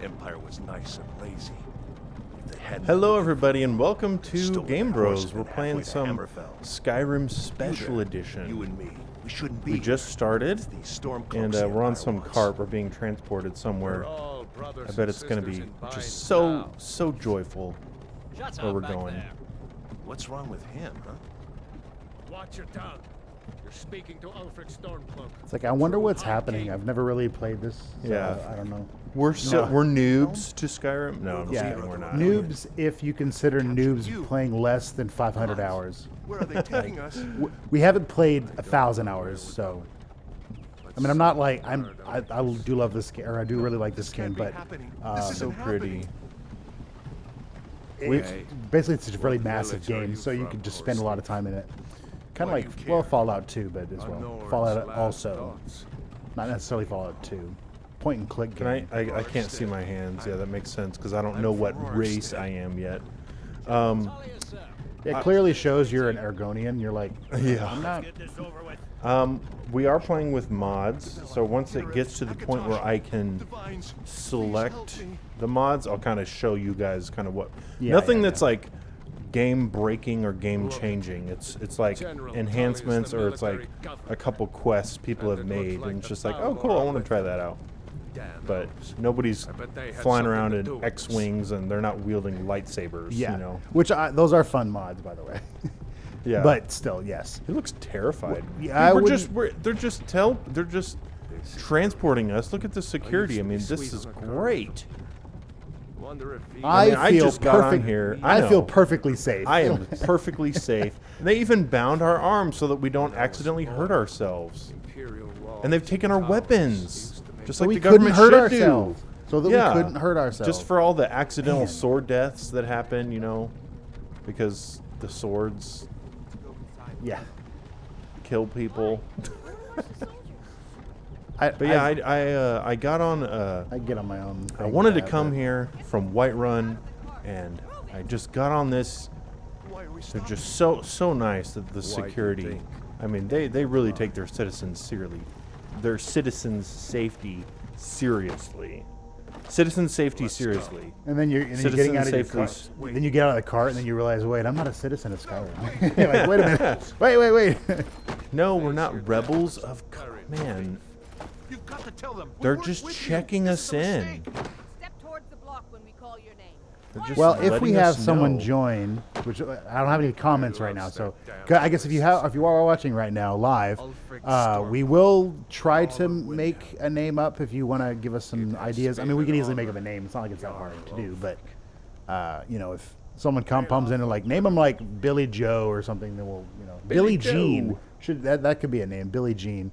Empire was nice and lazy. If they hadn't Hello, done everybody, and welcome to Stole Game that horse Bros. We're and playing halfway to some Hammerfell. Skyrim Special you Edition. and me, we shouldn't be We just started, These storm and cloaks the we're on Empire some wants. cart. We're being transported somewhere. I bet it's going to be just so joyful where we're going. What's wrong with him, huh? Watch your tongue. You're speaking to Ulfric Stormcloak. It's like, I wonder what's happening. I've never really played this. So Yeah. I don't know. We're noobs to Skyrim. No, I'm just Yeah, kidding, we're not. noobs if you consider noobs playing less than 500 hours. Where are they taking us? We haven't played 1,000 hours, so. I mean, I'm not like, I do love this game, or I do really like this game, but So pretty. basically it's a really massive game, so you can just spend a lot of time in it. Kind of like, well, Fallout 2, but as well. Fallout also. Not necessarily Fallout 2. Point and click game. I can't see my hands. Yeah, that makes sense, because I don't know what race I am yet. It clearly shows you're an Argonian. You're like, Yeah. I'm not. We are playing with mods, so once it gets to the point where I can select the mods, I'll kind of show you guys kind of what. Yeah, Nothing yeah, that's like game breaking or game changing. It's like enhancements, or it's like a couple quests people have made, and it's just like, oh cool, I want to try that out. But nobody's flying around in X-wings, and they're not wielding lightsabers. Yeah. You know. Which those are fun mods, by the way. Yeah. But still, yes. He looks terrified. Yeah, They're just transporting us. Look at the security. I mean, this is great. I feel just got on perfect. here. I feel know. perfectly safe. I am perfectly safe. And they even bound our arms so that we don't accidentally hurt ourselves. And they've taken our weapons, just so like we the couldn't government hurt should ourselves. do. So that Yeah. we couldn't hurt ourselves. Just for all the accidental Man. sword deaths that happen, you know, because the swords Yeah. kill people. I got on. I get on my own. I thing wanted to with that, come but- here from Whiterun, and I just got on this. They're just so nice that the security. I mean, they really take their citizens seriously. Their citizens' safety seriously. Citizen safety seriously. And then you're getting out of your car. safely. Then you get out of the cart, and then you realize, wait, I'm not a citizen of Skyrim. You're like, wait a minute. Wait. No, we're not rebels of. Man, You've got to tell them. they're just checking us in. Step towards the block when we call your name. They're just Well, if we letting have us someone know. join, which I don't have any comments right now, so I guess if you are watching right now live, we will try to make a name up if you want to give us some ideas. I mean, we can easily make up a name. It's not like it's that hard to do, but if someone comes in and like name them like Billy Joe or something, then we'll Billy Jean that could be a name, Billy Jean.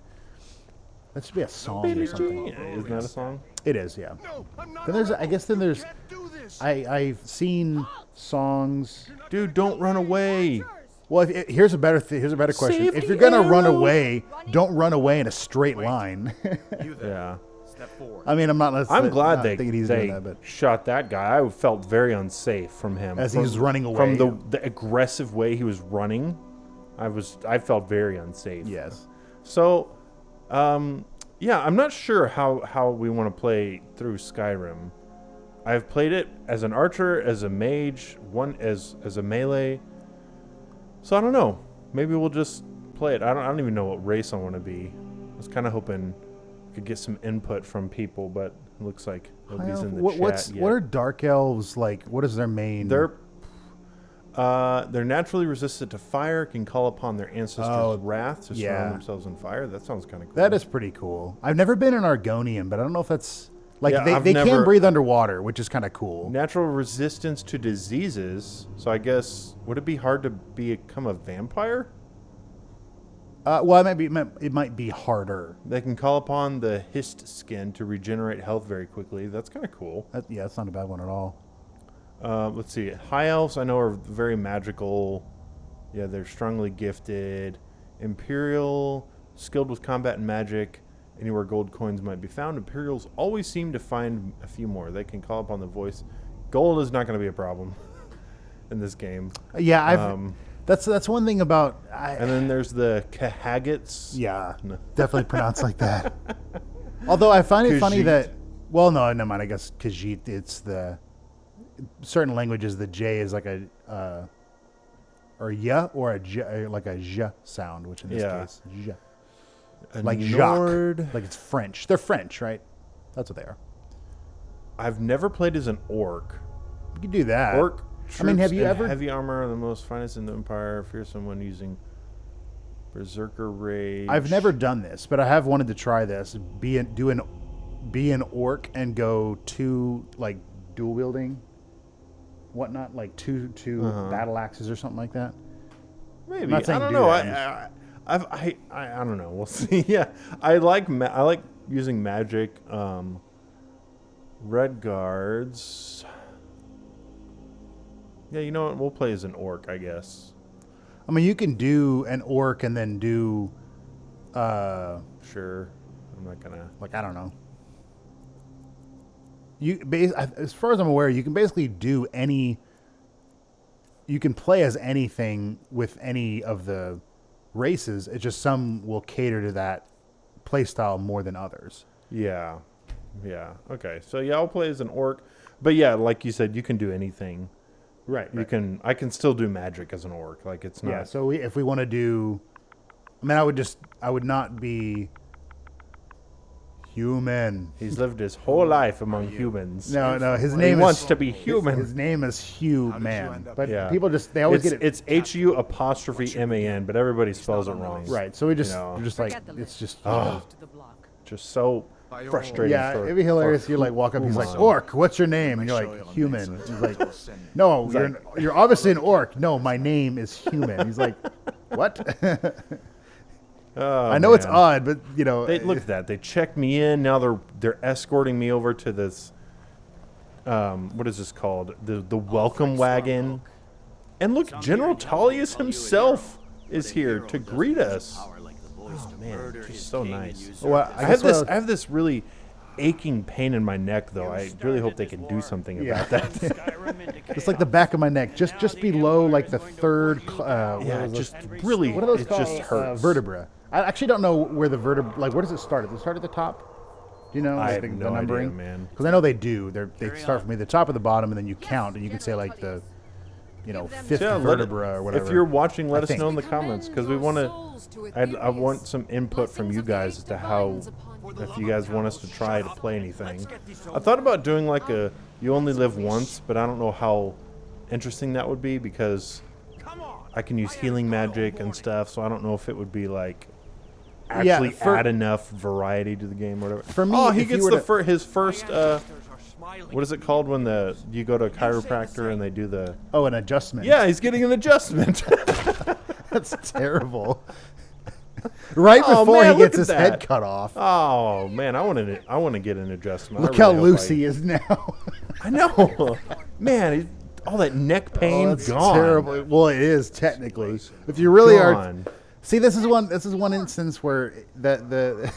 That should be a song or something. Isn't that a song? It is, yeah. No, I'm not. Then there's Can't do this. I've seen songs. Dude, don't run away. Well, here's a better question. Save If you're the gonna run arrow. away, don't run away in a straight line. Yeah. I mean, I'm I'm glad thinking he's doing that, but shot that guy. I felt very unsafe from him. As he was running away. From the aggressive way he was running, I felt very unsafe. yes. So, yeah, I'm not sure how we want to play through Skyrim. I've played it as an archer, as a mage, as a melee. So I don't know. Maybe we'll just play it. I don't even know what race I want to be. I was kind of hoping I could get some input from people, but it looks like nobody's in the chat yet. What are dark elves like? What is their main? They're naturally resistant to fire, can call upon their ancestors' wrath to surround themselves in fire. That sounds kind of cool. That is pretty cool. I've never been an Argonian, but I don't know if that's like Yeah, they can never- breathe underwater, which is kind of cool. Natural resistance to diseases. So I guess, would it be hard to become a vampire? Well, it might be harder. They can call upon the hist skin to regenerate health very quickly. That's kind of cool. That's not a bad one at all. Let's see. High elves I know are very magical. Yeah, they're strongly gifted. Imperial, skilled with combat and magic. Anywhere gold coins might be found. Imperials always seem to find a few more. They can call upon the voice. Gold is not going to be a problem in this game. Yeah, that's one thing about. And then there's the Kahagats. Yeah, No. definitely pronounced like that. Although I find it funny Khajiit. that Well, no, never mind. I guess Khajiit, it's the certain languages. The J is like a or ya or a j, like a j sound, which in this case, j. Like Jacques, like it's French. They're French, right? That's what they are. I've never played as an orc. You can do that. Orc. I mean, have you in ever heavy armor are the most finest in the Empire? Fearsome when using Berserker Rage. I've never done this, but I have wanted to try this. Be an orc and go to like dual wielding, whatnot, like two battle axes or something like that. Maybe. I don't know. I don't know. We'll see. Yeah, I like using magic. Red guards. Yeah, you know what? We'll play as an orc, I guess. I mean, you can do an orc and then do. Sure. I'm not gonna. Like, I don't know. As far as I'm aware, you can basically do any. You can play as anything with any of the races. It's just some will cater to that play style more than others. Yeah. Yeah. Okay. So yeah, I'll play as an orc, but yeah, like you said, you can do anything. Right. You can. I can still do magic as an orc. Like it's not. Yeah. So if we want to do, I mean, I would not be human. He's lived his whole life among humans. No. His He name wants to be human. His name is human. But Yeah. people they always get it. It's HU''MAN, but everybody spells it wrong. Right. So we just know. we're just like Forget the it's just. to the block. Just so frustrating. Yeah, for- it'd be hilarious. for You like walk up, he's like, Uma. "Orc, what's your name?" And you're like, "Human." He's like, "No, you're obviously an orc." "No, my name is human." He's like, "What?" Oh, I know it's man. odd, but you know, They look at that. They checked me in. Now they're escorting me over to this. What is this called? The welcome wagon. And look, General Tullius himself is here to greet us. Oh man, just so nice. Well, I have this really aching pain in my neck, though. I really hope they can do something about that. it's like the back of my neck, just below like the third. Yeah, just really, what are those it called? just hurts. Vertebra. I actually don't know where the vertebra. Like, where does it start? Does it start at the top? Do you know? I Like have the no numbering? idea, man. Because I know they do. They start from the top or the bottom, and then you count, and you can say like the, fifth Yeah, vertebra or whatever. If you're watching, let us think. know in the comments because we want to. I want some input from you guys as to how, if you guys want us to try to play anything. I thought about doing like a you only live once, but I don't know how interesting that would be because I can use healing magic and stuff, so I don't know if it would be like actually add enough variety to the game or whatever. For me, oh, he if you gets were his first. What is it called when you go to a chiropractor and they do the? Oh, an adjustment. Yeah, he's getting an adjustment. That's terrible. Right Oh, before man, he gets look his at head that. cut off. Oh man, I want to get an adjustment. Look I how really hope loose he is now. I know, man. All that neck pain That's gone. terrible. Well, it is technically. If you really Gone. are, see, this is one instance where this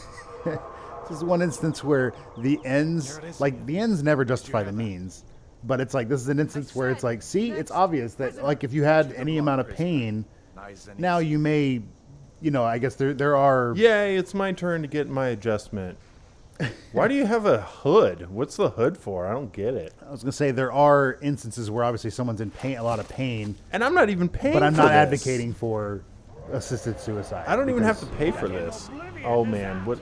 is one instance where the ends never justify the means. But it's like this is an instance where it's like, see, it's obvious that like if you had any amount of pain, now you may, I guess there are. Yay! It's my turn to get my adjustment. Why do you have a hood? What's the hood for? I don't get it. I was gonna say there are instances where obviously someone's in pain, a lot of pain, And I'm not even paying. but I'm for not this. advocating for assisted suicide. I don't even have to pay for this. Oh man, what?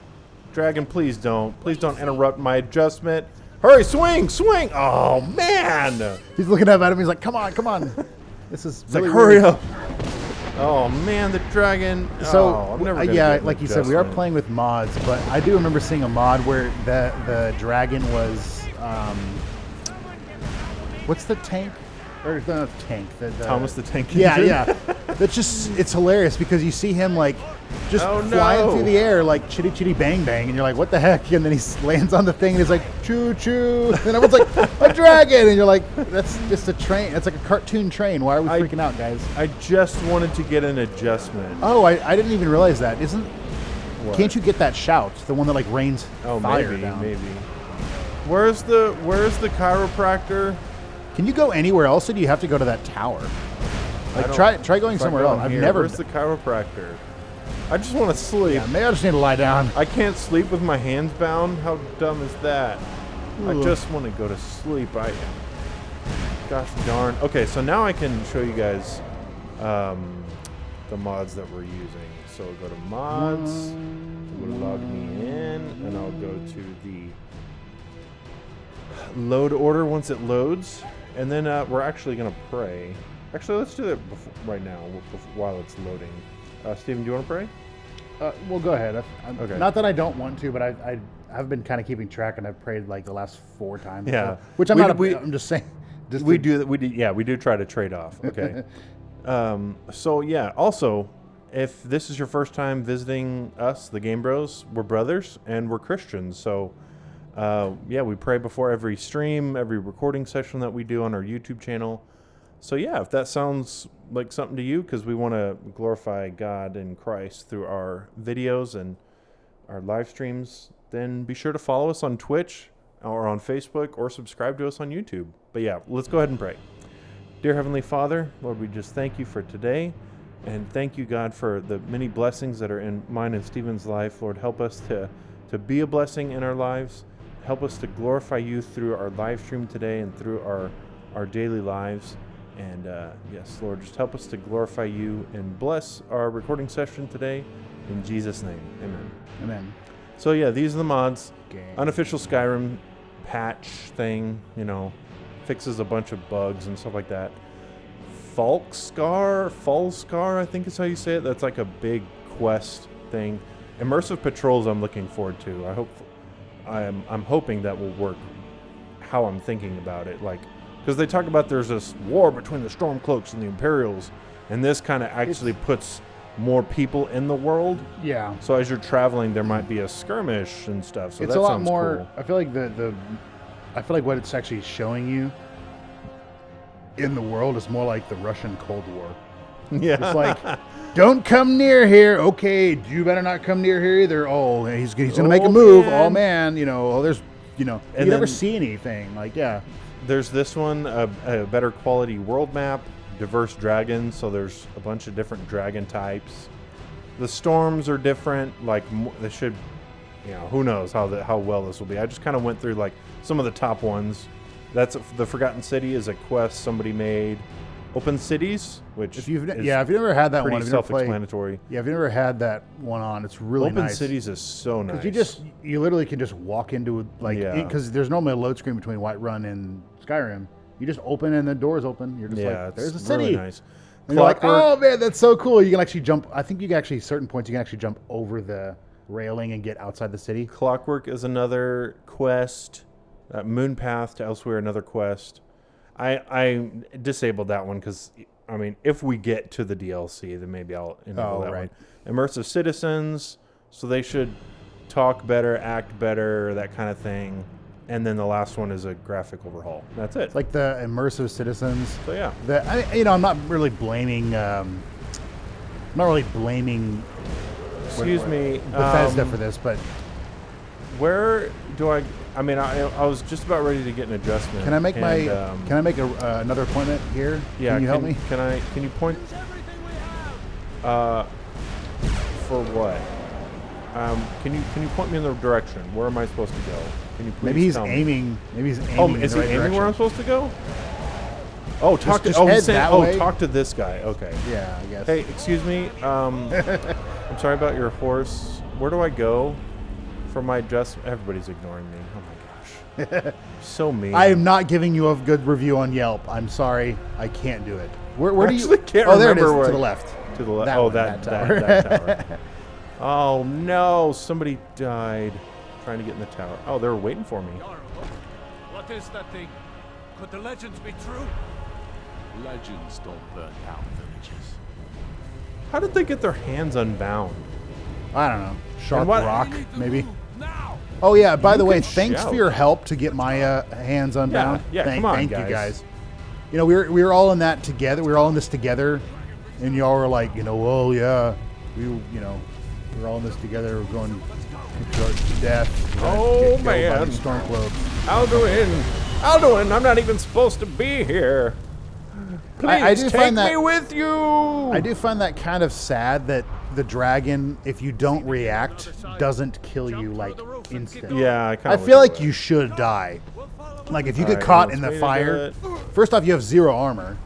Dragon, please don't interrupt my adjustment. Hurry, swing! Oh man! He's looking up at him. He's like, "Come on!" This is It's like hurry up. Oh man, the dragon. So I'm never gonna yeah, get an like you said, we are adjustment. playing with mods, but I do remember seeing a mod where the dragon was what's the tank? Or the tank? The Thomas the Tank Yeah, Engine? yeah. That's just it's hilarious because you see him like just Oh, flying no. through the air like chitty chitty bang bang, and you're like, what the heck? And then he lands on the thing and he's like choo choo, and everyone's like a dragon, and you're like, that's just a train. That's like a cartoon train. Why are we freaking out, guys? I just wanted to get an adjustment. Oh, I didn't even realize that. What? Can't you get that shout? The one that like rains fire maybe, down. maybe. Where's the chiropractor? Can you go anywhere else, or do you have to go to that tower? Like try going somewhere else. I've never. Where's the chiropractor? I just want to sleep. Yeah, maybe I just need to lie down. I can't sleep with my hands bound. How dumb is that? I just want to go to sleep. Gosh darn. Okay, so now I can show you guys the mods that we're using. So we'll go to mods, we'll log me in, and I'll go to the load order once it loads, and then we're actually going to pray. Actually, let's do that right now while it's loading. Steven, do you want to pray? Well, go ahead. Okay. Not that I don't want to, but I've been kind of keeping track, and I've prayed like the last 4 times. Yeah. So, which I'm I'm just saying. We do try to trade off. Okay. So yeah. Also, if this is your first time visiting us, the Game Bros, we're brothers and we're Christians. So yeah, we pray before every stream, every recording session that we do on our YouTube channel. So yeah, if that sounds like something to you, because we want to glorify God and Christ through our videos and our live streams, then be sure to follow us on Twitch or on Facebook or subscribe to us on YouTube. But yeah, let's go ahead and pray. Dear Heavenly Father, Lord, we just thank you for today. And thank you, God, for the many blessings that are in mine and Stephen's life. Lord, help us to be a blessing in our lives. Help us to glorify you through our live stream today and through our daily lives. And yes, Lord, just help us to glorify you and bless our recording session today. In Jesus' name, amen. Amen. So yeah, these are the mods. Unofficial Skyrim patch thing, fixes a bunch of bugs and stuff like that. Falscar, I think is how you say it. That's like a big quest thing. Immersive patrols I'm looking forward to. I'm hoping that will work how I'm thinking about it. Like, because they talk about there's this war between the Stormcloaks and the Imperials, and this kind of actually puts more people in the world. Yeah. So as you're traveling, there might be a skirmish and stuff. So it's that a lot sounds more. cool. I feel like I feel like what it's actually showing you in the world is more like the Russian Cold War. Yeah. It's like, don't come near here. Okay, you better not come near here either. Oh, he's gonna make a move. Man. Oh man, there's you And never then- see anything. Like, yeah. There's this one, a better quality world map, diverse dragons, so there's a bunch of different dragon types. The storms are different, like they should, who knows how well this will be. I just kind of went through like some of the top ones. That's the Forgotten City is a quest somebody made. Open Cities, which If you've is never had that pretty one, if you've never played, self-explanatory. yeah, if you've never had that one on, it's really Open nice. Cities is so nice. Because you literally can just walk into Yeah. because there's normally a load screen between Whiterun and Skyrim. You just open and the door's open. You're just like, there's a city. really nice. And you're like, Clockwork- oh man, that's so cool. You can actually jump. I think you can actually, certain points, you can actually jump over the railing and get outside the city. Clockwork is another quest. Moonpath to Elsewhere, another quest. I disabled that one because, if we get to the DLC, then maybe I'll enable that one. Immersive Citizens, so they should talk better, act better, that kind of thing. And then the last one is a graphic overhaul. That's it. It's like the immersive citizens. So yeah. I'm not really blaming. Excuse me. Bethesda for this, but Where do I? I was just about ready to get an adjustment. can I make and, Can I make another appointment here? Yeah. Can you help me? Can you point? It's everything we have. For what? Can you point me in the direction? Where am I supposed to go? Can you please Maybe he's tell me? aiming. Maybe he's aiming. Oh, in is the he right aiming where I'm direction. supposed to go? Oh, talk Just to. Oh, head he's saying. that Oh, way. talk to this guy. Okay. Yeah, I guess. Hey, excuse me. I'm sorry about your horse. Where do I go for my adjustment? Everybody's ignoring me. Oh my gosh. So mean. I am not giving you a good review on Yelp. I'm sorry. I can't do it. Where do you? actually can't Oh, there it is. remember where- To the left. To the left. That Oh, one, that tower. tower. Oh no! Somebody died trying to get in the tower. Oh, they were waiting for me. Jarl, what is that thing? Could the legends be true? Legends don't burn down villages. How did they get their hands unbound? I don't know. Sharp what- rock, We need to maybe. move now. Oh yeah. By the You way, can thanks shout. for your help to get my hands unbound. Yeah, come on, thank guys. you guys. We were all in that together. We were all in this together, and y'all were like, oh yeah, we're all in this together. We're going to death. We're gonna Oh, get killed by man. these Stormcloaks. Alduin, I'm not even supposed to be here. Please I do take find that- me with you. I do find that kind of sad that the dragon, if you don't react, doesn't kill you like instant. Yeah, I feel like you should die. Like if you get Alright, caught let's in the wait a fire, bit. first off, you have 0 armor.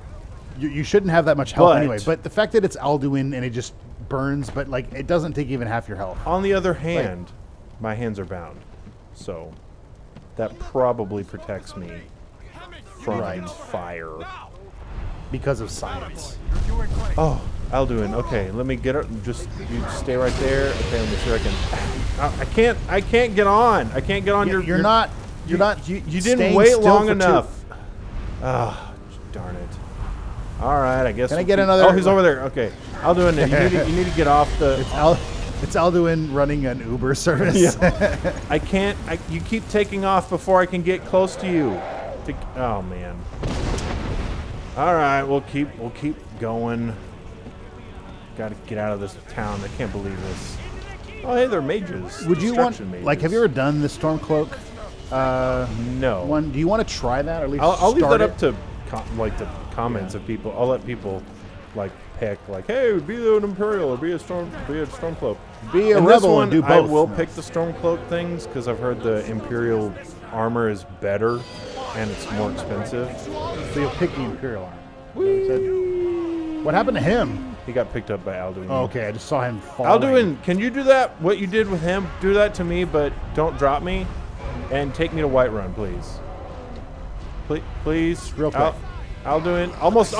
You shouldn't have that much health But- anyway. But the fact that it's Alduin and it just burns, but like it doesn't take even half your health. On the other hand, my hands are bound, so that probably protects me from fire. Because of science. Oh, Alduin. Okay, let me get up. Just you stay right there. Okay, let me see if I can. I can't get on. I can't get on your. You're not. You didn't staying wait still long for enough. Ah, darn it. All right, I guess. Can I we'll get keep- another- Oh, he's over there. Okay, Alduin. You need to get off the. It's Alduin running an Uber service. Yeah. I can't. You keep taking off before I can get close to you. Oh man. All right, we'll keep going. Got to get out of this town. I can't believe this. Oh, hey, they're mages. Would you want? Destruction Like, have you mages. ever done the Stormcloak? No. One. Do you want to try that or at least I'll leave start that it? up to the comments of people. I'll let people like pick like, hey, be an Imperial or be a Stormcloak. Be a And rebel this one, and do I both. will pick the Stormcloak things because I've heard the Imperial armor is better and it's more expensive. So you'll pick the Imperial armor. What happened to him? He got picked up by Alduin. Oh, okay, I just saw him fall. Alduin, can you do that? What you did with him? Do that to me, but don't drop me, and take me to Whiterun, please. Please, Real quick. Alduin, almost.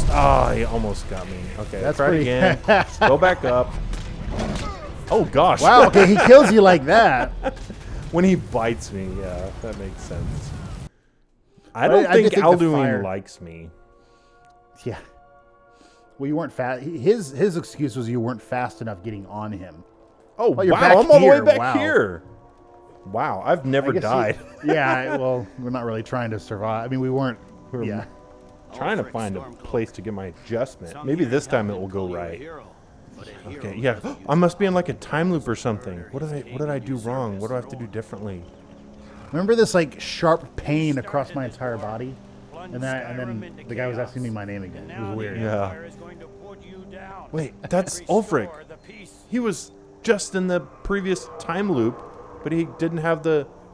Ah, he almost got me. Okay, That's try pretty- it again. Go back up. Oh gosh. Wow. Okay, he kills you like that. When he bites me, yeah, that makes sense. I But don't I think just think the Alduin fire- likes me. Yeah. Well, you weren't fast. His excuse was you weren't fast enough getting on him. Oh, you're wow, back I'm all the way here. back Wow. here. Wow, I've never I guess died. Yeah. Well, we're not really trying to survive. I mean, we weren't. Yeah. Trying to find a place to get my adjustment. Maybe this time it will go right. Okay, yeah. I must be in like a time loop or something. What did I do wrong? What do I have to do differently? Remember this like sharp pain across my entire body, and then the guy was asking me my name again. It was weird. Yeah. Wait, that's Ulfric. He was just in the previous time loop, but he didn't have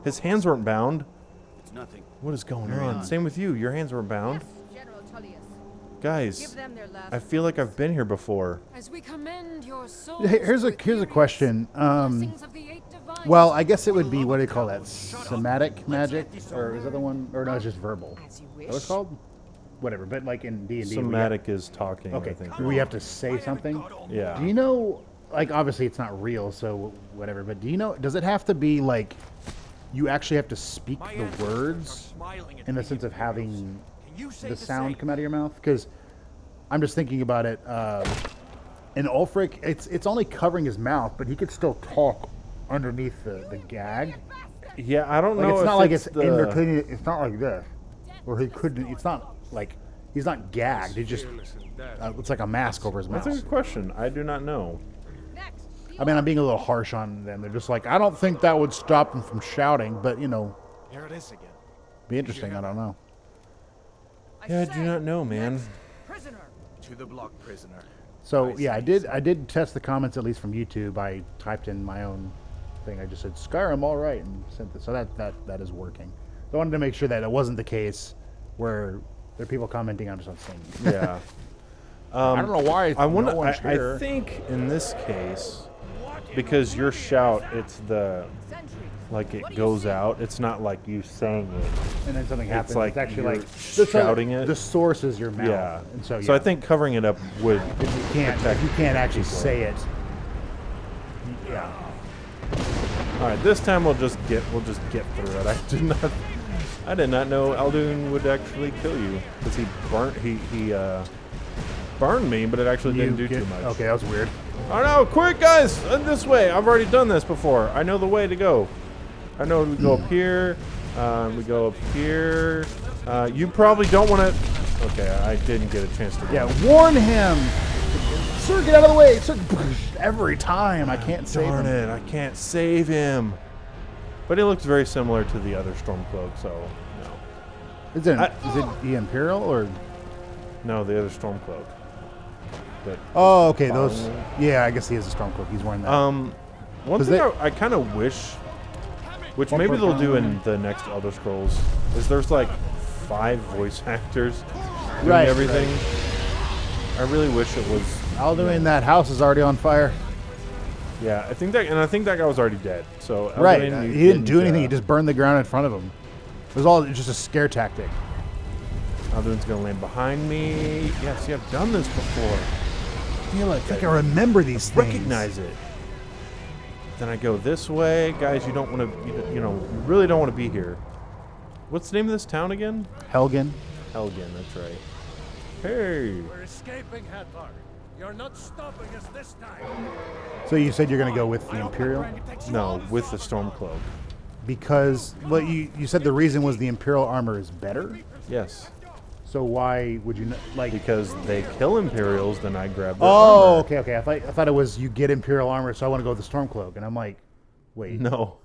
his hands weren't bound. It's nothing. What is going on? Same with you. Your hands weren't bound. Yes, General Tullius. Give Guys, them their last. I feel like I've been here before. As we commend your souls Here's to a Aetherius, question. blessings of the eight divines. Well, I guess it would be, what do you call that? Somatic magic, or is that the one? Or no, it's just verbal. As you Is wish. that what it's called? Whatever. But like in D&D, Somatic is talking, Okay, I think. we have to say something. Yeah. Do you know? Like, obviously, it's not real, so whatever. But do you know? Does it have to be like you actually have to speak the words in the sense of having the sound come out of your mouth? Because I'm just thinking about it. In Ulfric, it's only covering his mouth, but he could still talk underneath the gag. Yeah, I don't Like know it's if not like it's it's It's not like this, where he couldn't. It's not like he's not gagged. He just it's like a mask over his mouth. That's a good question. I do not know. Next. I mean, I'm being a little harsh on them. They're just like, I don't think that would stop them from shouting, but you know, Here it is again. be interesting. I don't know. Yeah, I do not know, man. Prisoner. To the block, prisoner. So yeah, I did test the comments at least from YouTube. I typed in my own thing. I just said Skyrim all right and sent it. So that is working. So I wanted to make sure that it wasn't the case where there are people commenting. I'm just not saying. Yeah. I don't know why. I want no to. one's I here. think in this case, because your shout, it's Sentries. like it goes out. It's not like you saying it. And then something happens. like it's actually you're like shouting it. The source is your mouth. Yeah. And so yeah. So I think covering it up would. if you can't actually say it. Yeah. All right, this time we'll just get through it. I did not know Alduin would actually kill you because he burned me, but it actually didn't do too much. Okay, that was weird. Oh no! Quick, guys! This way. I've already done this before. I know the way to go. I know we go up here. We go up here. You probably don't want to. Okay, I didn't get a chance to. Yeah, warn him. Sir, get out of the way. Sir, every time I can't save Darn him. it! I can't save him. But he looks very similar to the other Stormcloak, so no. Is it the Imperial or? No, the other Stormcloak. that Oh, okay. following Those. me. Yeah, I guess he is a Stormcloak. He's wearing that. One 'Cause thing they- I kind of wish, which maybe they'll do in the next Elder Scrolls, is there's like 5 voice actors doing Right, everything. I really wish it was. Alduin, that house is already on fire. Yeah, I think that guy was already dead. So Right. Elduin, you He didn't do anything. He uh, just burned the ground in front of him. It was all just a scare tactic. Alduin's gonna land behind me. Yes, I've done this before. I feel like I remember these things. Recognize it. Then I go this way, guys. You don't want to. You really don't want to be here. What's the name of this town again? Helgen. Helgen. That's right. Hey. We're escaping, Hadvar. You're not stopping us this time. So you said you're going to go with the Imperial? No, with the Stormcloak. Because, well, you said the reason was the Imperial armor is better? Yes. So why would you not, like... Because they kill Imperials, then I grab their Oh, armor. okay. I thought it was you get Imperial armor, so I want to go with the Stormcloak. And I'm like, wait. No.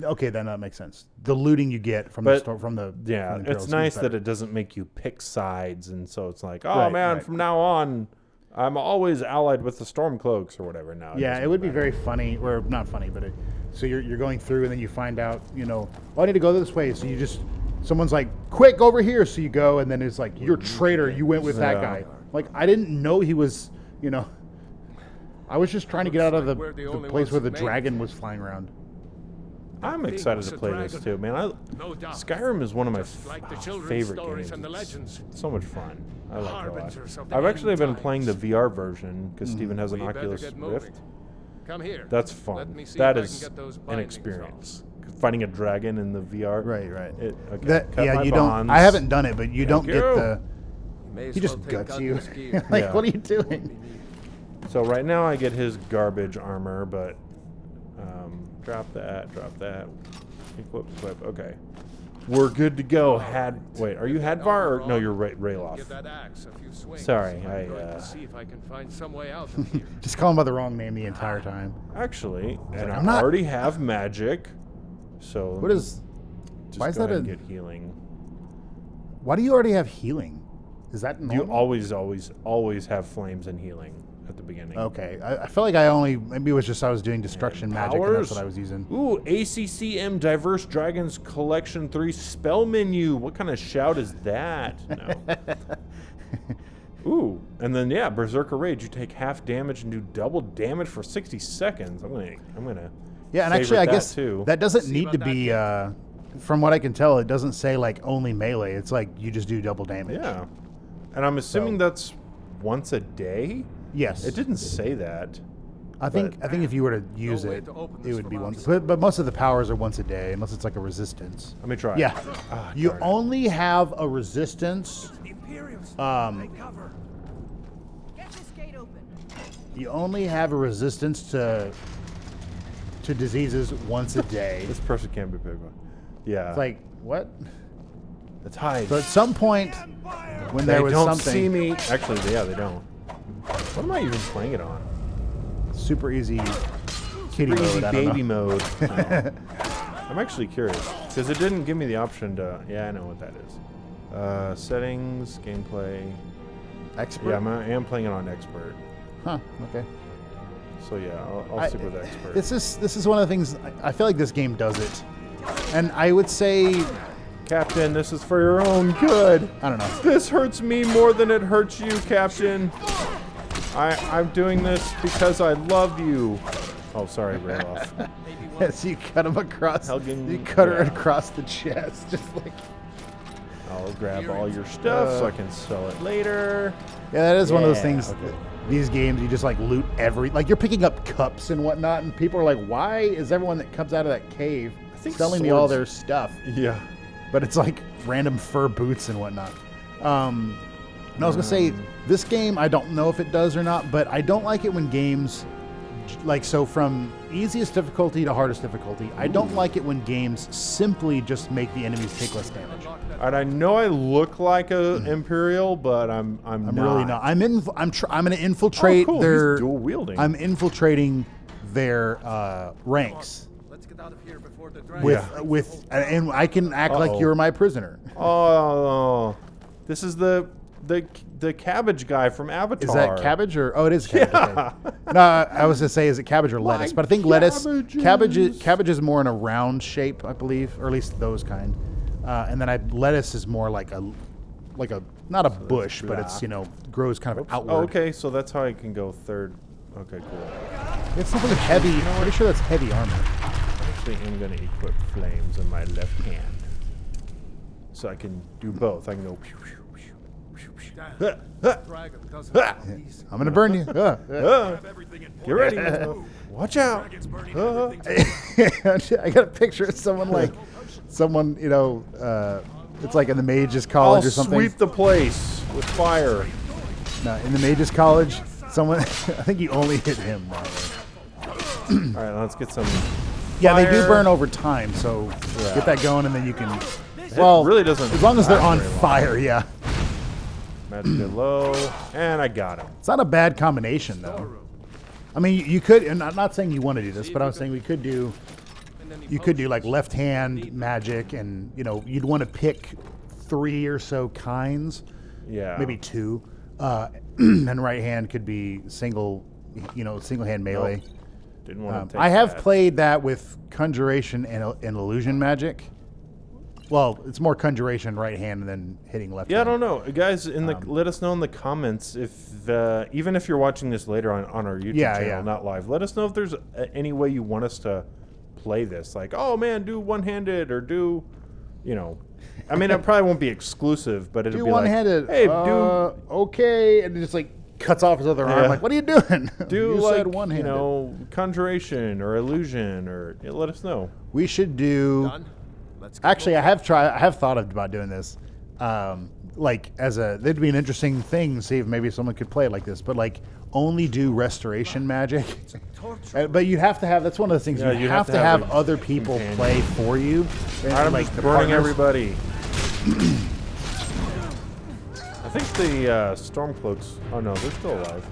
Okay, then that makes sense. The looting you get from But, from the Yeah, from the Imperial it's is nice that better. it doesn't make you pick sides, and so it's like, oh Right, man, right. from now on, I'm always allied with the Stormcloaks or whatever. Now. Yeah, it would be very funny, or not funny, but so you're going through and then you find out, oh, I need to go this way. So you just, someone's like, quick, over here. So you go, and then it's like, you're a traitor. You went with that Yeah. guy. Like, I didn't know he was, I was just trying to get out of Looks the, like we're the the only place ones where who the made dragon it. was flying around. I'm That excited thing to was play a this dragon. too, man. No doubt. Skyrim is one of my Just like the children's favorite stories games. and the It's legends. so much fun. I like it a lot. Harbingers of the I've actually end been times. playing the VR version because Steven has an We better Oculus get moving. Rift. Come here. That's Let fun. me see That if I is can get those an bindings experience. Fighting a dragon in the VR. Right. Okay. That, Cut yeah, my you bonds. don't, I haven't done it, but you don't Thank get you. the, May as he just well take guts out you. this gear. Like, Yeah. what are you doing? So right now I get his garbage armor, but drop that. Equip. Okay. We're good to go. Wait, are you Hadvar or no? You're Rayloff. Give that axe a few swings. Sorry, I'm going to see if I can find some way out of here. Just call him by the wrong name the entire time. Actually, and I'm I not- already have magic, so What is, just why is go that ahead and a- get healing. why do you already have healing? Is that You normal? always have flames and healing at the beginning. Okay, I feel like maybe it was just I was doing destruction magic and that's what I was using. Ooh, ACCM Diverse Dragons Collection 3 spell menu. What kind of shout is that? No. Ooh, and then yeah, Berserker Rage. You take half damage and do double damage for 60 seconds. I'm gonna. Yeah, and actually, favorite I that guess too. that doesn't See need to about that, be. From what I can tell, it doesn't say like only melee. It's like you just do double damage. Yeah, and I'm assuming So- that's once a day. Yes. It didn't say that. I think if you were to use way it, to open it this would be from once. outside. But most of the powers are once a day, unless it's like a resistance. Let me try. Yeah. Ah, You darn it. only have a resistance. The Imperials. Um, Take cover. Get this gate open. You only have a resistance to diseases once a day. This person can't be picked on. Yeah. It's like what? it's hide. So at some point, when They there was don't something see me. Actually, yeah, they don't. What am I even playing it on? super easy kitty Super easy mode, I don't baby know. mode. No. I'm actually curious because it didn't give me the option to. Yeah, I know what that is. Settings, gameplay. Expert. Yeah, I am playing it on expert. Huh. Okay. So yeah, I'll stick with expert. This is one of the things I feel like this game does it, and I would say Captain, this is for your own good. I don't know. This hurts me more than it hurts you, Captain. I'm doing this because I love you. Oh, sorry, Rayloff. Yes, you cut him across. Helgen, You cut her yeah. across the chest, just like. I'll grab all your stuff so I can sell it later. Yeah, that is one of those Yeah, things. okay. These games, you just like loot like you're picking up cups and whatnot, and people are like, "Why is everyone that comes out of that cave think selling me all swords- their stuff?" Yeah. But it's like random fur boots and whatnot. And I was gonna say, this game, I don't know if it does or not, but I don't like it when games, like, so from easiest difficulty to hardest difficulty, I don't like it when games simply just make the enemies take less damage. And I know I look like a Imperial, but I'm I'm not. really not. I'm gonna infiltrate Oh, cool. their. He's dual wielding. I'm infiltrating their ranks Let's get out of here before the dragon. with and I can act like Uh-oh. you're my prisoner. Oh, this is the the cabbage guy from Avatar. Is that cabbage or it is cabbage? Yeah. Okay. No, I was gonna say is it cabbage or lettuce? But I think cabbage is more in a round shape, I believe, or at least those kind. And then lettuce is more like a not a bush, but it's grows kind of outward. Oh, okay, so that's how I can go third. Okay, cool. It's something heavy. Pretty sure that's heavy armor. Actually, I'm gonna equip flames in my left hand, so I can do both. I can go. Dragon doesn't have these. I'm gonna burn you. Get ready. Watch out. Dragon's burning everything. I got a picture of someone it's like in the Mage's College I'll or something. sweep the place with fire. No, in the Mage's College, someone. I think you only hit him. All right, let's get some. Yeah, they do fire. burn over time, so Yeah. get that going, and then you can. Well, really doesn't as long as they're last on very long. fire. Yeah, Magic it low, and I got him. it's not a bad combination though. I mean, you could, and I'm not saying you want to do this, but I was saying we could do. You could do like left hand magic, and you'd want to pick 3 or so kinds, Yeah. maybe 2, and right hand could be single hand melee. Didn't want to take I have that. played that with conjuration and illusion magic. Well, it's more conjuration right hand and then hitting left Yeah, I hand. don't know, guys. Let us know in the comments if even if you're watching this later on our YouTube channel, yeah. not live. Let us know if there's any way you want us to play this. Like, oh man, do one-handed or do, I mean, it probably won't be exclusive, but it'll Do be one-handed. like, hey, okay, and it just like cuts off his other arm. Yeah. Like, what are you doing? do you like said one-handed. conjuration or illusion or let us know. We should do. Done. Let's get Actually, I have thought about doing this. That'd be an interesting thing. See if maybe someone could play it like this, but like only do restoration magic. But you have to have. That's one of the things Yeah, you have to have other people companion. play for you. And, All right, I'm like just the burning partners. everybody. I think the Stormcloaks. Oh no, they're still alive.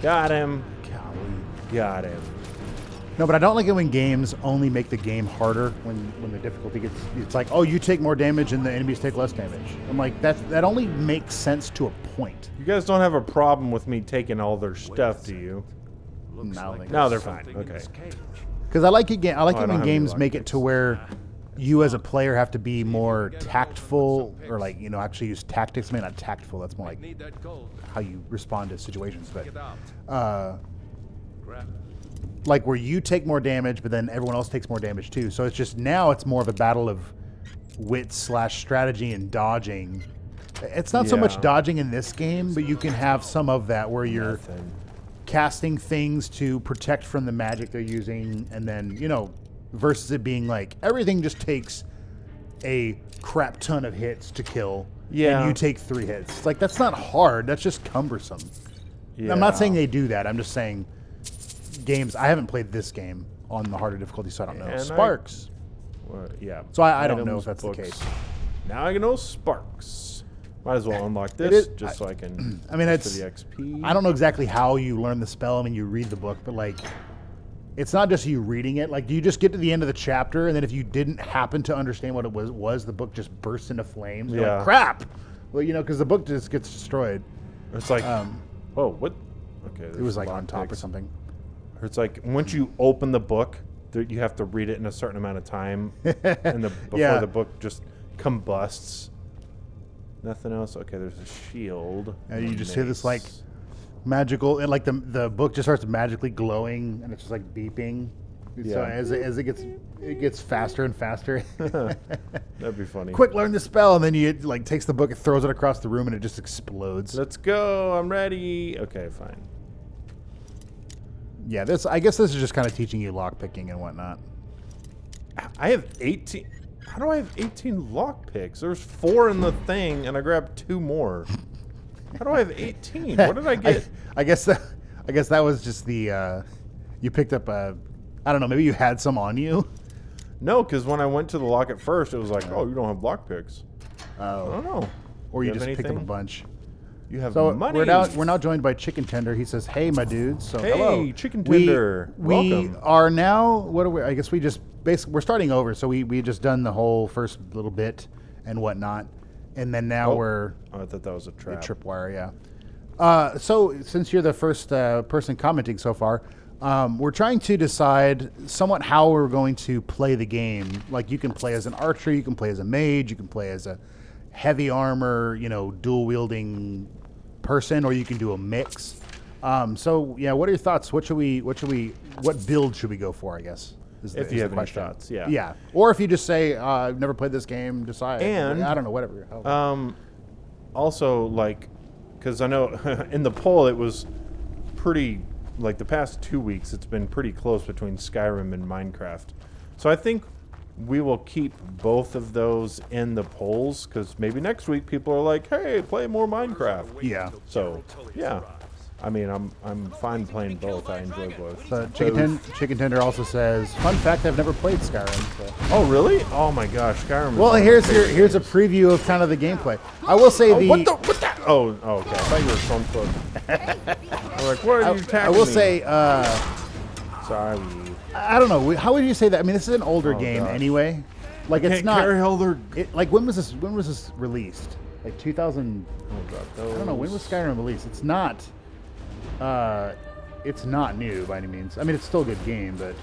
Got him. Got him. No, but I don't like it when games only make the game harder when the difficulty gets. It's like, oh, you take more damage and the enemies take less damage. I'm like, that only makes sense to a point. You guys don't have a problem with me taking all their stuff, do you? No, they're fine. Okay. Because I like it. I like Oh, I it don't when have any games make it to where you as a player have to be more tactful, or like actually use tactics. Maybe not tactful. That's more like need that gold. how you respond to situations. But Get out. Grab. like where you take more damage, but then everyone else takes more damage too. So it's just now it's more of a battle of wit/strategy and dodging. It's not so much Yeah. dodging in this game, but you can have some of that where you're Nothing. casting things to protect from the magic they're using, and then versus it being like everything just takes a crap ton of hits to kill. Yeah. And you take 3 hits. It's like that's not hard. That's just cumbersome. Yeah. I'm not saying they do that. I'm just saying games. I haven't played this game on the harder difficulty, so I don't know. And Sparks. Yeah. So I don't know Items, if that's the books. case. Now I can know Sparks. Might as well unlock this is- just so I can. I mean, for it's. the XP. I don't know exactly how you learn the spell. I mean, you read the book, but like, it's not just you reading it. Like, do you just get to the end of the chapter, and then if you didn't happen to understand what it was the book just bursts into flames? You're Yeah. like, crap. Well, because the book just gets destroyed. It's like, oh, what? Okay. It was like on top or something. It's like once you open the book, you have to read it in a certain amount of time, and before Yeah. the book just combusts. Nothing else. Okay, there's a shield. And you a just hear this like mace. magical, and like the book just starts magically glowing, and it's just like beeping. So Yeah. as it gets faster and faster. That'd be funny. Quick, learn the spell, and then you like takes the book and throws it across the room, and it just explodes. Let's go. I'm ready. Okay, fine. Yeah, I guess this is just kind of teaching you lock picking and whatnot. I have 18. How do I have 18 lockpicks? There's 4 in the thing, and I grabbed 2 more. How do I have 18? What did I get? I guess that was just the you picked up a. I don't know. Maybe you had some on you. No, because when I went to the lock at first, it was like, oh, you don't have lockpicks. I don't know. Or you have just picked up a anything? bunch. You have So money. we're now joined by Chicken Tender. He says, "Hey, my dudes." So Hey, hello, Chicken Tender. We Welcome. are now. What are we? I guess we just basically we're starting over. So we just done the whole first little bit and whatnot, and then now we're Oh, I thought that was a the trap. tripwire. So since you're the first person commenting so far, we're trying to decide somewhat how we're going to play the game. Like you can play as an archer, you can play as a mage, you can play as a heavy armor, dual wielding person, or you can do a mix. So yeah, what are your thoughts? What build should we go for? I guess. If you have any thoughts, yeah. Yeah. Or if you just say, I've never played this game, decide. And I don't know, whatever. Also, like, because I know in the poll it was pretty, like the past 2 weeks, it's been pretty close between Skyrim and Minecraft. So I think we will keep both of those in the polls, because maybe next week people are like, hey, play more Minecraft. Yeah. So, yeah. I mean, I'm fine playing both. I enjoy both. Chicken Tender also says, fun fact, I've never played Skyrim. So. Oh, really? Oh my gosh, Skyrim. Well, here's a preview of kind of the gameplay. I will say What the? Oh, okay. I thought you were Stormcloak. I'm like, what are you attacking I will me? say, Sorry. I don't know. How would you say that? I mean, this is an older game gosh. anyway. Like it's Can't not. carry all their. Like when was this released? Like 2000. I don't know. When was Skyrim released? It's not. It's not new by any means. I mean, it's still a good game, but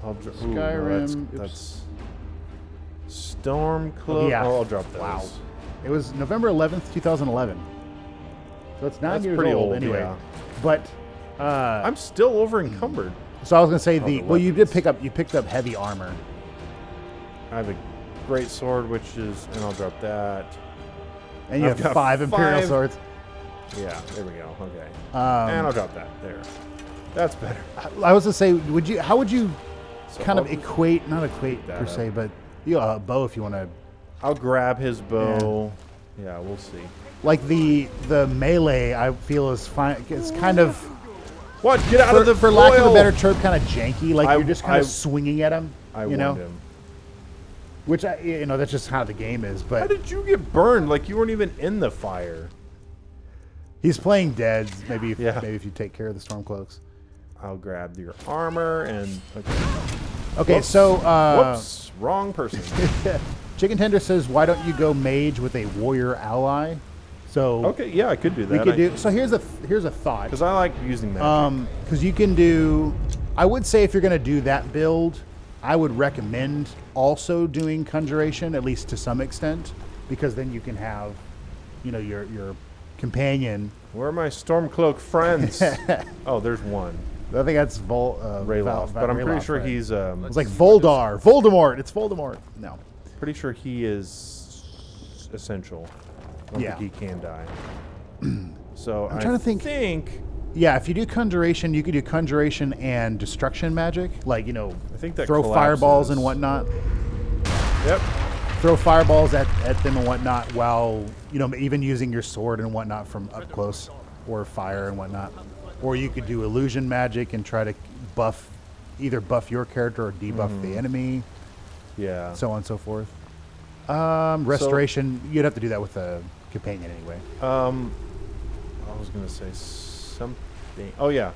Skyrim. That's Stormcloak. Yeah. Oh, I'll drop those. Wow. It was November 11th, 2011. So it's 9 That's years pretty old old, anyway. yeah. But I'm still over encumbered. so I was gonna say the you weapons. picked up heavy armor. I have a great sword, which is, and I'll drop that. And you I've have got 5 Imperial five. swords. Yeah, there we go. Okay. Um, And I'll drop that. There. That's better. I was gonna say, how would you So kind of I'll- not equate that per up. se, but a bow if you want to. I'll grab his bow. Yeah, we'll see. Like the melee, I feel is fine. It's kind of What? Get out of the for lack of a foil! better term, kind of janky. Like I- you're just kind I- of swinging at him. I you warned know, him. which that's just how the game is. How But did you get burned? Like you weren't even in the fire. he's playing dead. Maybe if you take care of the Stormcloaks. I'll grab your armor and Okay, Whoops. so whoops, wrong person. Chicken Tender says, why don't you go mage with a warrior ally? So Okay, yeah, I could do we that. could do. So here's a thought. Because I like using that. Because you can do. I would say if you're going to do that build, I would recommend also doing conjuration, at least to some extent, because then you can have, your companion. Where are my Stormcloak friends? Oh, there's one. I think that's Rayloff, but I'm pretty sure right? he's It's like Voldemort. It's Voldemort. No. pretty sure he is essential. I don't Yeah. think he can die. So I'm trying to think. Yeah, if you do conjuration, you could do conjuration and destruction magic, like I think that throw fireballs and collapses. whatnot. Yep. Throw fireballs at them and whatnot, while even using your sword and whatnot from up close, or fire and whatnot. Or you could do illusion magic and try to either buff your character or debuff the enemy, Yeah. so on and so forth. Restoration, you'd have to do that with a companion anyway. I was gonna say something. Oh yeah.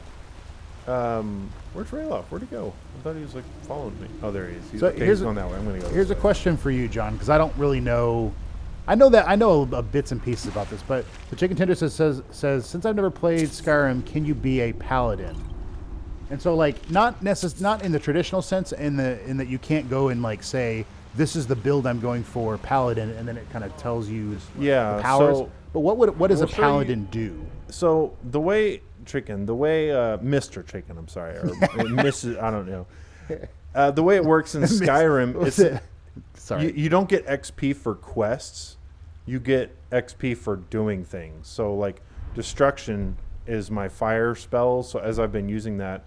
Where's Rayloff? Where'd he go? I thought he was like following me. Oh, there he is. He's going that way. I'm gonna go. Here's a question for you, John, because I don't really know. I know bits and pieces about this, but the Chicken Tender says since I've never played Skyrim, can you be a paladin? And so not in the traditional sense, in that you can't go and say this is the build I'm going for, paladin, and then it kind of tells you the powers. So but what does a we'll show you- paladin do? So the way Mr. Chicken, I'm sorry, or Mrs. I don't know. The way it works in Skyrim, What's it's it? Sorry. you don't get XP for quests. You get XP for doing things. So destruction is my fire spell. So as I've been using that,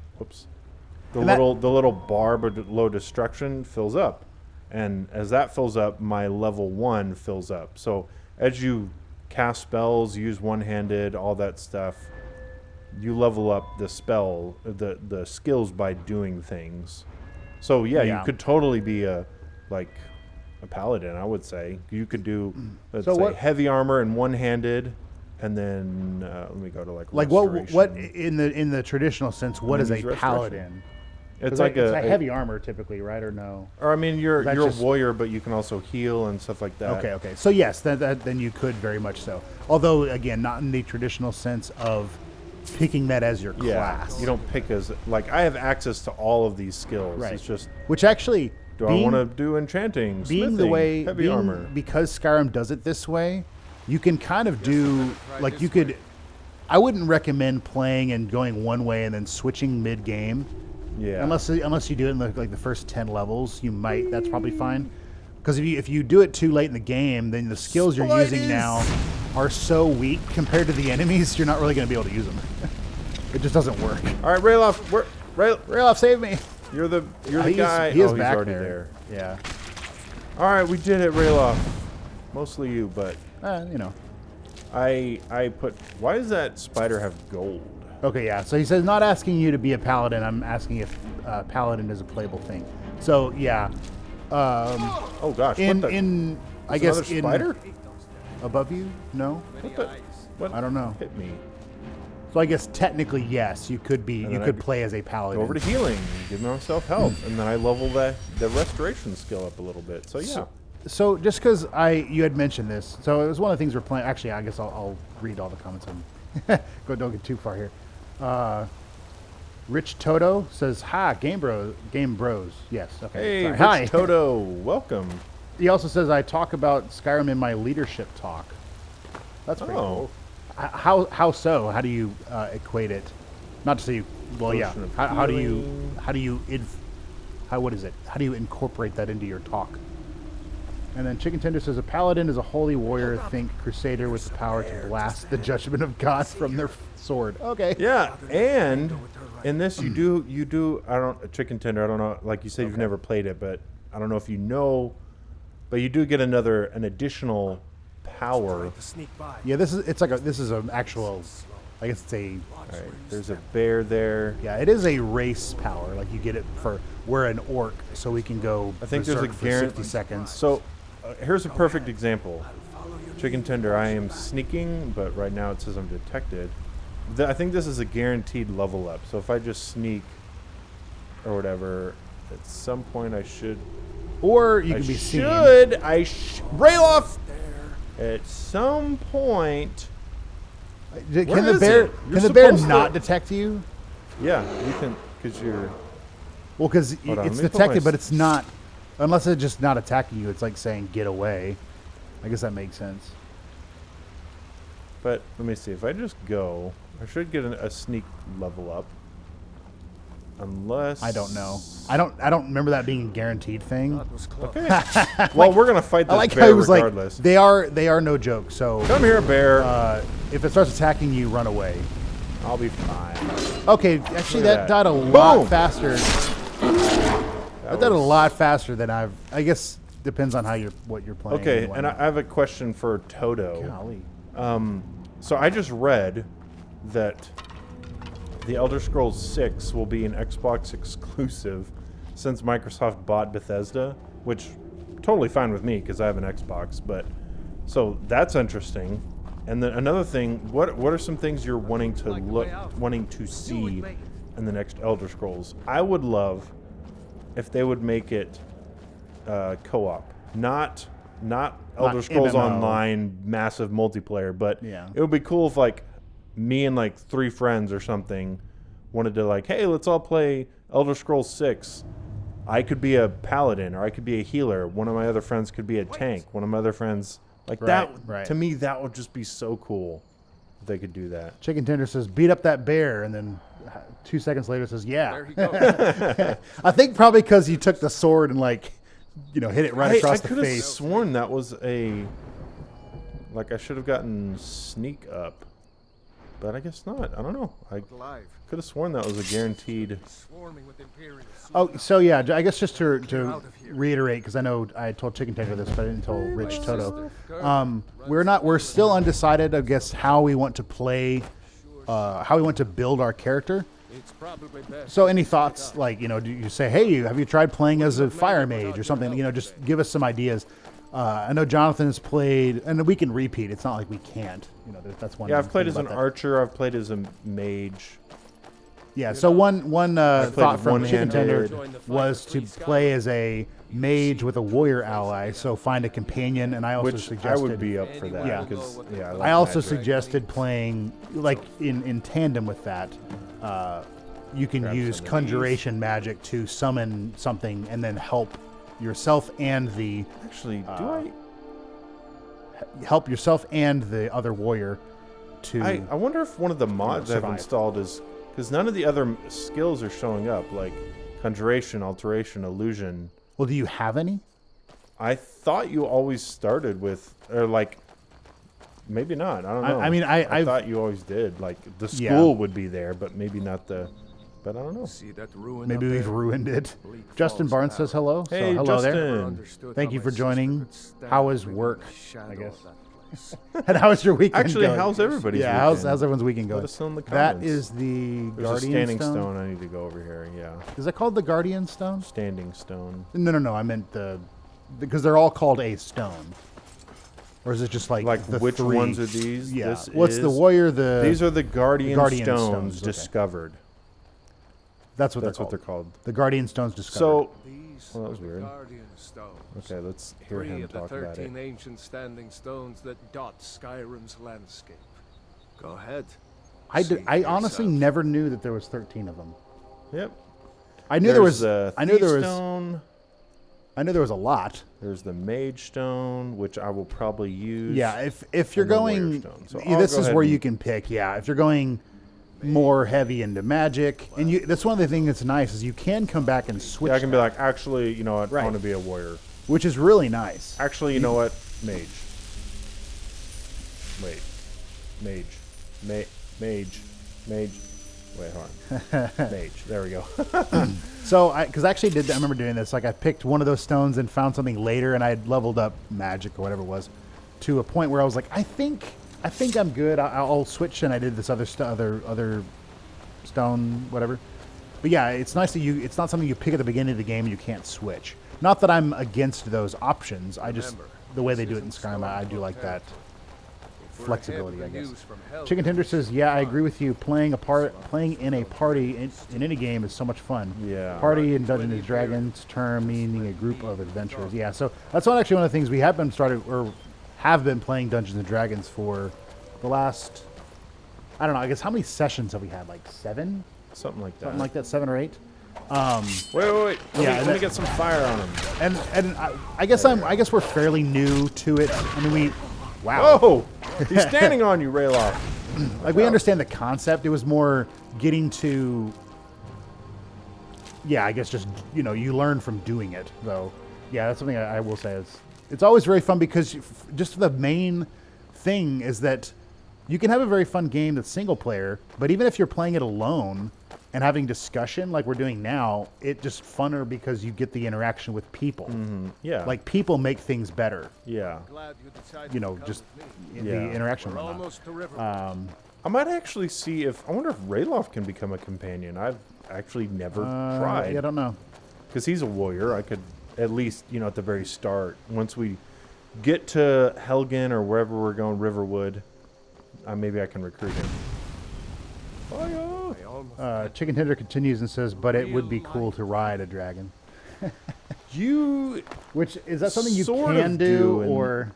the little bar below destruction fills up, and as that fills up, my level 1 fills up. So as you cast spells, use one-handed, all that stuff, you level up the spell, the skills by doing things. So you could totally be a paladin. I would say you could do heavy armor and one-handed, and then let me go to what in the traditional sense, what is a use restoration. paladin? It's like it's a heavy armor typically, right? Or no? Or I mean, you're That's a just- warrior, but you can also heal and stuff like that. Okay. So yes, then you could very much so. Although again, not in the traditional sense of picking that as your Yeah, class. you don't pick as like I have access to all of these skills. Right. It's just Which actually, do I want to do enchanting, being smithing, the way heavy armor? because Skyrim does it this way, you can kind of do like you could. I wouldn't recommend playing and going one way and then switching mid game. Yeah. Unless you do it in the first 10 levels, you might. That's probably fine. Because if you do it too late in the game, then the skills you're using now are so weak compared to the enemies, you're not really going to be able to use them. It just doesn't work. All right, Rayloff, Rayloff, save me. you're the He's- guy. He is he's back already there. Yeah. All right, we did it, Rayloff. Mostly you, but You know. I put. Why does that spider have gold? Okay, yeah. So he says, not asking you to be a paladin. I'm asking if paladin is a playable thing. So yeah. Oh gosh, In what the? in I There's guess another spider? above you? No. What I don't know. Hit me. So I guess technically yes, you could be. And You then could I play as a paladin. Go over to healing, give myself health, and then I level the restoration skill up a little bit. So yeah. So just because you had mentioned this, so it was one of the things we're playing. Actually, I guess I'll read all the comments and don't get too far here. Rich Toto says, "Hi, Game Bros." Yes. Okay. Hey, sorry. Rich Hi. Toto, welcome. He also says, "I talk about Skyrim in my leadership talk." That's pretty Oh. cool. How so? How do you equate it? Not to say you. Well, yeah. Potion of How do you healing. what is it? How do you incorporate that into your talk? And then Chicken Tender says, a paladin is a holy warrior, think crusader with the power to blast the judgment of God from their sword. Okay. Yeah, and in this you do I don't chicken tender. I don't know. Like you said, you've never played it, but I don't know if you know. But you do get an additional power. To sneak by. Yeah, this is an actual, I guess it's a, All right, there's a bear there. yeah, it is a race power. Like you get it we're an orc, so we can go I think there's a berserk for guarantee. 60 seconds. So here's a perfect example. Chicken tender. I am sneaking, but right now it says I'm detected. I think this is a guaranteed level up. So if I just sneak or whatever, at some point I should. Or you I can be seen. should. Rail off. At some point. Can Where the is bear it? You're can the bear supposed to- not detect you? Yeah, you can, because you're. Well, because Hold on, it's let me put detected, my but it's not. Unless it's just not attacking you, it's like saying get away. I guess that makes sense. But let me see. If I just go, I should get a sneak level up. Unless I don't know. I don't remember that being a guaranteed thing. Okay. Well, we're gonna fight this I like how bear he was regardless. like they are no joke. So Come here, bear. if it starts attacking you, run away. I'll be fine. Okay, actually Look at that that. died a lot Boom. faster. That died a was- lot faster than I guess depends on what you're playing. Okay, and whatnot. I have a question for Toto. Golly. So I just read that The Elder Scrolls 6 will be an Xbox exclusive since Microsoft bought Bethesda, which totally fine with me because I have an Xbox. But so that's interesting. And then another thing, what are some things you're wanting to see in the next Elder Scrolls? I would love if they would make it co-op, not Elder Scrolls MMO. Online massive multiplayer, but Yeah. it would be cool if like me and like 3 friends or something wanted to like, hey, let's all play Elder Scrolls 6. I could be a paladin or I could be a healer. One of my other friends could be a tank. One of my other friends like that. Right. To me, that would just be so cool if they could do that. Chicken Tender says beat up that bear, and then 2 seconds later says yeah. There he goes. I think probably because you took the sword and like, hit it right I across the could have face. sworn that was I should have gotten sneak up, but I guess not. I don't know. I Alive. could have sworn that was a guaranteed. Swarming with Imperials. Oh, so yeah, I guess just to reiterate, because I know I told Chicken Tender this, but I didn't tell Rich Toto. We're still undecided, I guess, how we want to play, how we want to build our character. It's probably best. So any thoughts, like, do you say, hey, have you tried playing as a fire mage or something? Just give us some ideas. I know Jonathan has played, and we can repeat. It's not like we can't. That's one. Yeah, I've played thing as an about that. archer. I've played as a mage. Yeah. So one played thought from Chicken one-handed. Tender was to play as a mage with a warrior ally. So find a companion, and I also Which suggested I would be up for that. Yeah. Because, yeah, I, like I also magic. suggested playing like in tandem with that. You can Grab use some of conjuration magic to summon something and then help yourself and the Actually, do I? help yourself and the other warrior to. I wonder if one of the mods I've survive. installed is because none of the other skills are showing up, like conjuration, alteration, illusion. Well, do you have any? I thought you always started with, or like, maybe not. I don't know. I mean, I I've- thought you always did. Like the school Yeah. would be there, but maybe not the. But I don't know. See that ruin Maybe up we've there? ruined it. Bleak Justin Falls Barnes says hello. Hey, so hello Justin. there. Never understood Thank how you my for sister joining. could stand How was living in work, the shadow I of guess? that place. And how was your weekend Actually, going? how's everybody's Yeah, how's weekend? everyone's weekend going? Let us know in the That comments. is the There's a Guardian standing stone. stone. I need to go over here. Yeah, Is that called the Guardian Stone? standing stone. No. I meant because they're all called a stone. Or is it just like the which three? ones are these? Yeah. This What's the is- warrior? These are the Guardian, Guardian stones, stones, okay. discovered. That's what That's they're what called. they're called. The Guardian Stones discovered. So, These well, that are was the weird. Guardian Stones. Okay, let's hear Three him of the talk about 13 it. ancient standing stones that dot Skyrim's landscape. Go ahead. I see for honestly yourself. never knew that there was 13 of them. Yep. I knew there was. the I knew there Thief was. Stone. I knew there was a lot. There's the Mage Stone, which I will probably use. Yeah, if you're and the Warrior going, Stone. So yeah, I'll this go is ahead where and- you can pick. Yeah, if you're going more heavy into magic, and you, that's one of the things that's nice is you can come back and switch. Yeah, I can be that, like, actually, you know what? Right. I want to be a warrior. which is really nice. Actually, you know what? Mage. Wait. Mage. Wait, hold on. Mage. There we go. So, because I actually did. I remember doing this. Like, I picked one of those stones and found something later, and I had leveled up magic or whatever it was, to a point where I was like, I think I'm good. I'll switch, and I did this other stone, whatever. But yeah, it's nice that it's not something you pick at the beginning of the game and you can't switch. Not that I'm against those options. I just the way they do it in Skyrim, I do like that flexibility, I guess. Chicken Tender says, "Yeah, I agree with you. Playing in a party in any game is so much fun. Yeah. Party in Dungeons and Dragons term meaning a group of adventurers. Yeah, so that's one of the things we have been playing Dungeons and Dragons for the last. I don't know. I guess how many sessions have we had? Like 7, Something like that. something like that, 7 or 8. Wait. Let Yeah, me get some fire on him. And I guess we're fairly new to it. I mean, wow. Oh! He's standing on you, Rayloff. Like, we understand the concept. It was more getting to, yeah, I guess just, you learn from doing it, though. Yeah, that's something I will say. It's always very fun because just the main thing is that you can have a very fun game that's single player, but even if you're playing it alone and having discussion like we're doing now, it's just funner because you get the interaction with people. Yeah. Like, people make things better, Yeah. Glad you decided to come just with in me. the Yeah. interaction. We're and whatnot. almost to river. I might actually see if... I wonder if Rayloff can become a companion. I've actually never tried. Yeah, I don't know. Because he's a warrior. I could at least, at the very start, once we get to Helgen or wherever we're going, Riverwood, maybe I can recruit him. I almost Chicken Tender continues and says, but it would be cool to ride a dragon. You... Which, is that something you Sort can of do, do, and- or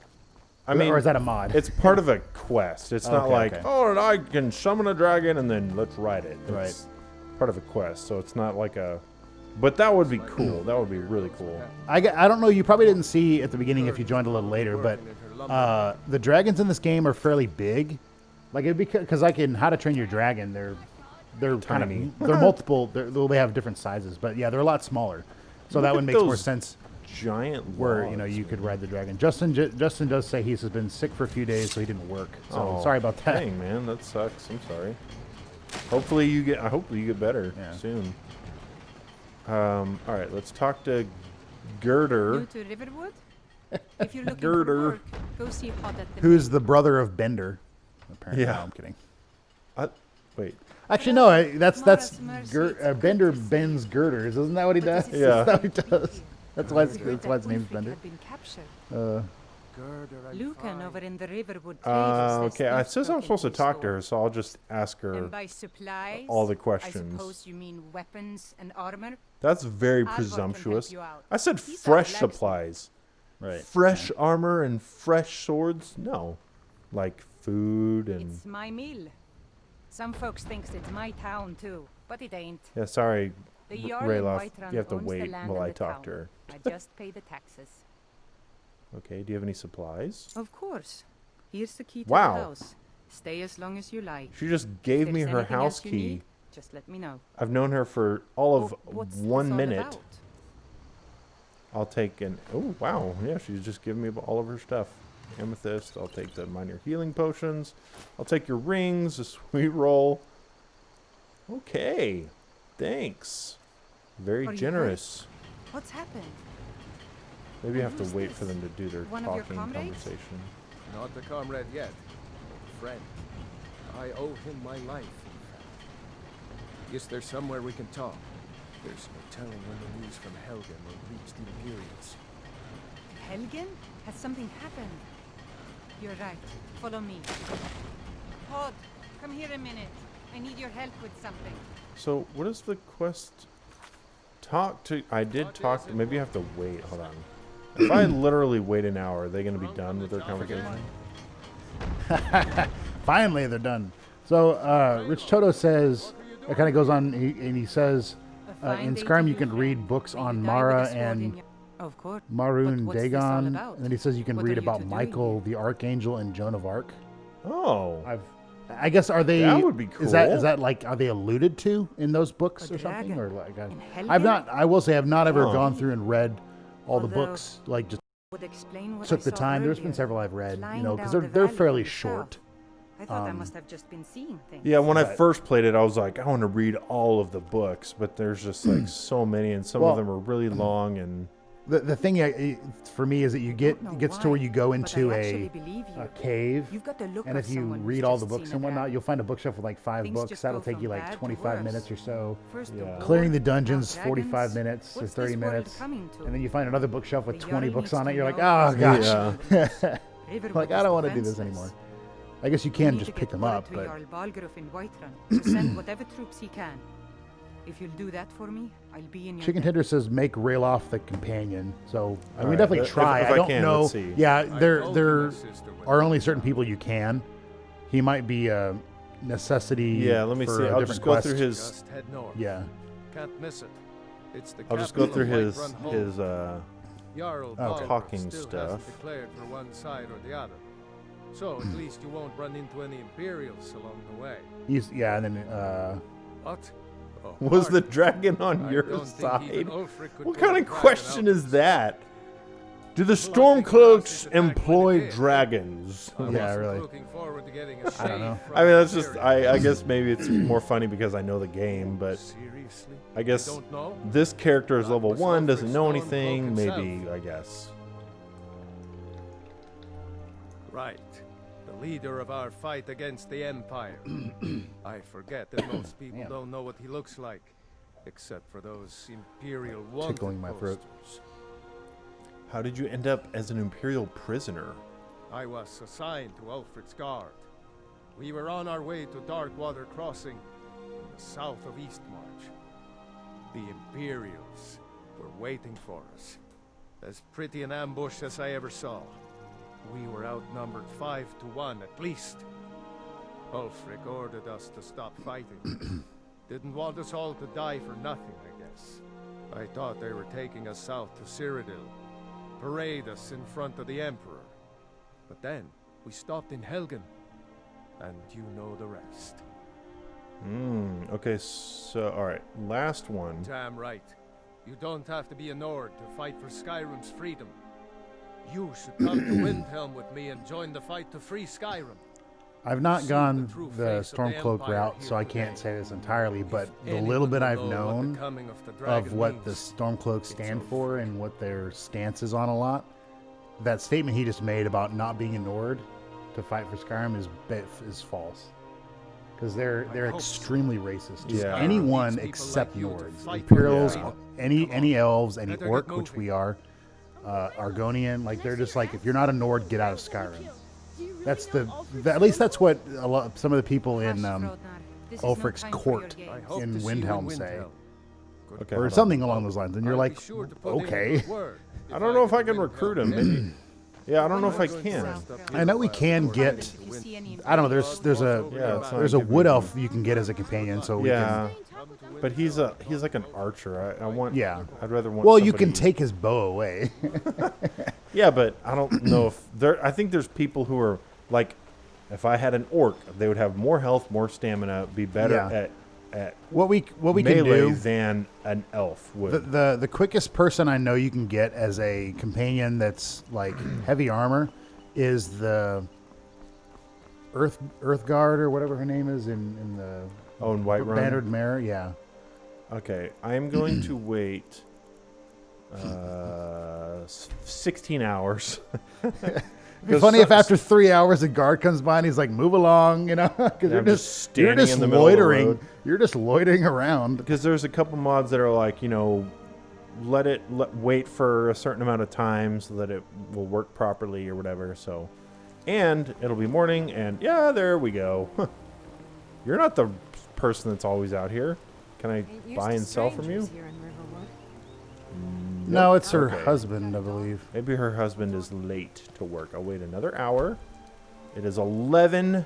I mean, or is that a mod? It's part of a quest. It's not Okay, like, okay. oh, and I can summon a dragon and then let's ride it. Right. It's part of a quest, so it's not like a... But that would be cool. That would be really cool. I don't know, you probably didn't see at the beginning if you joined a little later, but the dragons in this game are fairly big. Like, it'd be because like in How to Train Your Dragon, they're kind Tiny. of they're multiple. They have different sizes, but yeah, they're a lot smaller. So Look that at one makes more those sense. Giant Where logs, you could man. ride the dragon. Justin does say he's been sick for a few days, so he didn't work. So Oh, sorry about that. Dang, man, that sucks. I'm sorry. Hopefully you get better Yeah. soon. All right, let's talk to Girder. New to Riverwood? If you're looking Girder. for work, go see Hot at the Who's the brother of Bender? Apparently, Yeah. no, I'm kidding. Wait. Actually, no. That's Mara's mercy, it's Bender good to see. bends girders. Isn't that what he does? But this is Yeah. That's what he does. That's why his Heard that name's Ulfric Bender. had been captured. girder I Lucan find. over in the Riverwood Caves. Okay, it says I'm supposed to talk to her, so I'll just ask her And by supplies, all the I questions. suppose you mean weapons and armor? That's very Alvar can help presumptuous. you out. I said He's fresh our supplies. Right. Fresh armor and fresh swords? No. Like food and... It's my mill. Some folks thinks it's my town too, but it ain't. Yeah, sorry, The Jarl in Rayloff. Whiterun You have to owns the wait land while and I the talk to town. her. I just pay the taxes. Okay, do you have any supplies? Of course. Here's the key to Wow. the house. Stay as long as you like. She just gave If me there's her anything house else you key. need, just let me know. I've known her for all of What's this 1 all minute. about? I'll take an... Oh, wow. Yeah, she's just giving me all of her stuff. Amethyst. I'll take the minor healing potions. I'll take your rings, a sweet roll. Okay. Thanks. Very Are you generous. What's happened? Maybe I have Who's to wait for this? them to do their One of your talking comrades? conversation. Not a comrade yet. A friend. I owe him my life, in fact. Guess there's somewhere we can talk. There's no telling when the news from Helgen will reach the Imperials. Helgen? Has something happened? You're right. Follow me. Pod, come here a minute. I need your help with something. So, what is the quest? Talk to... I did talk... Maybe I have to wait. Hold on. If I literally wait an hour, are they going to be done with their conversation? Finally, they're done. So, Rich Toto says, it kind of goes on, and he says, in Skyrim you can read books on Mara and Of course. Marun But what's this all Dagon, about? and then he says you can What read are you about two doing Michael here? the Archangel and Joan of Arc. Oh. I guess are they? That would be Is cool. that like are they alluded to in those books A or something? dragon Or like in I've Helgen? not. I will say I've not ever Huh. gone through and read all the Although- books. Like just Would explain what took I the saw time. There's been earlier. several I've read, Flying because down they're the valley fairly from the short. south. I thought I Um, must have just been seeing things. Yeah, when I But- first played it, I was like, I want to read all of the books, but there's just like so many, and some Well- of them are really long. And The thing for me is that you get Don't know it gets to where why, you go but into I a actually believe you. cave, You've got the look and of if you someone who's read all the just books seen and a whatnot, dragon. you'll find a bookshelf with like 5 Things books. just That'll go take you from like bad to 25 worse. minutes or so. First the Yeah. war, Clearing the now dungeons, 45 dragons. minutes or What's 30 this world minutes, coming to? and then you find another bookshelf with The 20 Jarl books needs on it. to You're like, know oh the gosh. Yeah. Riverwood Like is I don't want to do this defenseless. anymore. I guess you We can need just to pick get them word up, to but Jarl Balgruuf in Whiterun to send whatever troops he can. If you'll do that for me, I'll be in your Chicken debt. Tender says make Rayloff the companion. So we Alright, definitely if- try. if I I don't can, know. let's see. Yeah, I there told you there my sister would are help only you certain out. people you can. He might be a necessity. yeah, let me for see. a I'll different just go quest. through his. Just head north. Yeah. Can't miss it. It's the I'll just go capital through of his Whiterun Hall. his. Jarl Okay. Balgruuf Talking still stuff. hasn't declared for one side or the other. So at least you won't run into any Imperials along the way. He's and then What? Oh, Was the pardon. dragon on I your don't think side? even Ulfric could What pull kind a of dragon question out is of that? Do the Well, I think the last Stormcloaks attack when it employ did. dragons? I Yeah, wasn't really. looking forward to getting a I don't know. shave from I mean, that's just. Imperial. I guess maybe it's more funny because I know the game, but Seriously? I guess You don't know? this character is That level was 1, doesn't Ulfric's know Stormcloak anything. himself. Maybe, I guess. Right. The leader of our fight against the Empire. I forget that most people Damn. don't know what he looks like, except for those Imperial wanted Tickling my throat. posters. How did you end up as an Imperial prisoner? I was assigned to Ulfric's guard. We were on our way to Darkwater Crossing in the south of Eastmarch. The Imperials were waiting for us. As pretty an ambush as I ever saw. We were outnumbered 5 to 1 at least. Ulfric ordered us to stop fighting. Didn't want us all to die for nothing, I guess. I thought they were taking us south to Cyrodiil. Parade us in front of the Emperor. But then, we stopped in Helgen. And you know the rest. Okay, so, alright. Last one. Damn right. You don't have to be a Nord to fight for Skyrim's freedom. You should come to Windhelm with me and join the fight to free Skyrim. I've not See gone the true the face of the Stormcloak Empire route, here so I today. can't say this entirely. But If the anyone little bit will I've know what the known coming of the of dragon what the means, Stormcloaks stand Ulfric. for and what their stance is on a lot, that statement he just made about not being a Nord to fight for Skyrim is false. Because they're I hope so. extremely racist to Yeah. anyone Needs people except like you to Nords. fight for Imperials, Yeah. freedom. any Come on, elves, any better get orc, which moving. we are, Argonian. Like they're just like, if you're not a Nord, get out of Skyrim. That's at least that's what some of the people in Ulfric's court in Windhelm say, Okay, or hold on. something along those lines. And you're like, okay. I don't know if I can recruit him. Maybe. Yeah, I don't know if I can. I know we can get. I don't know. There's a wood elf you can get as a companion. So we Yeah, but he's like an archer. I want. Yeah. I'd rather want. Well, you can somebody- take his bow away. Yeah, but I don't know if there. I think there's people who are like, if I had an orc, they would have more health, more stamina, be better Yeah. at what we can melee do. than an elf would. The quickest person I know you can get as a companion that's like heavy armor is the Earthguard or whatever her name is in the In Whiterun? Bannered Mare. Yeah. Okay, I'm going to wait 16 hours. It'd be funny if after 3 hours a guard comes by and he's like, "Move along," you know, because Yeah, I'm just standing you're just in the middle of the loitering. road. You're just loitering around. Because there's a couple mods that are like, wait for a certain amount of time so that it will work properly or whatever. So, and it'll be morning, and yeah, there we go. You're not the person that's always out here. Can I buy and sell from you? No, it's her Okay. husband, I believe. Maybe her husband is late to work. I'll wait another hour. It is 11.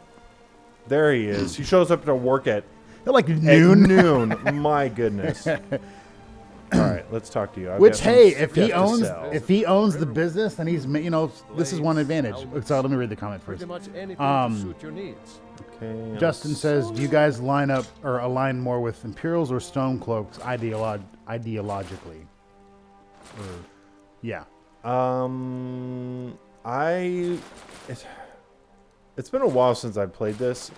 There he is. He shows up to work at Like At noon. noon. My goodness. All right, let's talk to you. I've Which, got some hey, if he stuff to owns sell. the business, then he's this is one advantage. So let me read the comment first. Pretty much anything Um, to suit your needs. Okay, Justin says, "Do you guys line up or align more with Imperials or Stonecloaks ideologically?" Yeah. It's been a while since I played this.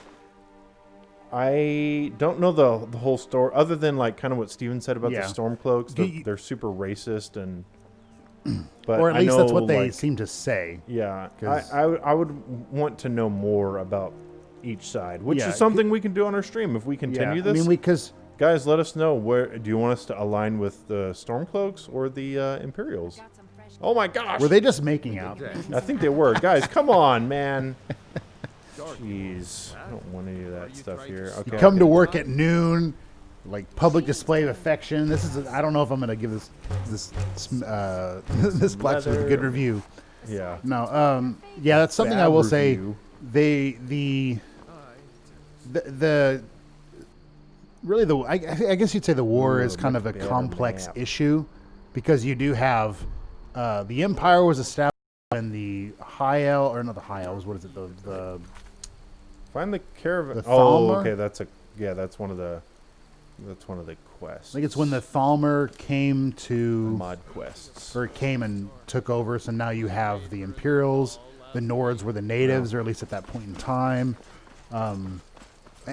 I don't know the whole story, other than like kind of what Steven said about Yeah. the Stormcloaks. Do you- They're super racist, and but Or at I least that's know, what they like, seem to say. Yeah, 'Cause- I would want to know more about each side, which Yeah, is something we can do on our stream if we continue Yeah. this. I mean, because Guys, let us know, where do you want us to align with the Stormcloaks or the Imperials? Oh my gosh! were they just making out? I think they were. Guys, come on, man. Jeez, I don't want any of that stuff here. Okay. Come to work at noon, like public display of affection. This is I don't know if I'm gonna give this this blacksmith a good Leather. review. Yeah. No, yeah, that's something Bad I will review. say. The really I guess you'd say the war is kind of a better complex map. issue because you do have the Empire was established when the High Elves, or not the High Elves, what is it, the Find the caravan. The Oh, Thalmor? okay. That's one of the quests. I think it's when the Thalmor came to mod quests. or came and took over. So now you have the Imperials. The Nords were the natives, or at least at that point in time.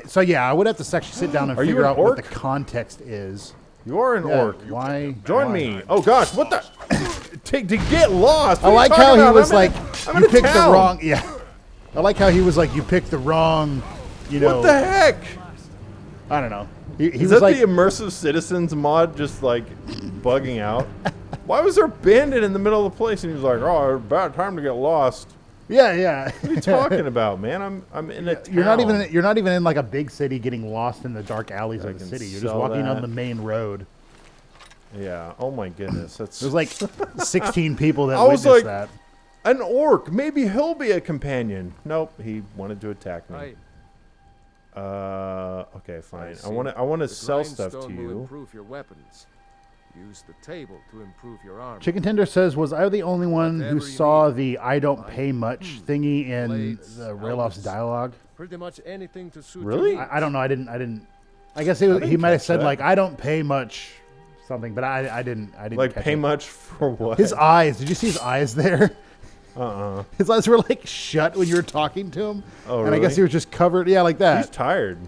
So yeah, I would have to actually sit down and Are you figure an out what the orc? context is. You are an Yeah, orc. Why? Join why? me. Oh gosh, what the? to get lost. I What are you like talking how he about? was I'm in like, a- I'm you in a picked the town. wrong. Yeah, I like how he was like, you picked the wrong. You know, What the heck? I don't know. He Is was that like, the immersive citizens mod just like bugging out? Why was there a bandit in the middle of the place? And he was like, "Oh, about time to get lost." yeah. What are you talking about, man? I'm in a town. You're not even in like a big city getting lost in the dark alleys I of the can city. You're just sell walking on that. the main road. Yeah. Oh my goodness. That's. There's like 16 people that I was witnessed like- that. an orc. Maybe he'll be a companion. Nope. He wanted to attack me. Right. Okay, fine. I see. want to The sell stuff grindstone to will you. improve your weapons. Use the table to improve your armor. Chicken Tender says, "Was I the only one who Whatever you saw need. the I don't pay much thingy in Blades, the Railof's helmets. dialogue?" Pretty much anything to suit Really? your needs. I don't know. I didn't. I guess he didn't might have catch said that. like, "I don't pay much," something, but I didn't. Like catch pay it. much for what? His eyes. Did you see his eyes there? Uh-uh. His eyes were like shut when you were talking to him. Oh, And I guess really? he was just covered. Yeah, like that. He's tired.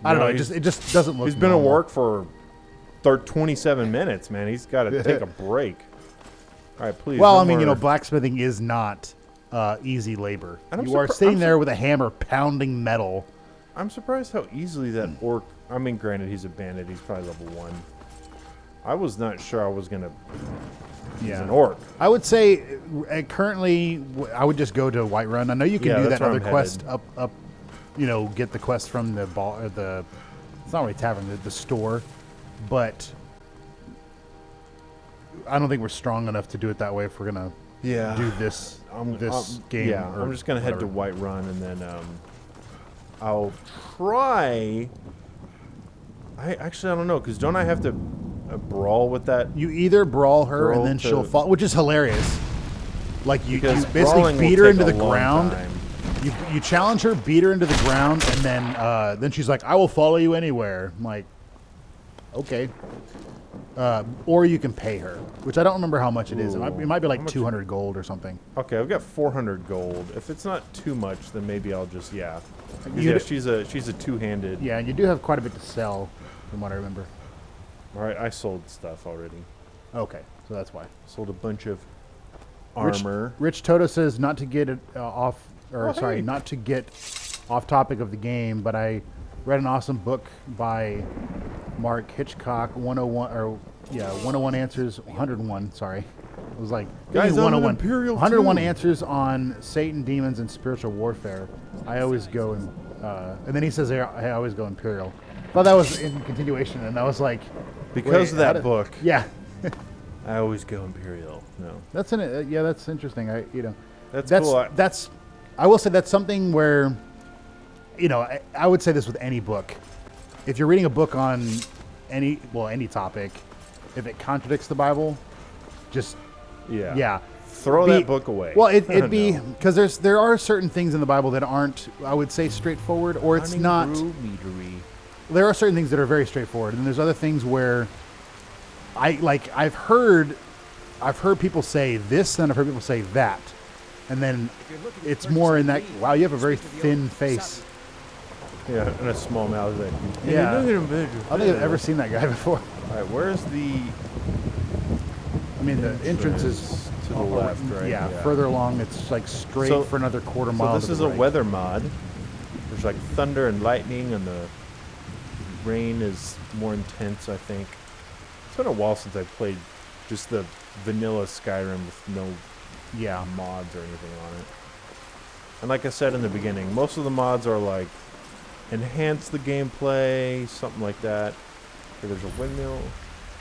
I don't know. he's- It just doesn't look. He's been at normal. work for 27 minutes, man. He's got to take a break. All right, please. Well, no I mean, more- blacksmithing is not easy labor. And I'm You are surpri- sitting I'm there with a hammer pounding metal. I'm surprised how easily that orc. I mean, granted, he's a bandit. He's probably level 1. I was not sure I was gonna use Yeah. an orc. I would say currently I would just go to Whiterun. I know you can Yeah, do that's that where other I'm quest headed. up. You know, get the quest from the ball or the. It's not really tavern, the store, but I don't think we're strong enough to do it that way if we're gonna Yeah. do this game. Yeah, or I'm just gonna head to whatever. Whiterun and then I'll try. I don't know, because don't I have to brawl with that? You either brawl her Girl and then she'll to- fall, which is hilarious. Like you Because basically brawling will beat her take into a the long ground. time. You challenge her, beat her into the ground, and then she's like, "I will follow you anywhere." I'm like, okay. Or you can pay her, which I don't remember how much it is. It might be How like much- 200 gold or something. Okay, I've got 400 gold. If it's not too much, then maybe I'll just 'Cause, You yeah, d- she's a two-handed. Yeah, and you do have quite a bit to sell, from what I remember. All right, I sold stuff already. Okay, so that's why. Sold a bunch of Rich- armor. Rich Toto says not to get it off, or Oh, sorry, hey. not to get off topic of the game, but I read an awesome book by Mark Hitchcock, 101 answers, 101. Sorry, it was like Guys, I'm an 101, Imperial 101 too. answers on Satan, demons, and spiritual warfare. I always go and then he says I always go Imperial. Thought that was in continuation, and I was like, Because of wait, how that did- book, Yeah, I always go Imperial. No. that's yeah, that's interesting. That's that's cool. that's I will say that's something where I would say this with any book. If you're reading a book on any topic, if it contradicts the Bible, just Yeah. yeah, Throw that book away. Well, it'd be No. because there are certain things in the Bible that aren't, I would say, straightforward, or it's Running not. through meadery. There are certain things that are very straightforward, and there's other things where I've heard people say this, and I've heard people say that, and then it's more in that. Wow, you have a very thin face. Yeah, and a small mouth. Like, Yeah. look at him, bitch. I don't think I've ever seen that guy before. All right, where's the I mean, the entrance is to the left, right? Yeah, further along, it's like straight So- for another quarter So mile. this to is the a right. weather mod. There's like thunder and lightning, and the rain is more intense, I think. It's been a while since I played just the vanilla Skyrim with no Yeah, mods or anything on it. And like I said in the beginning, most of the mods are like enhance the gameplay, something like that. Okay, there's a windmill.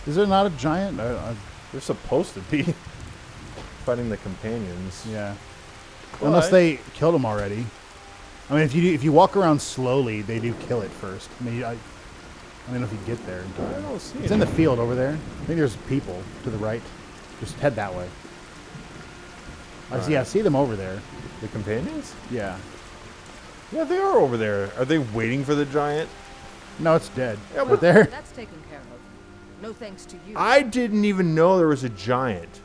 is there not a giant? They're supposed to be fighting the companions. Yeah, But- unless they killed him already. I mean, if you walk around slowly, they do kill it first. I mean, I don't know if you get there in I time. don't see It's in the any. field over there. I think there's people to the right. Just head that way. I see them over there. The companions? Yeah. Yeah, they are over there. Are they waiting for the giant? No, it's dead. Yeah, Right but- there. That's taken care of. No thanks to you. I didn't even know there was a giant.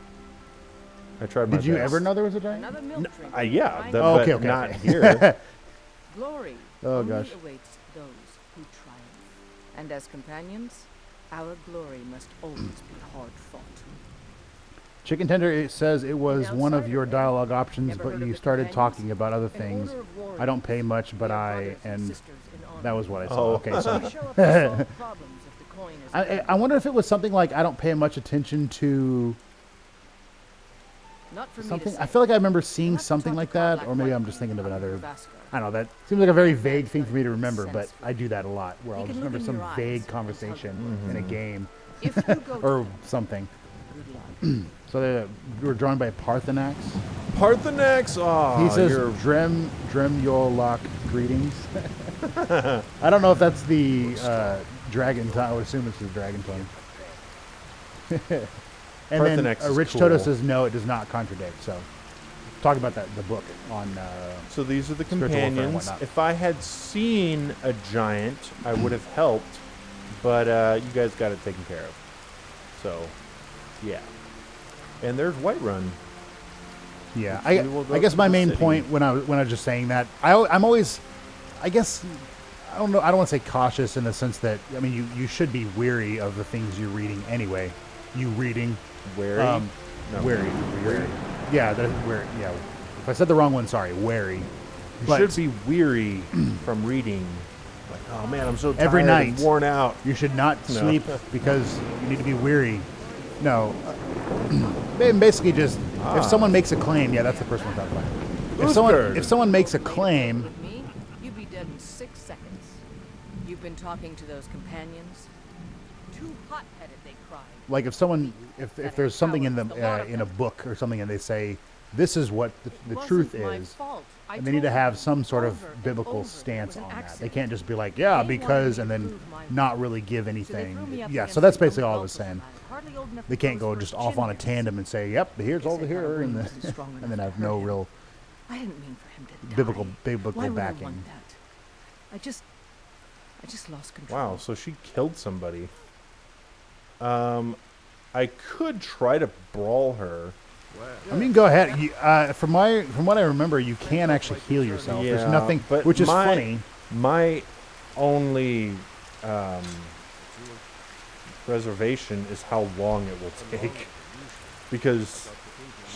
I tried my Did you best. ever know there was a giant? Another milk drink. Yeah, Find that, Oh, but okay, okay, not okay. here. Glory Oh, only gosh. awaits those who triumph. And as companions, our glory must always be hard fought. Chicken Tender, it says it was An one of outsider, your eh? dialogue options, Never but heard of you the started companions? talking about other An things. order of warriors. I don't pay much, but We are I brothers and and sisters in honor. that was what I saw. Oh. Okay, so We show up to solve problems if the coin is I wonder if it was something like I don't pay much attention to not for me to something. say. I feel like I remember You'll seeing have to something talk like to Carl that, or maybe I'm Blackwood just thinking of out another. Vasco. I don't know. That seems like a very vague thing for me to remember, but I do that a lot, where He I'll can just look remember in some your eyes vague and tell conversation you in a game If you go to or him, something. good luck. So they were drawn by Parthenax. Parthenax? Oh, He says, you're Drem Yolok, greetings. I don't know if that's the dragon tongue. I would assume it's the dragon tongue. And then Parthenax is Rich cool. Toto says, no, it does not contradict. So, talking about the book on. So these are the Spiritual warfare and companions. whatnot. If I had seen a giant, I would have helped, but you guys got it taken care of. So, yeah. And there's Whiterun. Yeah, We will go I guess to my the main city. point when I was just saying that I'm always, I guess, I don't know. I don't want to say cautious in the sense that I mean you should be weary of the things you're reading anyway. You reading. Wary? No, Wary. Yeah, wary. Yeah. If I said the wrong one, sorry. Wary. You But- should be weary from reading Like, oh man, I'm so tired Every night. and worn out. You should not No. sleep because you need to be weary. No. Basically just, if someone makes a claim, yeah, that's the person we're talking about. If someone makes a claim, With me, you'd be dead in 6 seconds. You've been talking to those companions? Too hot-headed, they cried. like if there's something in the in a book or something and they say, this is what the truth is, and they need to have some sort of biblical stance on that. They can't just be like, yeah, because, and then not really give anything. Yeah, so that's basically all I was saying. They can't go just off on a tandem and say, yep, here's over here, and then have no real I didn't mean for him to die. biblical Why would I backing. want that? I just lost control. Wow, so she killed somebody. I could try to brawl her. I mean, go ahead. From what I remember, you can actually heal yourself. There's Yeah, nothing, but which is my- funny. My only reservation is how long it will take. Because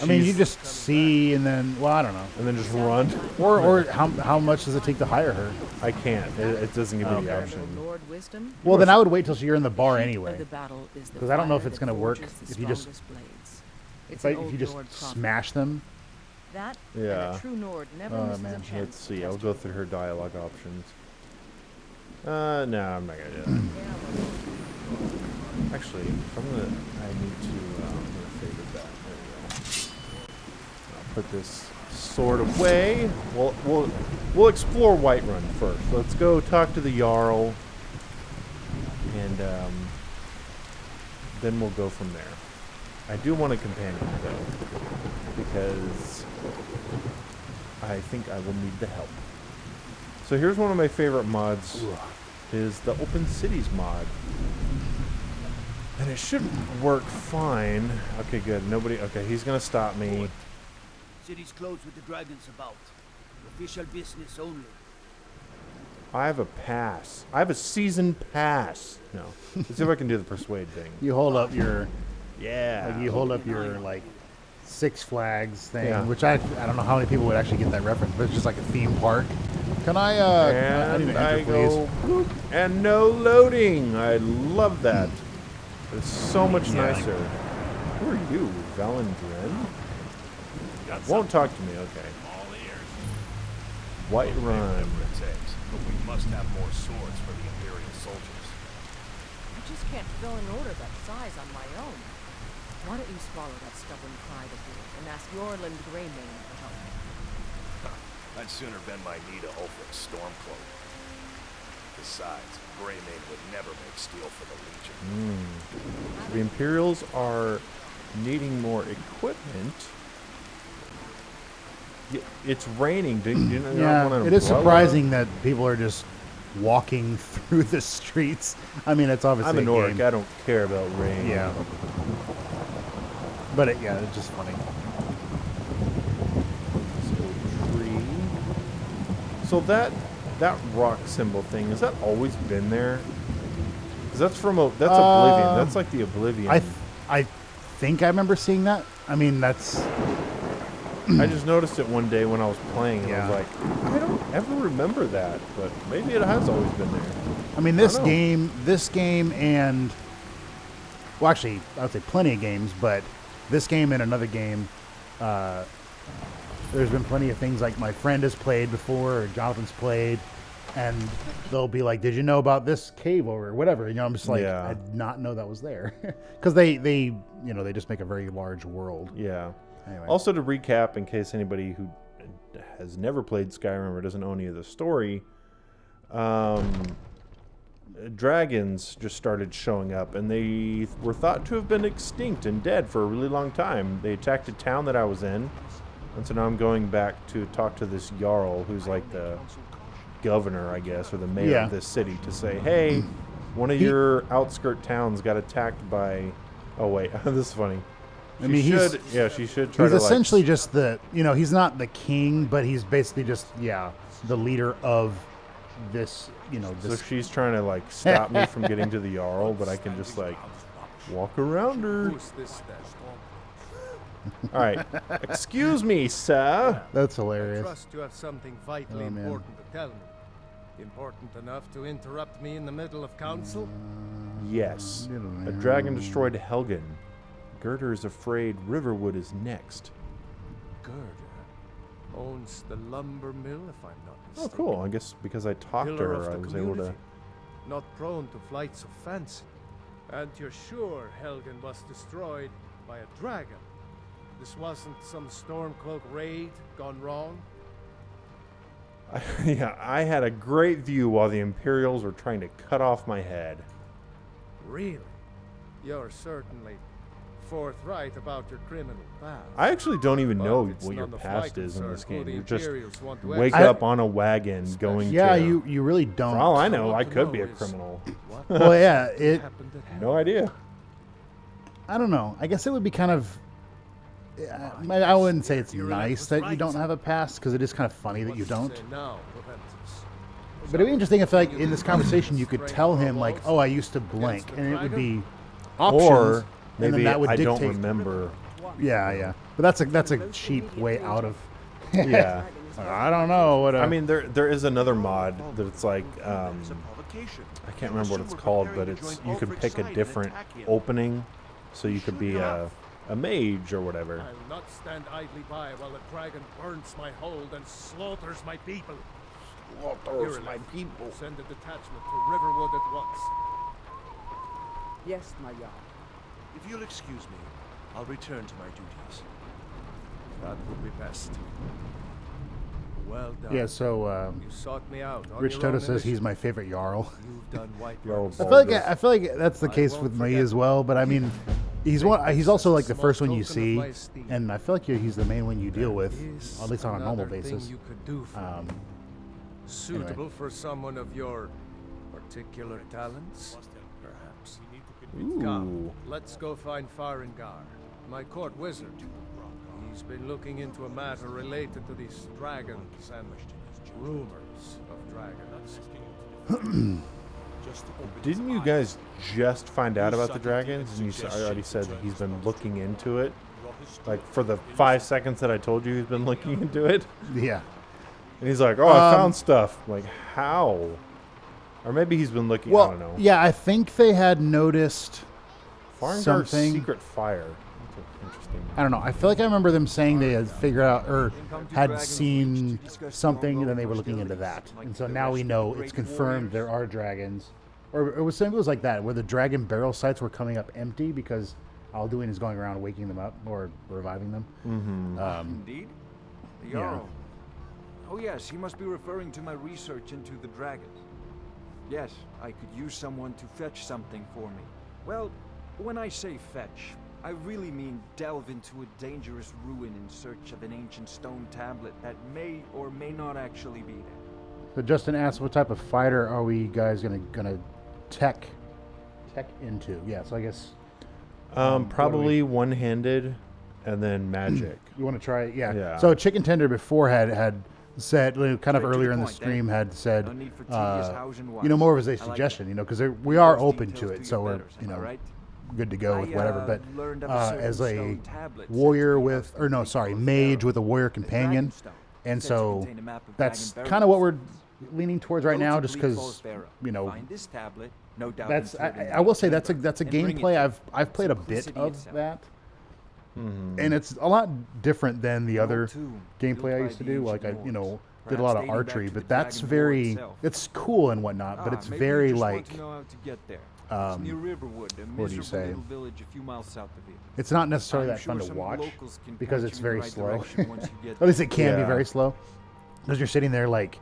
I mean, you she's- just see and then, well, I don't know. and then just run. Or how much does it take to hire her? I can't. It doesn't give me the Eternal option. Lord Wisdom, Well, then I would wait till you're in the bar the anyway. battle is the 'Cause I don't know if fire it's that gonna work forges the if you just- strongest blades. It's If an you old just Nord proverb. smash them. That Yeah. and a true Nord never Oh, misses man. a chance. Let's see. to I'll test go you. through her dialogue options. No, I'm not gonna do that. Actually, I need to. I'm gonna favorite that. There we go. I'll put this sword away. We'll explore Whiterun first. Let's go talk to the Jarl, and then we'll go from there. I do want a companion though, because I think I will need the help. So here's one of my favorite mods, is the Open Cities mod. And it should work fine. Okay, good. Okay, he's gonna stop me. City's closed with the dragons about. Official business only. I have a pass. I have a season pass. No. Let's see if I can do the persuade thing. You hold up your, Yeah. like you hold up your like Six Flags thing, Yeah. which I don't know how many people would actually get that reference, but it's just like a theme park. Can I need And to enter, I please? go, boop, and no loading. I love that. It's so much nicer. Who are you, Valendrin? Won't talk to me. Okay. Whiterun. But we must have more swords for the Imperial soldiers. I just can't fill an order that size on my own. Why don't you swallow that stubborn pride of yours and ask Yorland Greymane for help? I'd sooner bend my knee to Ulfric's Stormcloak. Besides, Greymane would never make steel for the Legion. The Imperials are needing more equipment. It's raining. Do you not Yeah, want an it is umbrella? surprising that people are just walking through the streets. I mean, it's obviously I'm an a orc. game. I don't care about rain. Yeah. But it's just funny. Tree. So that rock symbol thing, has that always been there? 'Cause that's from that's Oblivion. That's like the Oblivion. I think I remember seeing that. I mean, that's I just noticed it one day when I was playing, and Yeah. I was like, I don't ever remember that, but maybe it has always been there. I mean, this I don't know. game, and well, actually, I would say plenty of games, but this game and another game, there's been plenty of things like my friend has played before, or Jonathan's played, and they'll be like, "Did you know about this cave over or whatever?" You know, I'm just like, Yeah. I did not know that was there, because they just make a very large world. Yeah. Anyway. Also, to recap, in case anybody who has never played Skyrim or doesn't know any of the story, dragons just started showing up, and they were thought to have been extinct and dead for a really long time. They attacked a town that I was in, and so now I'm going back to talk to this Jarl, who's like the governor, I guess, or the mayor Yeah. of this city, to say, hey, one of your outskirt towns got attacked by... Oh, wait, this is funny. I mean, she should try he's to essentially just he's not the king, but he's basically just, the leader of this, So this. she's trying to like stop me from getting to the Jarl, but I can just like walk around her. Who's this then? All right, excuse me, sir. That's I hilarious. trust you have something vitally Oh, man. important to tell me. Important enough to interrupt me in the middle of council? Yes. A dragon destroyed Helgen. Girder is afraid Riverwood is next. Girder owns the lumber mill, if I'm not Oh, mistaken. cool. I guess because I talked to Pillar of her, I the was able to... community. Not prone to flights of fancy. And you're sure Helgen was destroyed by a dragon? This wasn't some Stormcloak raid gone wrong? Yeah, I had a great view while the Imperials were trying to cut off my head. Really? You're certainly forthright about your criminal past. I actually don't even But know it's what your none of past my is in this concern who game. the You just Imperials want to wake execute. up on a wagon going Yeah, to... you really don't. For all I know, What I to could know be a is criminal. what Well, yeah, it. happened at No idea. I don't know. I guess it would be kind of. I wouldn't say it's nice that you don't have a past because it is kind of funny that you don't. But it'd be interesting if, like, in this conversation, you could tell him, like, "Oh, I used to blank," and it would be options, Or and then maybe that would I don't dictate. remember. Yeah, yeah. But that's a cheap way out of. Yeah. I don't know what. I mean, there is another mod that it's like I can't remember what it's called, but it's you can pick a different opening, so you could be a mage or whatever. I'll not stand idly by while a dragon burns my hold and slaughters my people. Slaughters my people. Send a detachment to Riverwood at once. Yes, my Jarl. If you'll excuse me, I'll return to my duties. That would be best. Well done. Yeah. So You sought me out. On Rich your Toto own says he's initiative. my favorite Jarl. You've done white Jarl work. I feel like that's the case with me as well. But I mean, he's also like the first one you see, and I feel like he's the main one you deal with, at least on a normal Another thing basis. you could do for Um, me. Suitable for someone of your particular talents, perhaps. Come, Ooh. let's go find Farengar, my court wizard. He's been looking into a matter related to these dragons and rumors of dragons. Didn't you guys just find out about the dragons? And you already said that he's been looking into it? Like, for the 5 seconds that I told you he's been looking into it? yeah. And he's like, oh, I found stuff. Like, how? Or maybe he's been looking, I don't know. Yeah, I think they had noticed Farengar's something. secret fire. That's interesting. I don't know. I feel like I remember them saying they had figured out or had seen something, and then they were looking into that. And so now we know it's confirmed there are dragons. Or it was something like that, where the dragon barrel sites were coming up empty because Alduin is going around waking them up or reviving them. Indeed. The yeah. Jarl. Oh yes, he must be referring to my research into the dragons. Yes, I could use someone to fetch something for me. Well, when I say fetch, I really mean delve into a dangerous ruin in search of an ancient stone tablet that may or may not actually be there. So Justin asked, what type of fighter are we guys gonna tech into? Yeah, so I guess Probably one-handed and then magic. you want to try it? Yeah. Yeah. So Chicken Tender before had said, kind of Straight to earlier the in the point, stream, had said, No need for tedious hows and you know, more as a whys. I like suggestion, that. you know, because we are Those open to details it, do so you we're, better, you am I know, right? good to go with whatever. But learned of a certain as a stone tablet sent warrior to me with, by or no, the sorry, people of mage Pharaoh. with a warrior The companion, Dragonstone, and said to so contain a map of that's dragon kind of what we're burials. leaning towards right Go now, to just Bleak Falls because, Barrow, you know, find this tablet, no doubt that's interred in I will say the that's a timber, and bring it gameplay to me. I've played a bit Simplicity of itself. that, and it's a lot different than the An other old tomb gameplay built I by used to the do. Like ancient I, Norse, did a perhaps lot of dating back archery, to but the that's Dragon War very, itself. it's cool and whatnot, but it's Maybe very you just want like, to know how to get there. It's near Riverwood, a what do you miserable say? little village a few miles south of here. it's not necessarily I'm that fun sure to some watch locals can because point it's you in the very right slow. direction once you get At least it can be Yeah. very slow because you're sitting there like,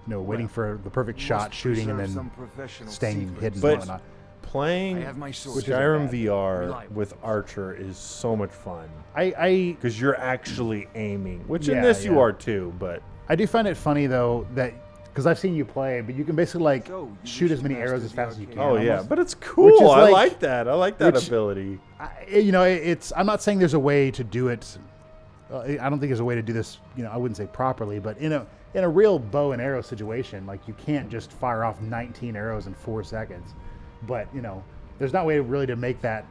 waiting for the perfect You shot, must shooting, and preserve then some professional staying secrets. hidden But- and whatnot. Playing I have my sword. Skyrim bad. VR Reliable. with Archer is so much fun. I Because you're actually aiming, which in Yeah, this you yeah. are too, but do find it funny though that because I've seen you play, but you can basically like So, you shoot as usually many master arrows as the fast as you arcade. can. oh yeah, almost. but it's Which cool. is I like- like that. I like that which- ability. It's. I'm not saying there's a way to do it. I don't think there's a way to do this. I wouldn't say properly, but in a real bow and arrow situation, like you can't just fire off 19 arrows in 4 seconds. But there's not a way really to make that,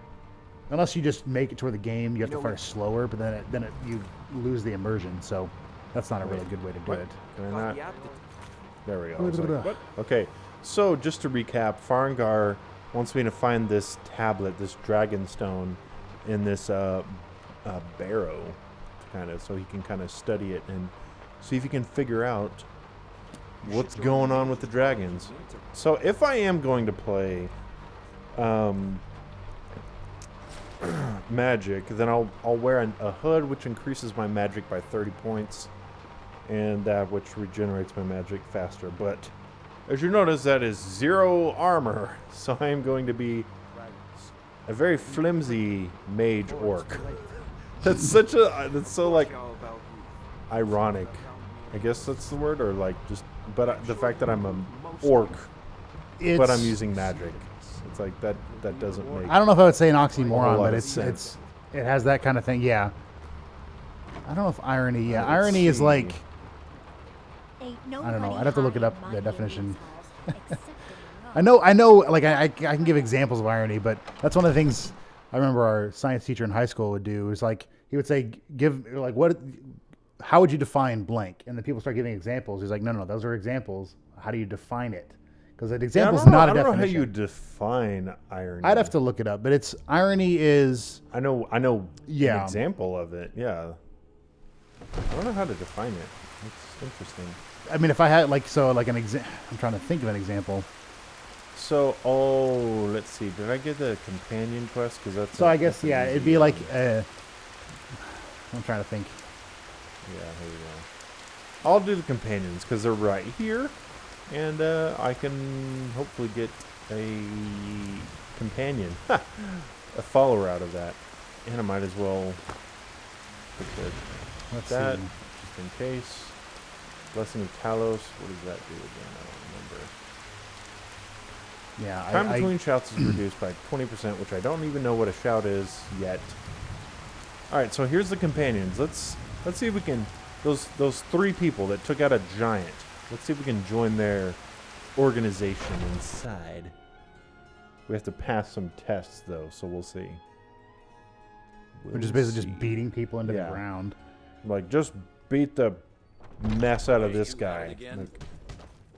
unless you just make it to where the game you have to fire slower. But then you lose the immersion. So that's not a really good way to do it. Can I Got not? the aptitude. There we go. I was like, what? Okay, so just to recap, Farengar wants me to find this tablet, this dragon stone, in this barrow, kind of, so he can kind of study it and see if he can figure out what's going on with the dragons. So if I am going to play magic, then I'll wear a hood, which increases my magic by 30 points, and that which regenerates my magic faster. But as you notice, that is 0 armor, so I am going to be a very flimsy mage orc. That's so like ironic. I guess that's the word, or like just, but the fact that I'm an orc, but I'm using magic. It's like that doesn't make. I don't know if I would say an oxymoron, but it has that kind of thing. Yeah. I don't know if irony. Yeah, irony is like. I don't know. I'd have to look it up, the definition. I know. Like I can give examples of irony, but that's one of the things I remember our science teacher in high school would do. Is like he would say, how would you define blank? And then people start giving examples. He's like, no, those are examples. How do you define it? Because an example is not a definition. I don't know how you define irony. I'd have to look it up, but irony is. I know. Yeah. An example of it. Yeah. I don't know how to define it. It's interesting. I mean, if I had I'm trying to think of an example. So, let's see. Did I get the companion quest? Because that's. So I guess it'd be like. I'm trying to think. Yeah, here we go. I'll do the companions because they're right here, and I can hopefully get a companion, a follower out of that, and I might as well put Let's that see. just in case. Blessing of Talos. What does that do again? I don't remember. Yeah, Time between shouts is reduced by 20%, which I don't even know what a shout is yet. All right, so here's the companions. Let's see if we can those 3 people that took out a giant. Let's see if we can join their organization inside. We have to pass some tests though, so we'll see. Which is basically just beating people into the ground. Like just beat the mess out of this guy. Like,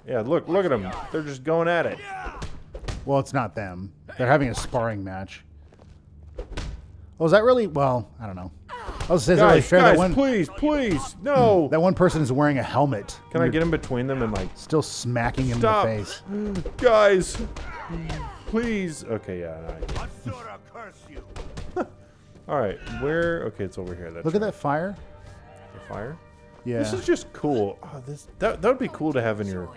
yeah, look at them. They're just going at it. Well, it's not them. They're having a sparring match. Oh, is that really? Well, I don't know. I was saying, really fair. Guys, please, no. That one person is wearing a helmet. Can I get in between them and like still smacking him in the face? Guys, please. Okay, yeah. All right, where? Okay, it's over here. Look at that fire. The fire. Yeah. This is just cool. Oh, that would be cool to have in your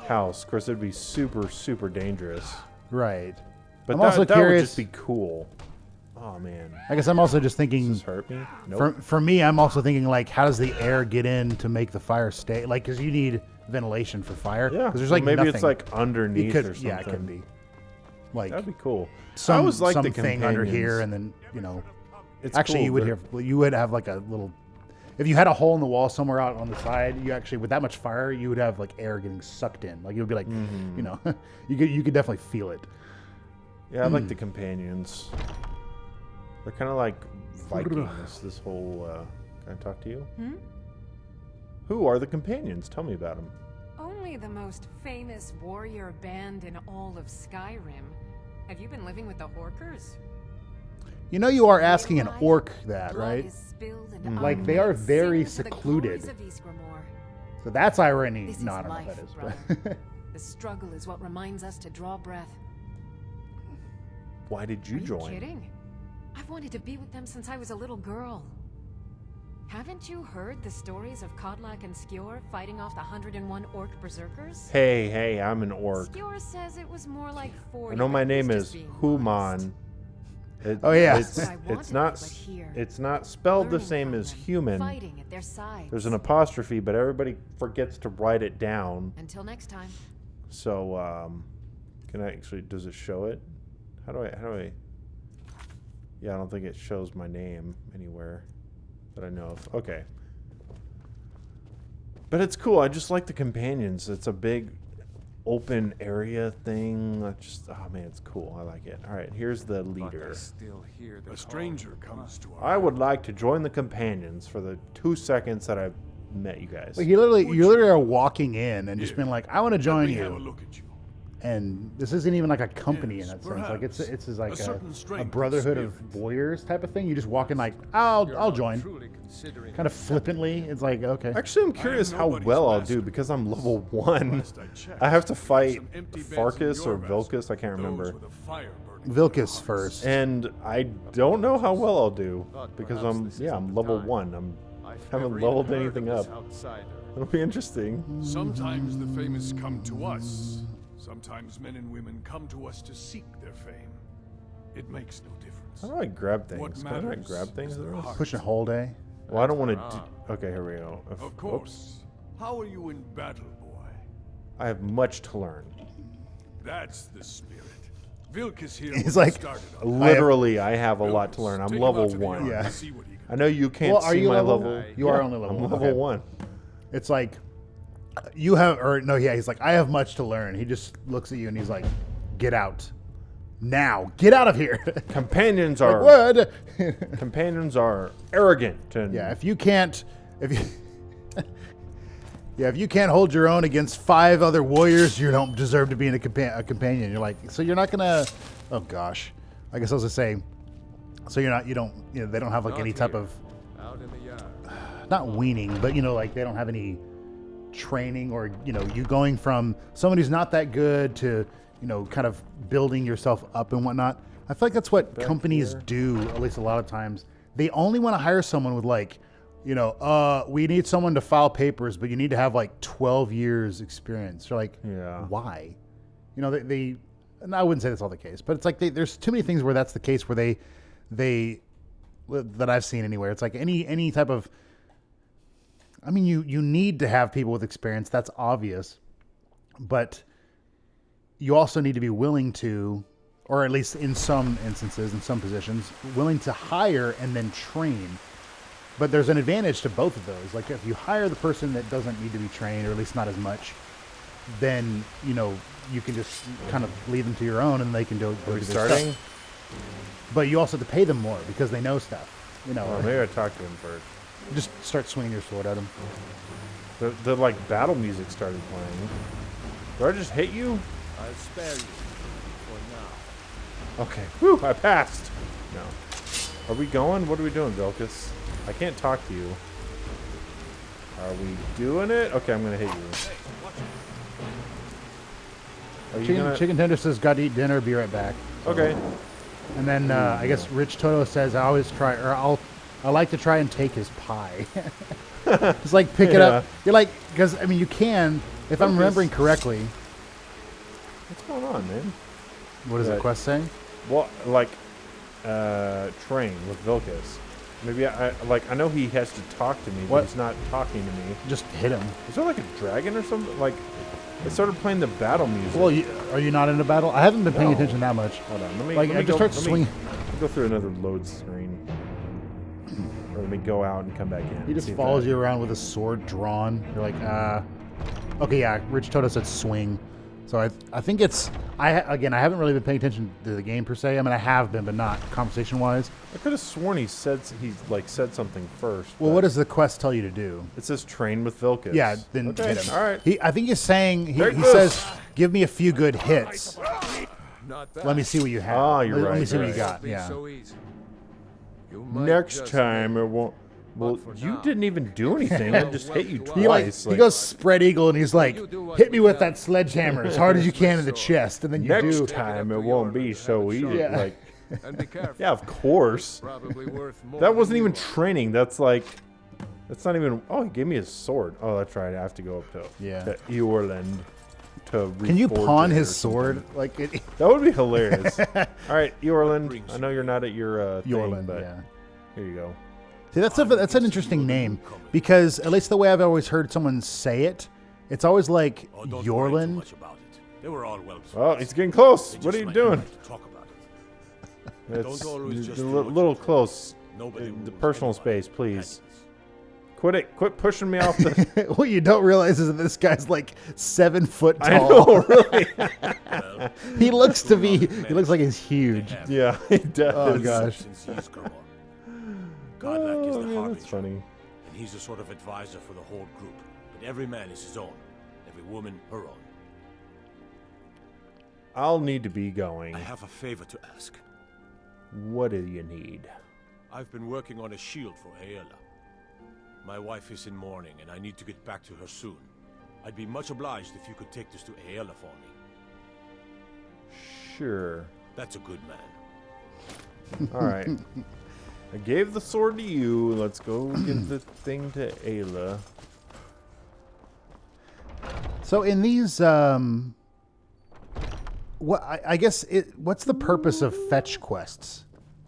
house. Of course, it'd be super dangerous. Right. But I'm also that curious. Would just be cool. Oh man. I guess I'm also just thinking. Does this hurt me? Nope. For me, I'm also thinking like, how does the air get in to make the fire stay? Like, because you need ventilation for fire. Yeah. Because there's like maybe nothing. It's like underneath or something. Yeah, it could be. Like that'd be cool. I always like the thing under here, and then It's actually cool, you would have like a little. If you had a hole in the wall somewhere out on the side, you actually with that much fire, you would have like air getting sucked in. Like it would be like, you could definitely feel it. Yeah, I like the companions. They're kind of like Vikings. This whole. Can I talk to you? Who are the companions? Tell me about them. Only the most famous warrior band in all of Skyrim. Have you been living with the Horkers? You know, you are asking an orc that, right? Like they are very secluded. So that's irony. No, I don't know what that is. But the struggle is what reminds us to draw breath. Why did you join? Are you kidding? I've wanted to be with them since I was a little girl. Haven't you heard the stories of Kodlak and Skjor fighting off the 101 orc berserkers? Hey, I'm an orc. Skjor says it was more like 40. I know my name is Human. Oh yeah. It's not spelled the same as human. There's an apostrophe, but everybody forgets to write it down. Until next time. So, can I actually? Does it show it? How do I? Yeah, I don't think it shows my name anywhere that I know of. Okay. But it's cool. I just like the companions. It's a big open area thing. Oh man, it's cool. I like it. All right, here's the leader. A stranger comes to our I would like to join the companions for the 2 seconds that I met you guys. Like you literally are walking in and just being like, I want to join Have a you. look at you. And this isn't even like a company Yes, in that sense. Like it's perhaps. like A certain a strength brotherhood of of spirit. warriors type of thing. You just walk in like, I'll join. Truly considering Kind of flippantly. It's like, okay. Actually, I'm curious how nobody's well I'll master. do because I'm level 1. Last I checked, I have to there's fight some empty beds in Farkas your or vessel. Vilkas, I can't Those remember. with a fire burning Vilkas first. And I don't know how well I'll do But because perhaps I'm this yeah, isn't I'm the level time. 1. I've haven't never leveled even heard anything of this up. outsider. It'll be interesting. Sometimes the famous come to us. Sometimes men and women come to us to seek their fame. It makes no difference. How do I grab What things? Can I not matters grab things? is their heart. Push and hold, eh? Well, I don't want to do... Okay, here we go. Of Oops. course. How are you in battle, boy? I have much to learn. That's the spirit. Vilkas here He's will get like, started on Literally, I have a lot to learn. I'm Take him level out to the 1. yard Yeah. and see what he can I know you can't Well, are see you my level- level. You are only level I'm 1, level okay. 1. It's like you have, or no, yeah, he's like, I have much to learn. He just looks at you and he's like, get out. Now. Get out of here. Companions Like, are what? companions are arrogant and Yeah, if you can't yeah, if you can't hold your own against 5 other warriors, you don't deserve to be a companion. You're like, so you're not gonna. Oh gosh, I guess I was gonna say. So you're not. You don't. You know, they don't have like Not any type here. of Out in the yard. not weaning, but you know, like they don't have any training or you going from someone who's not that good to kind of building yourself up and whatnot. I feel like that's what companies here. do, at least a lot of times. They only want to hire someone with like, we need someone to file papers, but you need to have like 12 years experience. You're like, Yeah. why? They and I wouldn't say that's all the case, but it's like there's too many things where that's the case where they that I've seen anywhere. It's like any type of, I mean, you need to have people with experience. That's obvious, but you also need to be willing to, or at least in some instances, in some positions, willing to hire and then train. But there's an advantage to both of those. Like if you hire the person that doesn't need to be trained, or at least not as much, then you can just kind of leave them to your own, and they can go Are do we their starting? stuff. But you also have to pay them more because they know stuff. Well, maybe I talk to him first. Just start swinging your sword at them. The like battle music started playing. Do I just hit you? I'll spare you for now. Okay. Whew, I passed. No. Are we going? What are we doing, Vilkas? I can't talk to you. Are we doing it? Okay, I'm gonna hit you. Are you gonna... Chicken Tender says, "Got to eat dinner. Be right back." So- Okay. And then I guess Rich Toto says, "I always try, or I like to try and take his pie." Just like pick it up. You're like, because I mean, you can, if I'm remembering correctly. What's going on, man? What does the quest say? Well, like, train with Vilkas. Maybe I know he has to talk to me, but What? he's not talking to me. Just hit him. Is there like a dragon or something? Like, it started playing the battle music. Well, are you not into battle? I haven't been paying No. attention that much. Hold on, let me Like, let I me just go, start let me- swinging. let me go through another load screen. Or let me go out and come back in. He just See if follows that- you around with a sword drawn. You're like, okay, yeah. Rich Toto said swing. So I think it's, I haven't really been paying attention to the game per se. I mean, I have been, but not conversation wise. I could have sworn he said something first. Well, but what does the quest tell you to do? it says? Train with Vilkas. Yeah, then okay, hit him. All right. I think he's saying, he There it says, give me a few good hits. Not bad. Let me see what you have. Ah, you're Let me right, see what you're you right. got. Be Yeah. so easy. You might Next just time make it won't. Well, for you now. didn't even do anything. I just hit you He like twice. he goes spread eagle and he's like, You do what hit me we with tell that sledgehammer as hard as you can in the chest, and then you Next do. time it up to won't your be so easy. Yeah. Like, And be careful. yeah, of course. Probably worth more That than wasn't you even are. training. That's like, that's not even. Oh, he gave me his sword. Oh, that's right. I have to go up to Yeah. Eorland to. Can you reforge pawn it his or sword? something. Like it, That would be hilarious. All right, Eorland. I know you're not at your thing, Yorland, but yeah. here you go. See, that's an interesting name because at least the way I've always heard someone say it, it's always like Oh, don't worry too Yorland. much about it. They were all well. Oh, he's getting close. They What just are you like doing? to talk about it. It's Don't always a just do little, what little you close. Nobody The rules personal anybody. space, please. Happiness. Quit it. Quit pushing me off the. What you don't realize is that this guy's like 7 foot I tall. know, really. Well, He looks to be. throughout He looks like he's huge. have Yeah, he does. Oh gosh. since he's grown. Godlike is the Oh, yeah, harbinger, that's funny. and he's a sort of advisor for the whole group. But every man is his own. Every woman her own. I'll need to be going. I have a favor to ask. What do you need? I've been working on a shield for Aela. My wife is in mourning, and I need to get back to her soon. I'd be much obliged if you could take this to Aela for me. Sure. That's a good man. All right. I gave the sword to you. Let's go give the thing to Ayla. So in these, what I guess what's the purpose of fetch quests?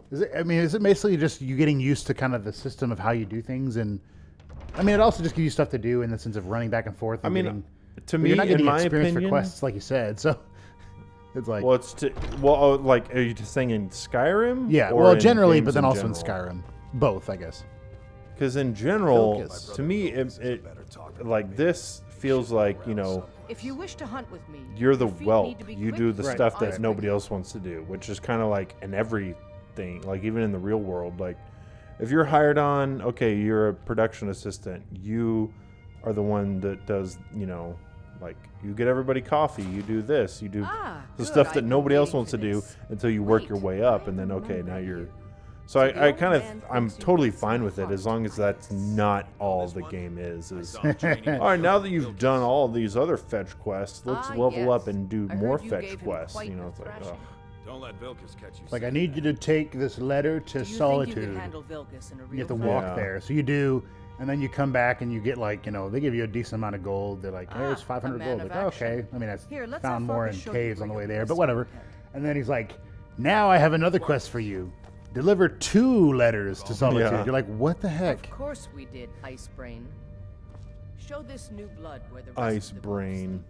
Is it basically just you getting used to kind of the system of how you do things, and I mean, it also just gives you stuff to do in the sense of running back and forth. And to me, you're not getting in my experience opinion, for quests, like you said. So it's like, like, are you just saying in Skyrim? Yeah, or well, in generally, games but then in also in general? Skyrim, both, I guess. Because in general, Focus. to me, it like this feels like, you know, If you wish to hunt with me, you're the your feet whelp. need to be You quick do the for stuff that eye nobody quick. else wants to do, which is kind of like in everything, like even in the real world. Like, if you're hired on, okay, you're a production assistant. You are the one that does, you know, like you get everybody coffee. You do this. You do the good. stuff that I've been nobody else waiting wants to for do this. until you work your way up, and then okay, now you're. So I kind of, I'm totally fine with it as long as that's not all the game is. All right, now that you've done all these other fetch quests, let's level up and do more fetch quests. You know, it's like, ugh. Don't let Vilkas catch you. Like, I need you to take this letter to Do you think you Solitude. could handle Vilkas in a You real have to fight? walk there. So you do, and then you come back and you get like, you know, they give you a decent amount of gold. They're like, here's Ah, 500 a man gold. of Like, oh, action. okay. I mean, I Here, let's found have more Vilkas in show you caves where on the your way there, best but whatever. work is. And then he's like, now I have another quest for you. Deliver 2 letters to Solitude. Yeah. You're like, what the heck? Of course we did, Ice Brain. Show this new blood where the rest Ice of the brain.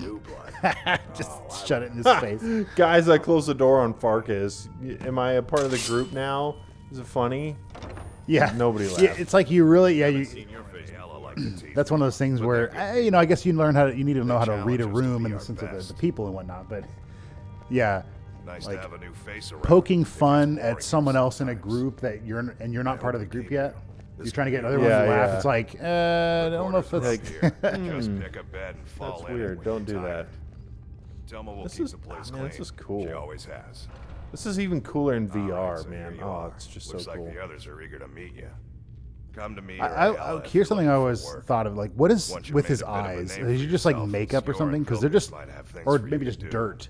New blood. Just shut it in his face. Guys, I closed the door on Farkas. Am I a part of the group now? Is it funny? Yeah. Nobody laughed. Yeah, it's like you really, yeah, you. Seen your face. Ayla like the teeth. That's one of those things where, you know, I guess you learn how to, you need to know how to read a challenge is to room be in the our sense of the best. people and whatnot. But yeah, Nice like, to have a new face around. poking It gets fun boring at someone else in a sometimes. group that you're not part of the group yet. This You're trying to get could other be ones Yeah, to laugh. yeah. It's like, I don't know if that's Quarters right here. Just pick a bed and fall That's in it weird. when Don't you're do tired. that. Tell me we'll This keep is- the place man, clean. this is cool. She always has. This is even cooler in All right, VR, so man. here you Oh, are. it's just Looks so like cool. the others are eager to meet you. Come to me. Here's something I always thought of, like, what is Once you with made his a bit of a eyes? name Is for he just like yourself, makeup or Skjor something? and Because they're Vilkas just, might have things or for you maybe to just do. dirt.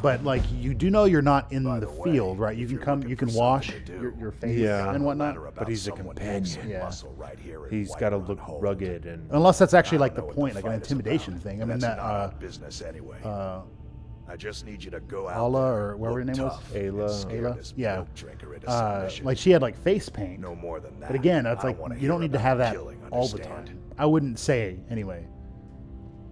But like, you do know you're not in By the the way, field, right? You if can you're come, looking you for can something wash to do, your face Yeah. and whatnot. Matter about But he's a someone companion. with some Yeah. muscle right here in He's got to Whiterun look Hold. rugged and. Unless that's actually I like don't the know what point, the like an fight is intimidation about, thing. I but mean that's that not our business anyway. I just need you to go out Ala, there, or whatever her look name was? tough, Ayla. and scare Ayla? this Yeah. milk drinker into submission. like she had like face paint. No more than that. But again, it's I like wanna you hear don't need to about have that killing, all the understand? time. I wouldn't say anyway.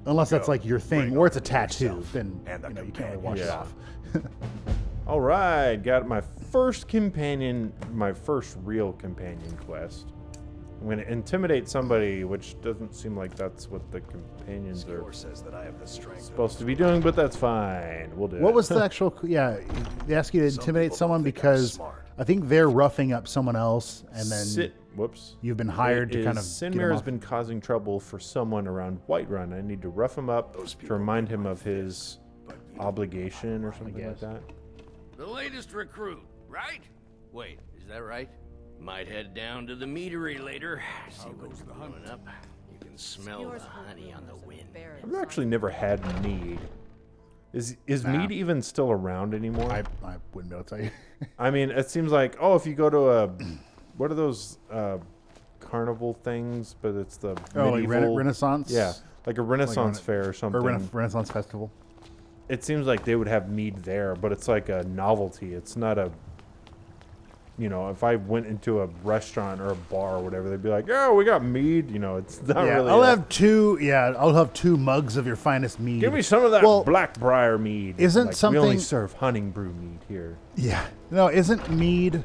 Unless that's Go. like your thing, Bring or it's a on tattoo, yourself then and the you know you can't really wash it companion. off. All right, got my first companion, my first real companion quest. I'm gonna intimidate somebody, which doesn't seem like that's what the companions are Skjor says that I have the strength supposed to be doing, but that's fine. We'll do it. What was the actual? Yeah, they ask you to Some intimidate people don't someone think I'm because smart. I think they're roughing up someone else, and then Whoops. you've been hired to kind of Sinmir get 'em has off. been causing trouble for someone around Whiterun. I need to rough him up Those to people remind get him my of his but you don't obligation or something like guess. that. The latest recruit, right? Wait, is that right? Might head down to the meadery later. See what's coming up. You can smell the honey on the wind. I've actually never had mead. Is mead even still around anymore? I wouldn't be able to tell you. I mean, it seems like, oh, if you go to a, what are those carnival things? But it's the Oh, like medieval Renaissance? Yeah, like a Renaissance fair or Or something. Renaissance festival. It seems like they would have mead there, but it's like a novelty. It's not a, you know, if I went into a restaurant or a bar or whatever, they'd be like, "Oh, we got mead." You know, it's not Yeah, really. I'll have two. Yeah, I'll have 2 mugs of your finest mead. Give me some of that Well, Blackbriar mead. isn't like, we only something- serve honey brew mead here? Yeah. No, isn't mead?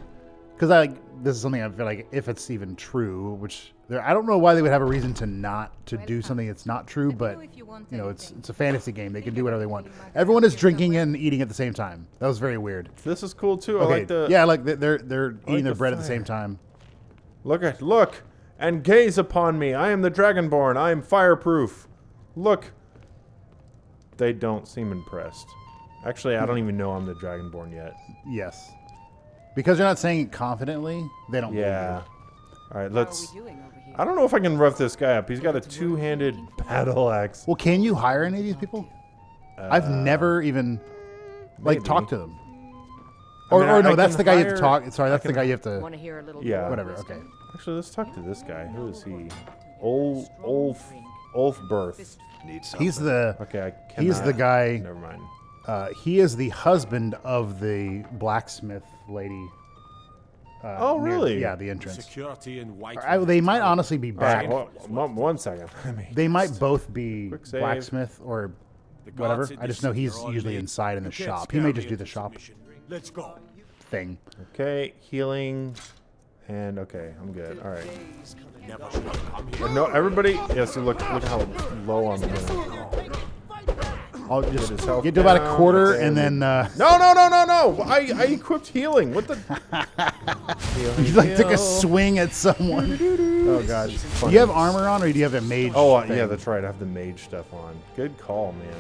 Because this is something I feel like if it's even true, which I don't know why they would have a reason to not to do something that's not true, but you know, it's a fantasy game. They can do whatever they want. Everyone is drinking and eating at the same time. That was very weird. This is cool too. Okay, I like the yeah, like they're eating their the bread at the fire. same time. Look, and gaze upon me. I am the Dragonborn. I am fireproof. Look. They don't seem impressed. Actually, I don't even know I'm the Dragonborn yet. Yes. Because you're not saying it confidently, they don't believe you. All right, let's... I don't know if I can rough this guy up. He's got a two-handed battle axe. Well, can you hire any of these people? I've never even, like, talked to them. Or no, that's the guy you have to talk. Sorry, that's the guy you have to... Want to hear a little whatever, okay. Actually, let's talk to this guy. Who is he? Ulfberth. He's the... Okay, I cannot. He's the guy... Never mind. He is the husband of the blacksmith lady. Oh, really? Yeah, the entrance. Security and white. They might honestly be back. Right, one second. They might both be blacksmith or whatever. I just know he's usually inside in the shop. He may just do the shop. Let's go. Thing. Okay, healing, and okay, I'm good. All right. Never should have come here. No, everybody. Yeah, see, look how low I'm gonna. I'll just get to about a quarter and then... No! I equipped healing. What the... You like took a swing at someone. Oh, God. Do you have armor on or do you have a mage thing? Yeah, that's right. I have the mage stuff on. Good call, man.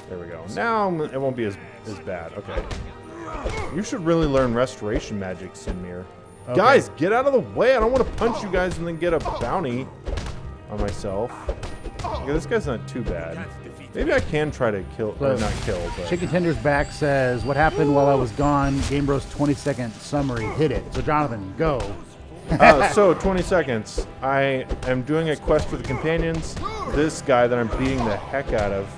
There we go. Now it won't be as bad. Okay. You should really learn restoration magic, Sinmir. Okay. Guys, get out of the way. I don't want to punch you guys and then get a bounty on myself. Okay, this guy's not too bad. Maybe I can try to kill, or not kill, but... Chicken Tender's back says, what happened while I was gone? Game Bros 20-second summary. Hit it. So, Jonathan, go. So, 20 seconds. I am doing a quest for the companions. This guy that I'm beating the heck out of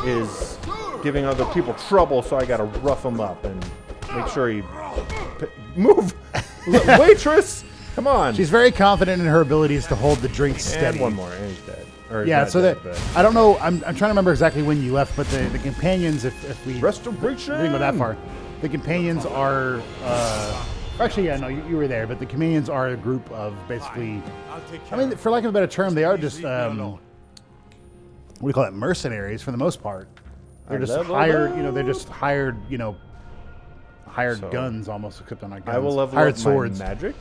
is giving other people trouble, so I gotta rough him up and make sure he... Move! Waitress! Come on. She's very confident in her abilities to hold the drink steady. And one more, and he's dead. Yeah, so that I don't know. I'm trying to remember exactly when you left, but the companions, if we restoration didn't go that far, the companions are actually yeah, no, you were there, but the companions are a group of basically. I mean, for lack of a better term, they are just what do you call it? Mercenaries for the most part. They're just hired. You know, they're just hired. You know, hired guns almost, except on not guns. I will level hired up swords. My magic.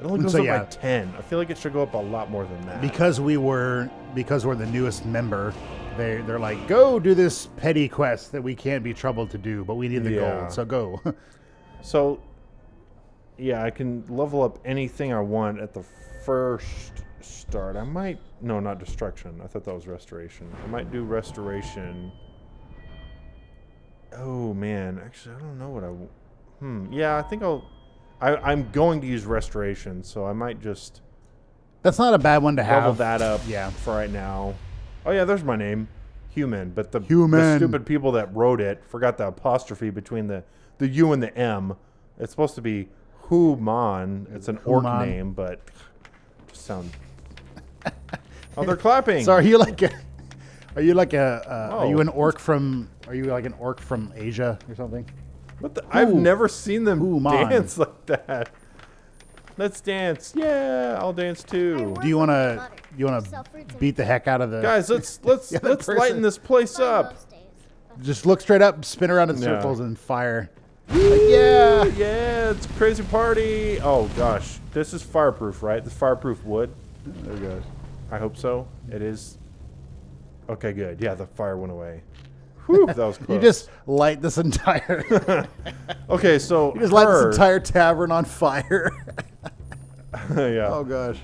It only goes up by 10. I feel like it should go up a lot more than that. Because we're the newest member, they're like, go do this petty quest that we can't be troubled to do, but we need the gold, so go. So, yeah, I can level up anything I want at the first start. I might... No, not destruction. I thought that was restoration. I might do restoration. Oh, man. Actually, I don't know what I... Yeah, I think I'm going to use restoration, so I might just... That's not a bad one to have. Level that up for right now. Oh, yeah, there's my name. Human. But the Human. stupid people that wrote it forgot the apostrophe between the U and the M. It's supposed to be Human. It's an orc name, but just sound... Oh, they're clapping. So are you like an orc from Asia or something? What the? I've never seen them dance like that. Let's dance. Yeah, I'll dance too. Do you want to beat the heck out of the guys? Let's lighten this place up. Just look straight up, spin around in circles, and fire. Yeah, it's a crazy party. Oh gosh, this is fireproof, right? This fireproof wood. There it goes. I hope so. It is. Okay, good. Yeah, the fire went away. Whew, that was close. You just light this entire... Okay, so you just light this entire tavern on fire. Yeah. Oh, gosh.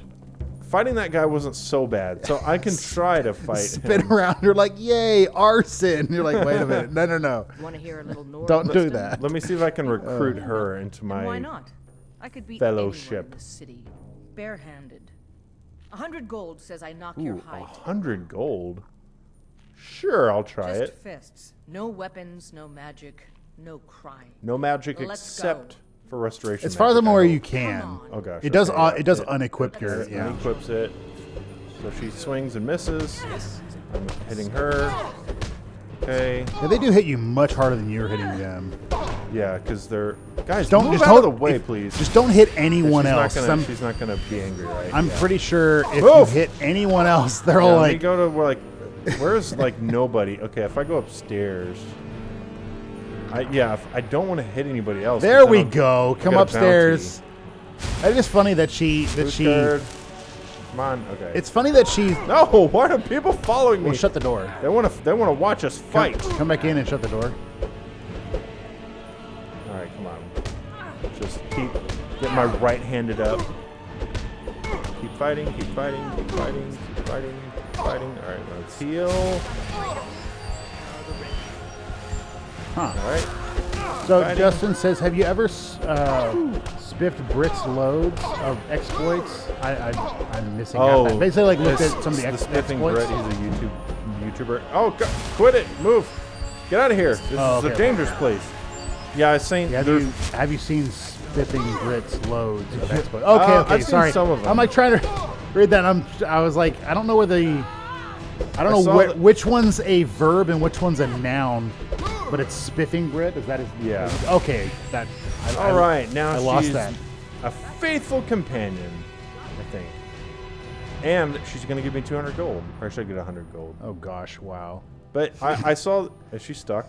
Fighting that guy wasn't so bad, so I can try to fight Spin him. around. You're like, yay, arson. You're like, wait a minute. No. Want to hear a little Norse Don't do wisdom? that. Let me see if I can recruit her into And why my not? I could beat fellowship. anyone in the city, barehanded. 100 gold says I knock your height. 100 gold? Sure, I'll try Just it. fists. No weapons, no magic, no crying. No magic Let's except for restoration. It's farthermore you can. Oh gosh. It does. okay, It does unequip your. It unequips it. So she swings and misses. I'm hitting her. Okay. Yeah, they do hit you much harder than you're hitting them. Yeah, because they're guys. Don't move just out hold of the way, please. Just don't hit anyone else. She's not gonna be angry, right? I'm pretty sure if Oof! you hit anyone else, they're all Let like. me go to where where's like nobody? Okay, if I go upstairs. I don't want to hit anybody else. There we go. Come upstairs. It is funny that she Scared. Come on. Okay. It's funny that she. No, why are people following me? Well, shut the door. They want to watch us fight. Come back in and shut the door. All right, come on. Just get my right handed up. Keep fighting, keep fighting, keep fighting, keep fighting, keep fighting. All right, let's heal. Huh. All right. So Fighting. Justin says, have you ever spiffed Brit's loads of exploits? I'm missing out. Oh, Basically, like looked at some of the spiffing exploits. Brit. He's a YouTuber. Oh, quit it! Move! Get out of here! This is a dangerous place. Yeah, I seen. Yeah, have you seen spiffing Brit's loads of exploits? Okay, okay, I've seen sorry. some of them. I'm like trying to read that. I was like, I don't know where which one's a verb and which one's a noun. But it's spiffing Brit. Is that his? Yeah. Okay. That. All right. Now I she's lost that. a faithful companion, I think. And she's gonna give me 200 gold, or should I get 100 gold? Oh gosh! Wow. But I saw. Is she stuck?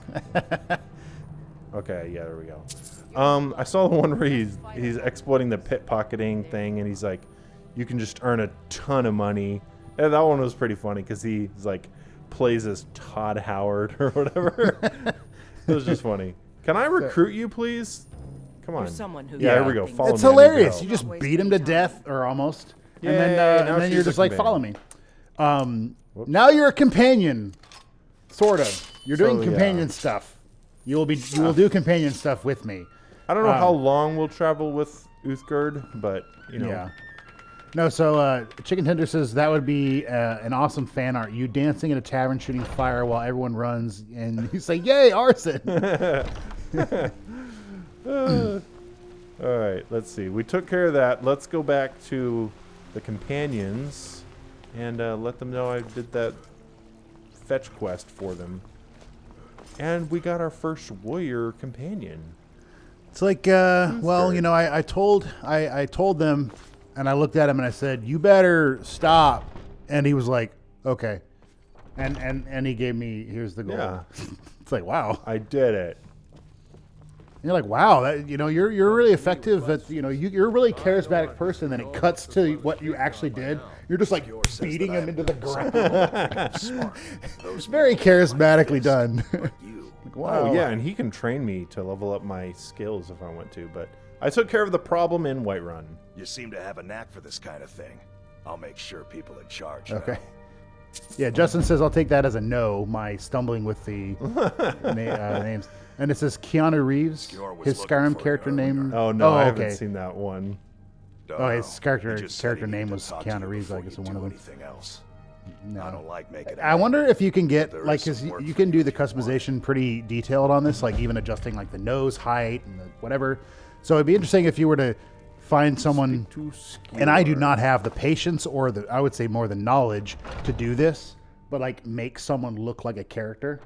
Okay. Yeah. There we go. I saw the one where he's exploiting the pickpocketing thing, and he's like, you can just earn a ton of money. And that one was pretty funny because he's like plays as Todd Howard or whatever. It was just funny. Can I recruit you, please? Come on. Yeah, here we go. Follow It's me. hilarious. You just beat him to death, or almost, and then you're just like, follow me. Now you're a companion, sort of. You're doing companion stuff. You will do companion stuff with me. I don't know how long we'll travel with Uthgerd, but you know. Yeah. No, so Chicken Tender says that would be an awesome fan art. You dancing in a tavern shooting fire while everyone runs, and you say, "Yay, arson!" All right, let's see. We took care of that. Let's go back to the companions and let them know I did that fetch quest for them. And we got our first warrior companion. It's like, well, you know, I told them. And I looked at him and I said, "You better stop." And he was like, "Okay." And he gave me, here's the gold. Yeah. It's like, wow. I did it. And you're like, wow, that, you know, you're really effective at, you know, you're a really charismatic person. Then it cuts to what you actually did. You're just like beating him into the ground. It's very charismatically done. Like, wow. Oh, yeah, and he can train me to level up my skills if I want to, but I took care of the problem in Whiterun. You seem to have a knack for this kind of thing. I'll make sure people in charge Okay. know. Yeah, Justin says I'll take that as a no, my stumbling with the names. And it says Keanu Reeves, his Skyrim character name. Oh, no, I haven't seen that one. Oh, his character name was Keanu Reeves, I guess, in one of them. Else. No. I don't like making I wonder if you can get, like, because you can do the customization pretty detailed on this, like even adjusting like the nose height and the whatever. So it'd be interesting if you were to find someone, and I do not have the patience or the, I would say more the knowledge to do this, but like make someone look like a character.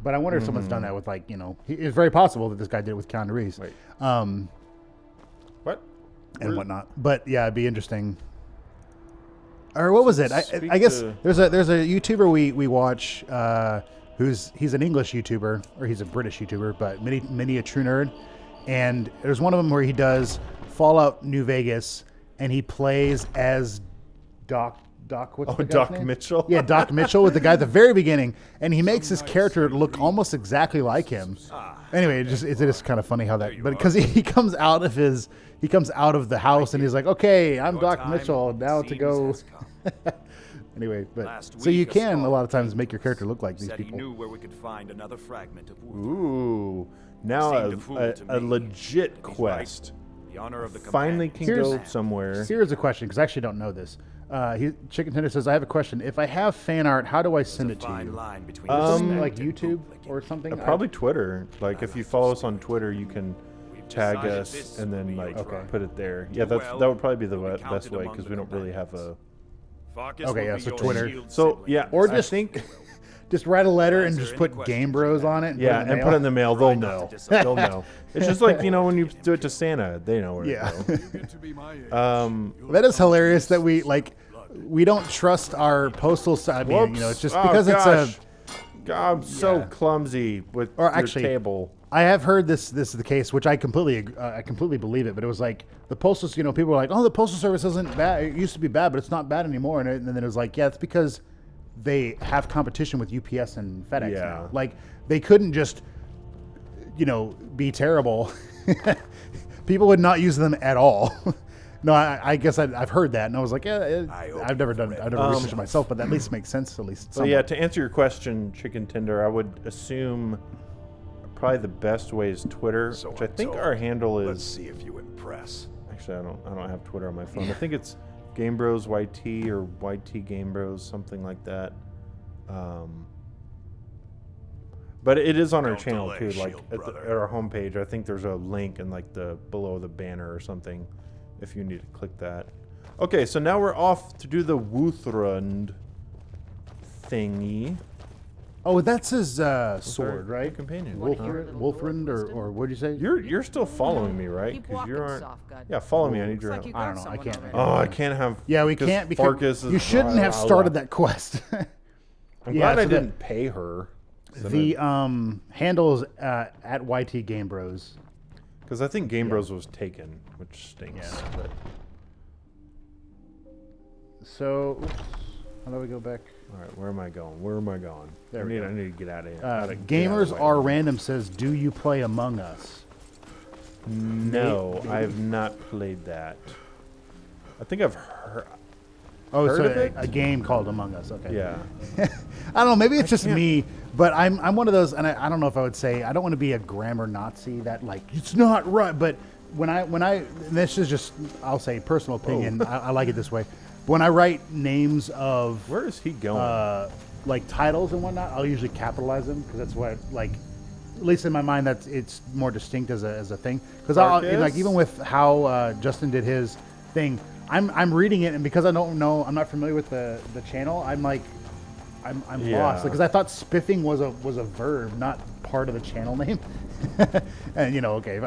But I wonder if someone's done that with, like, you know, it's very possible that this guy did it with Keanu Reeves. Wait. What? And whatnot. But yeah, it'd be interesting. Or what was it? I guess there's a YouTuber we watch he's an English YouTuber, or he's a British YouTuber, but many a true nerd. And there's one of them where he does Fallout New Vegas, and he plays as Doc. What's the guy's Doc name? Mitchell. Yeah, Doc Mitchell with the guy at the very beginning, and he makes his character look almost exactly like him. Anyway, it's just kind of funny how that, but because he comes out of the house and he's like, "Okay, I'm Doc Mitchell now to go." Anyway, but so you can a lot of times make your character look like these people. He knew where we could find another fragment of wood. Ooh, now a legit quest. The honor of the finally can go somewhere. Here's a question, because I actually don't know this. Chicken Tender says, "I have a question. If I have fan art, how do I send it to you? Like YouTube or something? Probably Twitter. Like if you follow us on Twitter, you can tag us and then like put it there. Yeah, that would probably be the best way, because we don't really have a. Okay, yeah, so Twitter. So yeah, or just just write a letter and just put Game Bros on it. Yeah, and put it in the mail. They'll know. They'll know. It's just like, you know, when you do it to Santa, they know where to go. That is hilarious that we don't trust our postal side. You know, it's just because it's a. God, I'm so clumsy with your table. I have heard this is the case, which I completely believe it. But it was like the postal, people were like, "Oh, the postal service isn't bad. It used to be bad, but it's not bad anymore." And then it was like, "Yeah, it's because they have competition with UPS and FedEx now. Like they couldn't just, be terrible. People would not use them at all." No, I guess I've heard that, and I was like, "Yeah, I've never researched it myself, but that at least makes sense, at least." So yeah, to answer your question, Chicken Tender, I would assume. Probably the best way is Twitter, which I think our handle is. Let's see if you impress. Actually, I don't have Twitter on my phone. I think it's Game Bros YT or YT Game Bros, something like that. But it is on our channel too, like at our homepage. I think there's a link in like the below the banner or something, if you need to click that. Okay, so now we're off to do the Wuthrund thingy. Oh, that's his sword, right? Companion. Wolfrind, or what did you say? You're still following me, right? Because you aren't. Yeah, follow me. I need your help. I don't know. I can't. Oh, I can't have. Yeah, we can't because you shouldn't have started that quest. I'm glad I didn't pay her. The handle is at YT Game Bros. Because I think Game Bros was taken, which stinks. Yeah. But. So, how do we go back? All right, where am I going? There I need to get out of here. Gamers Are Random says, "Do you play Among Us?" No, I have not played that. I think I've heard. Oh, heard so of it? A game called Among Us. Okay. Yeah. I don't know. Maybe it's just me, but I'm one of those, and I don't know if I would say I don't want to be a grammar Nazi that like it's not right. But when I this is just I'll say personal opinion. I like it this way. When I write names of where is he going? Like titles and whatnot, I'll usually capitalize them because that's what like, at least in my mind, it's more distinct as a thing. Because like even with how Justin did his thing, I'm reading it and because I don't know, I'm not familiar with the channel. I'm like, I'm lost because I thought spiffing was a verb, not part of the channel name. And okay,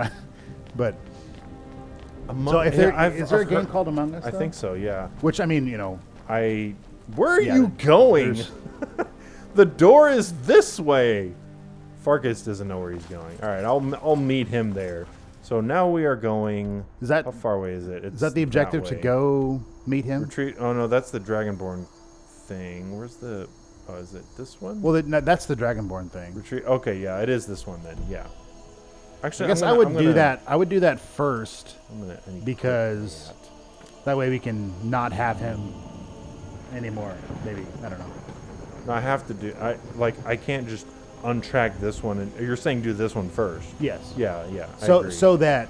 but. So if is there a game called Among Us? I think so, yeah. Which I mean, where are you going? The door is this way. Farkas doesn't know where he's going. All right, I'll meet him there. So now we are going. How far away is it? Is that the objective to go meet him? Retreat. Oh no, that's the Dragonborn thing. Where's the? Oh, is it this one? Well, that's the Dragonborn thing. Retreat. Okay, yeah, it is this one then. Yeah. Actually, I guess I would do that. I would do that first because that way we can not have him anymore. Maybe I don't know. No, I have to do. I can't just untrack this one. And you're saying do this one first? Yes. Yeah. So that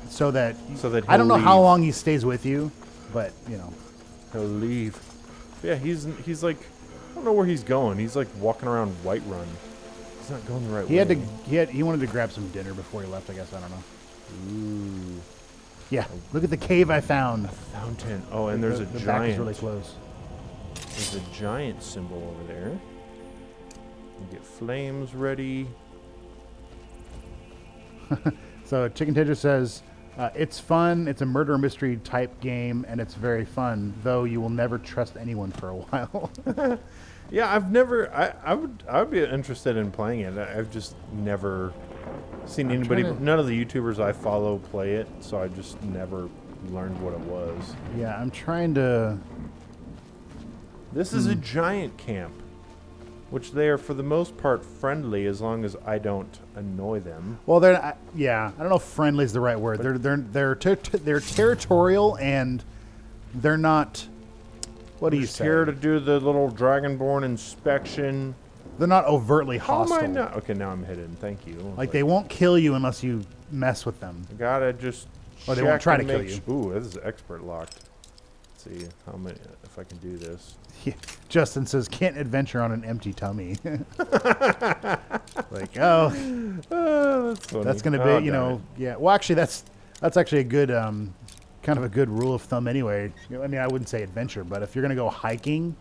I don't know how long he stays with you, but he'll leave. Yeah, he's like I don't know where he's going. He's like walking around Whiterun. He's not going the right way. He wanted to grab some dinner before he left, I guess. I don't know. Ooh. Yeah. Look at the cave I found. A fountain. Oh, and there's a giant. Back is really close. There's a giant symbol over there. Get flames ready. So Chicken Tender says, it's fun. It's a murder mystery type game, and it's very fun, though you will never trust anyone for a while. Yeah, I've never. I would be interested in playing it. I've just never seen anybody. None of the YouTubers I follow play it, so I just never learned what it was. Yeah, I'm trying to. This is a giant camp, which they are for the most part friendly as long as I don't annoy them. Well, they're yeah. I don't know if friendly is the right word. They're territorial and they're not. What do you say? Here to do the little Dragonborn inspection. They're not overtly hostile. How am I not? Okay, now I'm hidden. Thank you. Like they won't kill you unless you mess with them. I gotta just. Or they won't try to kill you. Ooh, this is expert locked. Let's see how many if I can do this. Yeah. Justin says can't adventure on an empty tummy. Like that's funny. That's gonna be yeah. Well, actually, that's actually a good. Kind of a good rule of thumb anyway. I mean, I wouldn't say adventure, but if you're going to go hiking,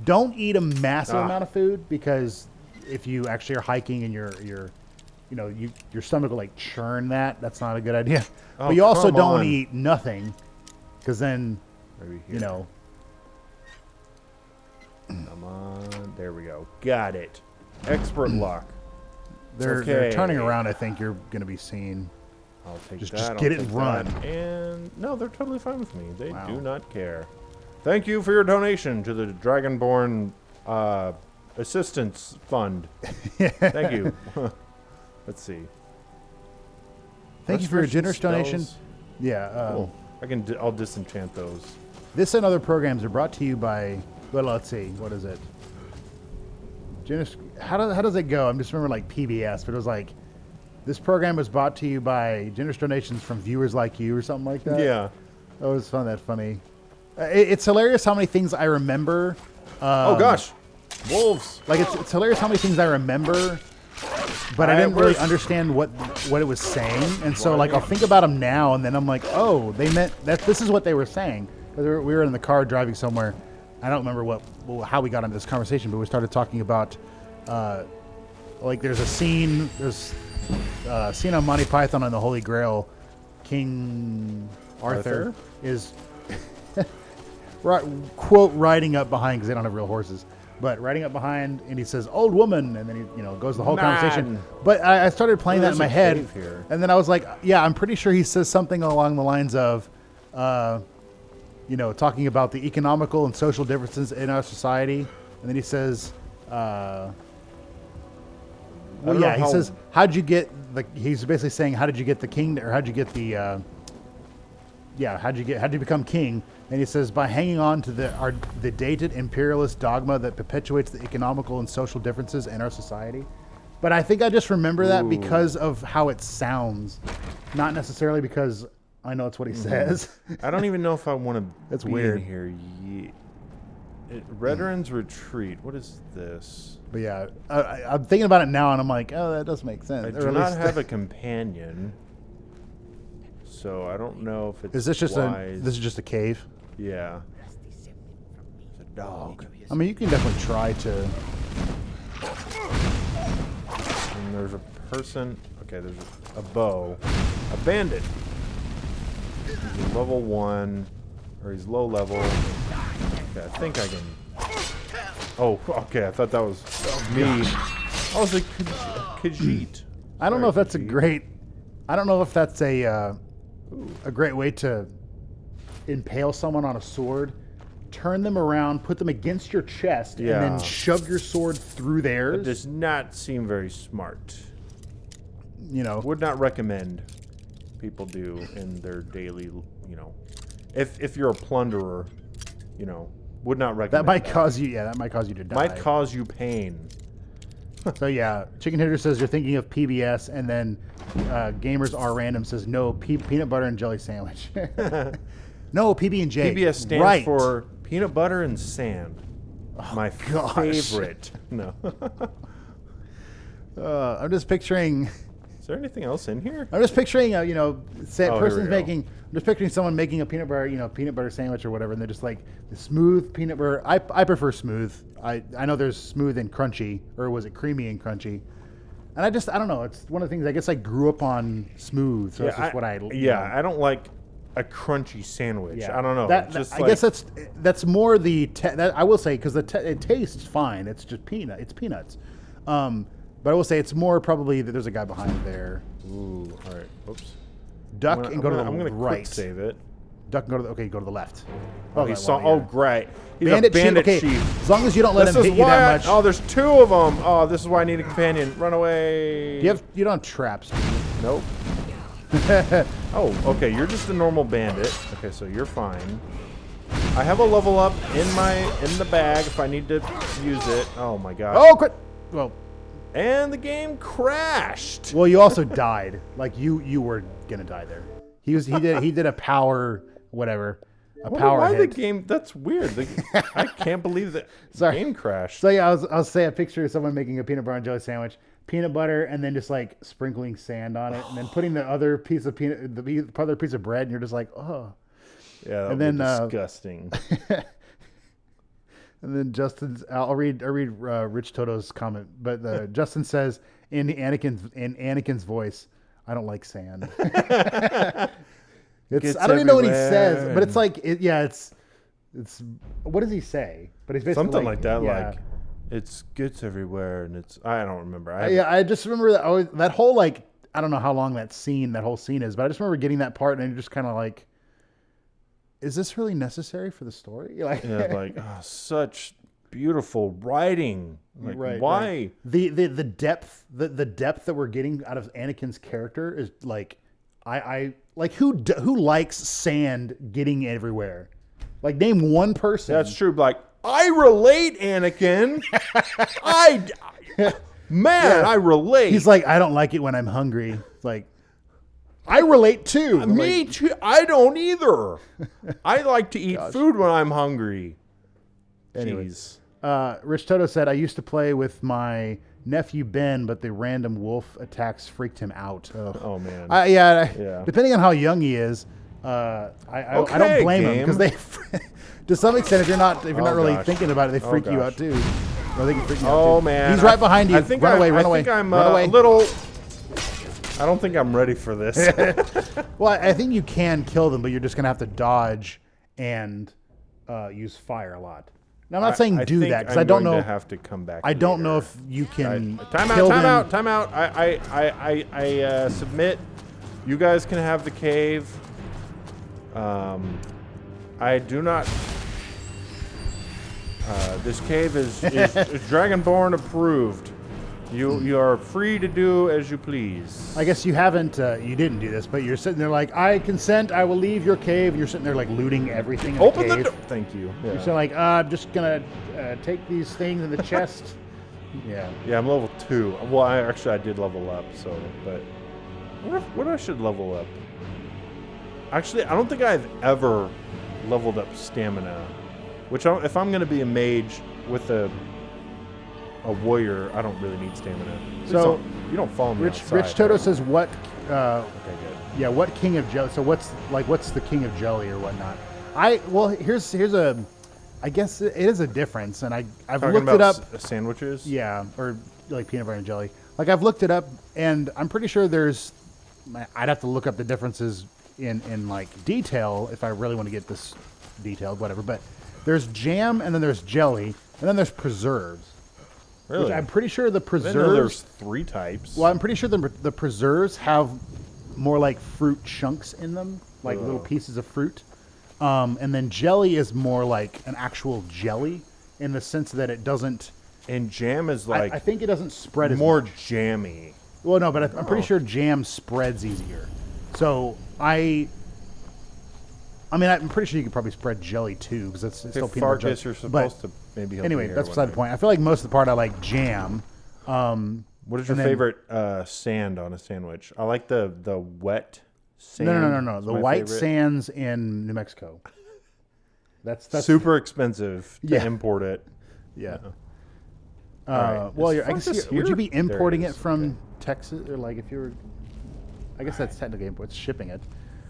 don't eat a massive amount of food because if you actually are hiking and your stomach will like churn that, that's not a good idea. Oh, but you also don't want to eat nothing because then, Come on. There we go. Got it. Expert lock. They're turning around. I think you're going to be seen. I'll take just, that. Just get it and run. And no, they're totally fine with me. They do not care. Thank you for your donation to the Dragonborn Assistance Fund. Thank you. Let's see. Thank you for your generous donation. Yeah. Cool. I'll disenchant those. This and other programs are brought to you by. Well, let's see. What is it? How does it go? I'm just remember like PBS, but it was like this program was brought to you by generous donations from viewers like you or something like that. Yeah. I always found that funny. It's hilarious how many things I remember. Oh gosh, wolves! Like it's hilarious how many things I remember, but I didn't really understand what it was saying, and so like I'll think about them now, and then I'm like, oh, they meant that. This is what they were saying. We were in the car driving somewhere. I don't remember how we got into this conversation, but we started talking about like there's a scene. There's a scene on Monty Python and the Holy Grail. King Arthur is. Quote, riding up behind, because they don't have real horses, but riding up behind, and he says, old woman, and then he goes the whole conversation. But I started playing that in my head, and then I was like, yeah, I'm pretty sure he says something along the lines of, talking about the economical and social differences in our society, and then he says, he says, how'd you get he's basically saying, how did you get the kingdom, or how'd you get the, how'd you become king? And he says, by hanging on to the dated imperialist dogma that perpetuates the economical and social differences in our society. But I think I just remember that because of how it sounds, not necessarily because I know it's what he says. I don't even know if I want to That's be weird. in here. Veterans Retreat. What is this? But yeah, I'm thinking about it now, and I'm like, oh, that does make sense. I do not have a companion, so I don't know if it's Is this just wise. this is just a cave? Yeah. It's a dog. I mean, you can definitely try to. And there's a person. Okay, there's a bow. A bandit. He's level 1, or he's low level. Okay, I think I can. Oh, okay. I thought that was me. I was like, Khajiit. I don't know if that's a great. I don't know if that's a great way to impale someone on a sword, turn them around, put them against your chest, and then shove your sword through theirs. It does not seem very smart. Would not recommend people do in their daily, if you're a plunderer, would not recommend that might cause you. Yeah, that might cause you to die. Might cause you pain. So yeah, Chicken Hitter says you're thinking of PBS, and then Gamers R Random says no, peanut butter and jelly sandwich. No, PB&J. PBS stands for peanut butter and sand. Oh, my favorite. No. I'm just picturing. Is there anything else in here? I'm just picturing, person's making. I'm just picturing someone making a peanut butter sandwich or whatever, and they're just like the smooth peanut butter. I prefer smooth. I know there's smooth and crunchy, or was it creamy and crunchy? And I don't know. It's one of the things. I guess I grew up on smooth, so that's just what I. Yeah, I don't like a crunchy sandwich. Yeah. I don't know. I guess that's more the. I will say because it tastes fine. It's just peanuts. But I will say it's more probably that there's a guy behind there. Ooh, all right. Oops. Duck and go to the right. I'm gonna quick save it. Duck and go to the left. Oh, he saw. Oh, great. He's bandit a bandit chief. chief. As long as you don't let him hit you that much. Oh, there's 2 of them. Oh, this is why I need a companion. Run away. You don't have traps. Nope. Oh, okay. You're just a normal bandit. Okay, so you're fine. I have a level up in the bag if I need to use it. Oh my gosh. Oh, quit. Well. And the game crashed. Well, you also died. Like you were gonna die there. He did a power whatever. Power hit. The game? That's weird. I can't believe that the game crashed. So yeah, I'll say a picture of someone making a peanut butter and jelly sandwich, peanut butter, and then just like sprinkling sand on it, and then putting the other piece of other piece of bread, and you're just like, oh. Yeah, that would be disgusting. And then Justin's. I'll read Rich Toto's comment, but Justin says in Anakin's voice, "I don't like sand." I don't even know what he says, but it's like it's what does he say? But he's basically something like that. Yeah. Like It's gets everywhere, and it's I don't remember. I just remember that whole like I don't know how long that whole scene is, but I just remember getting that part and you're just kind of like, is this really necessary for the story? Like, such beautiful writing. Like, why? Right. The depth that we're getting out of Anakin's character is like, I like who likes sand getting everywhere? Like, name one person. That's true. Like, I relate, Anakin. I relate. He's like, I don't like it when I'm hungry. It's like, I relate too. Me too. I don't either. I like to eat food when I'm hungry. Anyways, Rich Toto said, I used to play with my nephew Ben, but the random wolf attacks freaked him out. Ugh. Oh man. Yeah. Depending on how young he is, I don't blame him because they, to some extent, if you're not really thinking about it, they freak you out too. Or they can freak you out too. Man, he's right behind you. Run away. I think I'm a little. I don't think I'm ready for this. Well, I think you can kill them, but you're just gonna have to dodge and use fire a lot. Now, I'm not saying do that because I don't know. To have to come back. I don't know if you can. Time out. I submit. You guys can have the cave. I do not. This cave is Dragonborn approved. You are free to do as you please. I guess you haven't. You didn't do this, but you're sitting there like, I consent. I will leave your cave. And you're sitting there like looting everything in the cave. Open the door. Thank you. Yeah. You're saying like, I'm just gonna take these things in the chest. Yeah. Yeah, I'm level 2. Well, I did level up. So, but what I should level up? Actually, I don't think I've ever leveled up stamina. Which, if I'm going to be a mage with a warrior, I don't really need stamina. So you don't follow me. Rich Toto says what? Okay, good. Yeah, what king of jelly? So what's the king of jelly or whatnot? Here's a. I guess it is a difference, and I've looked it up. Sandwiches. Yeah, or like peanut butter and jelly. Like I've looked it up, and I'm pretty sure there's. I'd have to look up the differences in like detail if I really want to get this detailed, whatever. But there's jam, and then there's jelly, and then there's preserves. Really? Which I'm pretty sure the preserves. I didn't know there's 3 types. Well, I'm pretty sure the preserves have more like fruit chunks in them, like little pieces of fruit. And then jelly is more like an actual jelly in the sense that it doesn't. And jam is like. I think it doesn't spread as more much. Jammy. Well, no, but I'm pretty sure jam spreads easier. So I'm pretty sure you could probably spread jelly too because it's still peanut butter. You're supposed to maybe. Help anyway, that's beside the point. I feel like most of the part I like jam. What is your favorite sand on a sandwich? I like the wet sand. No. The white sands in New Mexico. That's super expensive to import it. Yeah. Right. Well, I guess would you be importing it from Texas or like if you were? I guess that's technically import. It's shipping it.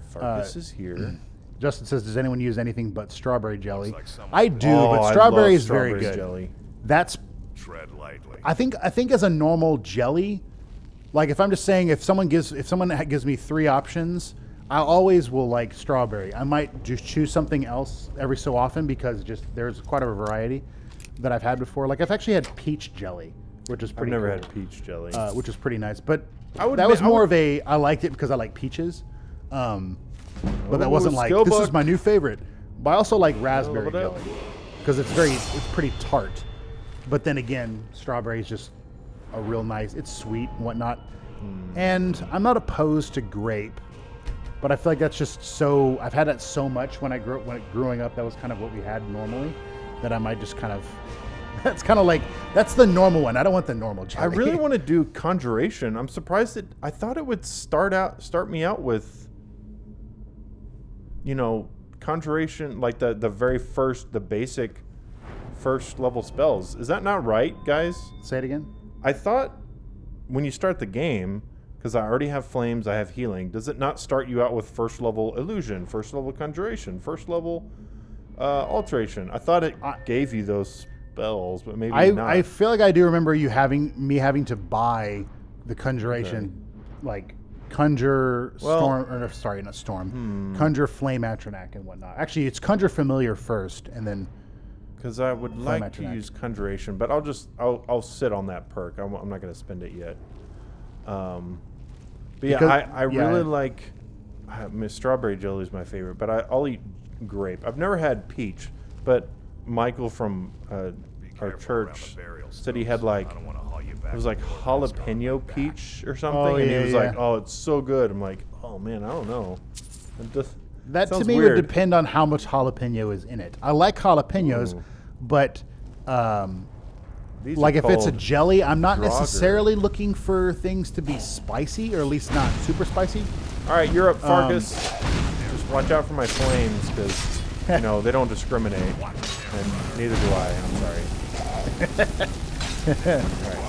Farkas is here. Justin says, "Does anyone use anything but strawberry jelly?" I do, but strawberry is very good. Jelly. That's tread lightly. I think as a normal jelly, like if I'm just saying if someone gives me 3 options, I always will like strawberry. I might just choose something else every so often because there's quite a variety that I've had before. Like I've actually had peach jelly, which is pretty. I've never cool, had peach jelly, which is pretty nice. But I liked it because I like peaches. But that wasn't like, this is my new favorite. But I also like raspberry jelly because it's pretty tart. But then again, strawberry is just a real nice, it's sweet and whatnot. And I'm not opposed to grape, but I feel like that's just so, I've had that so much when growing up, that was kind of what we had normally, that I might just kind of, that's kind of like, that's the normal one. I don't want the normal jelly. I really want to do conjuration. I'm surprised that I thought it would start me out with, conjuration, like the very first, the basic first level spells. Is that not right, guys? Say it again. I thought when you start the game, because I already have flames, I have healing, does it not start you out with first level illusion, first level conjuration, first level alteration? I thought it gave you those spells, but maybe not. I feel like I do remember me having to buy the conjuration, like conjure conjure flame atronach and whatnot. Actually, it's conjure familiar first, and then Because I would like to use Conjuration, but I'll sit on that perk. I'm not going to spend it yet. But yeah, I really like... strawberry jelly is my favorite, but I'll eat grape. I've never had peach, but Michael from our church said he had like... It was like jalapeno peach or something, and he was like, "Oh, it's so good." I'm like, "Oh man, I don't know." That to me would depend on how much jalapeno is in it. I like jalapenos, but like if it's a jelly, I'm not necessarily looking for things to be spicy, or at least not super spicy. All right, you're up, Farkas. Just watch out for my flames, because you know they don't discriminate, and neither do I. I'm sorry.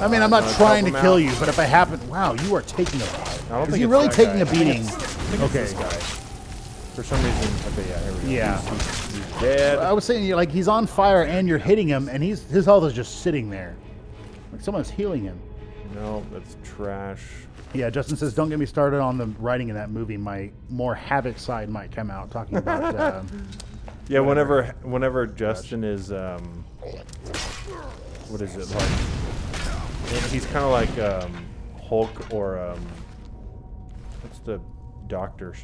I mean, I'm not trying to kill you, but if I happen, wow, you are taking a. Is he really taking a beating? Okay. For some reason, okay, yeah, here we go. Yeah. He's dead. I was saying, like, he's on fire and you're hitting him, and his health is just sitting there, like someone's healing him. No, that's trash. Yeah, Justin says, "Don't get me started on the writing in that movie. My more Havoc side might come out." Talking about. Yeah, whenever Justin is what is it like? He's kind of like Hulk or what's the doctor?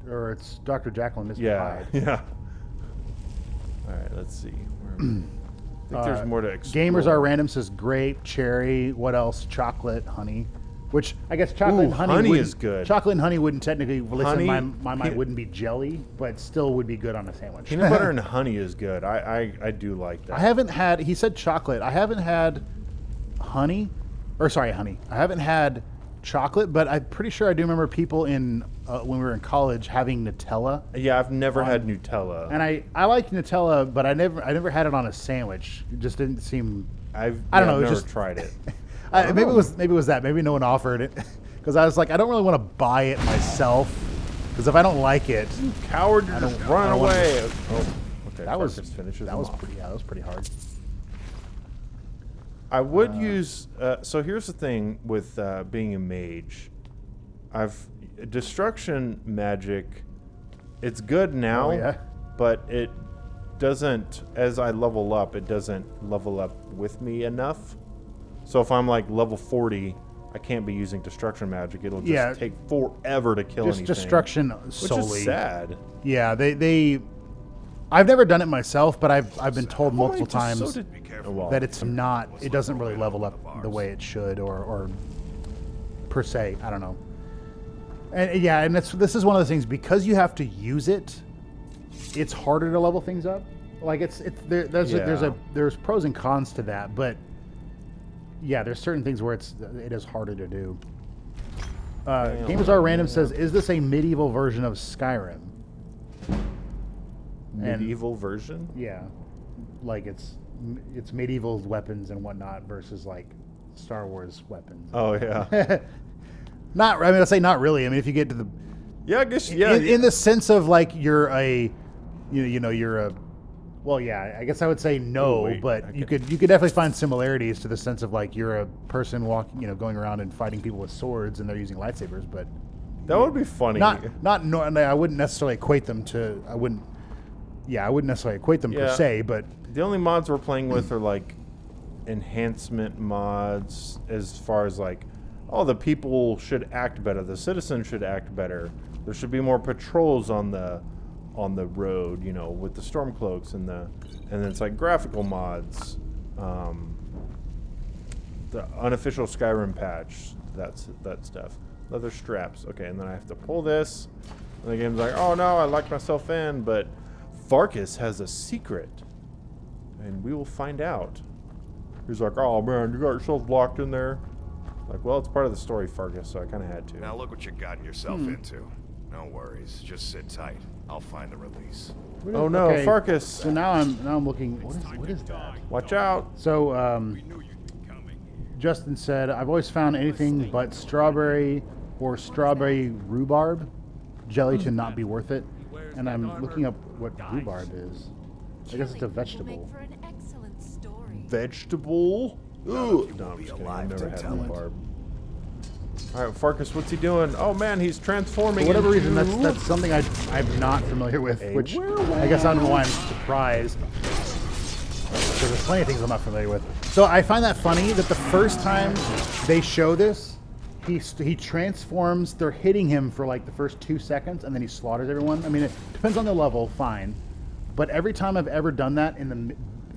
Or it's Dr. Jekyll and Mr. Hyde. Yeah. All right, let's see. I think there's more to explore. Gamers Are Random says grape, cherry. What else? Chocolate, honey. Which I guess chocolate and honey is good. Chocolate and honey wouldn't technically, my mind wouldn't be jelly, but still would be good on a sandwich. Peanut butter and honey is good. I do like that. I haven't had. He said chocolate. I haven't had honey. I haven't had chocolate, but I'm pretty sure I do remember people in when we were in college having Nutella. Yeah, I've never had Nutella. And I like Nutella, but I never had it on a sandwich. It just didn't seem. I don't know. I've never tried it. Maybe it was that. Maybe no one offered it, because I was like, I don't really want to buy it myself, because if I don't like it, you coward, you're just running away. Oh, okay. That was pretty hard. I would use. So here's the thing with being a mage. Destruction magic. It's good now, but it doesn't. As I level up, it doesn't level up with me enough. So if I'm like level 40, I can't be using destruction magic. It'll just take forever to kill anything. Destruction solely. Which is sad. Yeah, I've never done it myself, but I've been told multiple times that it's not. It doesn't really level up the way it should, or per se. I don't know. And yeah, and this is one of the things, because you have to use it. It's harder to level things up. Like there's pros and cons to that, but. Yeah, there's certain things where it is harder to do. Gamers Are Random says, "Is this a medieval version of Skyrim?" Medieval version? Yeah, like it's medieval weapons and whatnot versus like Star Wars weapons. Oh yeah. I'd say not really. I mean, if you get to the I guess in the sense of like you're a you're a. Well, yeah, I guess I would say no, but you could definitely find similarities to the sense of like you're a person going around and fighting people with swords and they're using lightsabers, but that would be funny. I wouldn't necessarily equate them to. I wouldn't necessarily equate them per se, but the only mods we're playing with are like enhancement mods, as far as like, the people should act better, the citizens should act better, there should be more patrols on the road, with the stormcloaks and then it's like graphical mods, the unofficial Skyrim patch, that stuff, leather straps. Okay, and then I have to pull this, and the game's like, oh no, I locked myself in, but Farkas has a secret, and we will find out. He's like, oh man, you got yourself locked in there. Like, well, it's part of the story, Farkas, so I kind of had to. Now look what you've gotten yourself into. No worries, just sit tight. I'll find the release. Oh no, okay. Farkas! So now I'm looking. What is that? Watch out! So Justin said, "I've always found anything but strawberry or strawberry rhubarb jelly to not be worth it." And I'm looking up what rhubarb is. I guess it's a vegetable. Vegetable? Ooh! No, I'm just kidding. I've never had rhubarb. All right, Farkas, what's he doing? Oh man, he's transforming. For whatever reason, that's something I'm not familiar with, which I guess I don't know why I'm surprised. because there's plenty of things I'm not familiar with. So I find that funny that the first time they show this, he transforms. They're hitting him for like the first 2 seconds, and then he slaughters everyone. I mean, it depends on the level, fine. But every time I've ever done that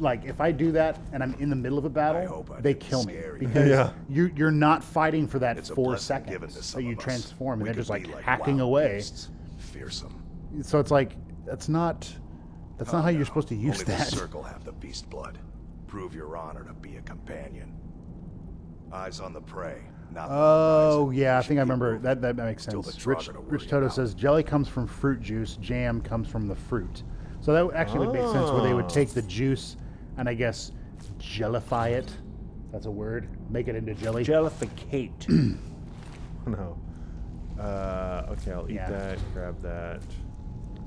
like if I do that and I'm in the middle of a battle, they kill me because you're not fighting for that 4 seconds that you transform, and they're just like hacking away. Fearsome. So it's like that's not how you're supposed to use Only that. the circle have the beast blood. Prove your honor to be a companion. Eyes on the prey. Not Oh yeah, I think I remember that makes sense. Rich Toto says jelly comes from fruit juice, jam comes from the fruit. So that actually would make sense where they would take the juice and I guess jellify it. That's a word. Make it into jelly. Jellificate. No. Okay, I'll eat that. Grab that.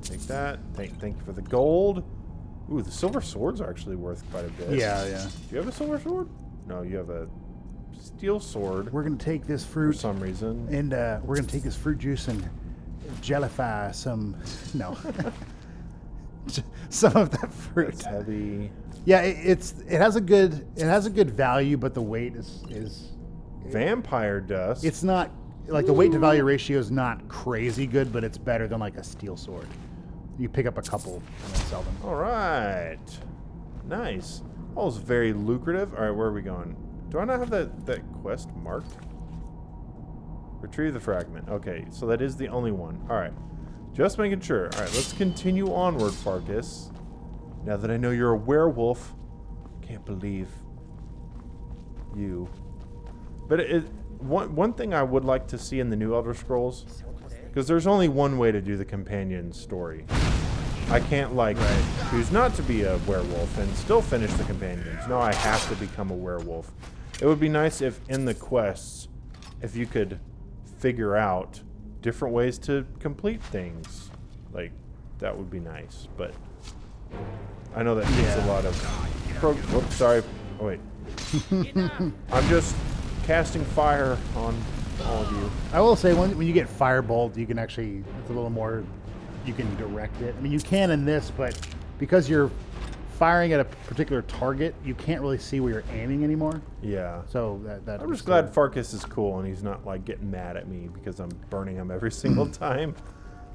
Take that. Thank you for the gold. Ooh, the silver swords are actually worth quite a bit. Yeah. Do you have a silver sword? No, you have a steel sword. We're gonna take this fruit for some reason, and we're gonna take this fruit juice and jellify some. No. Some of that fruit. It's heavy. Yeah, it has a good value, but the weight is vampire dust. It's not like the weight to value ratio is not crazy good, but it's better than like a steel sword. You pick up a couple and then sell them. All right, nice. All is very lucrative. All right, where are we going? Do I not have that quest marked? Retrieve the fragment. Okay, so that is the only one. All right. Just making sure. All right, let's continue onward, Farkas. Now that I know you're a werewolf, can't believe you. But one thing I would like to see in the new Elder Scrolls, because there's only one way to do the companion story. I can't choose not to be a werewolf and still finish the companions. No, I have to become a werewolf. It would be nice if in the quests, if you could figure out different ways to complete things. Like, that would be nice, but I know that takes a lot of whoops, sorry. Oh wait. I'm just casting fire on all of you. I will say when you get firebolt, you can actually, it's a little more, you can direct it. I mean, you can in this, but because you're firing at a particular target, you can't really see where you're aiming anymore. Yeah. So that I'm just glad Farkas is cool and he's not like getting mad at me because I'm burning him every single time.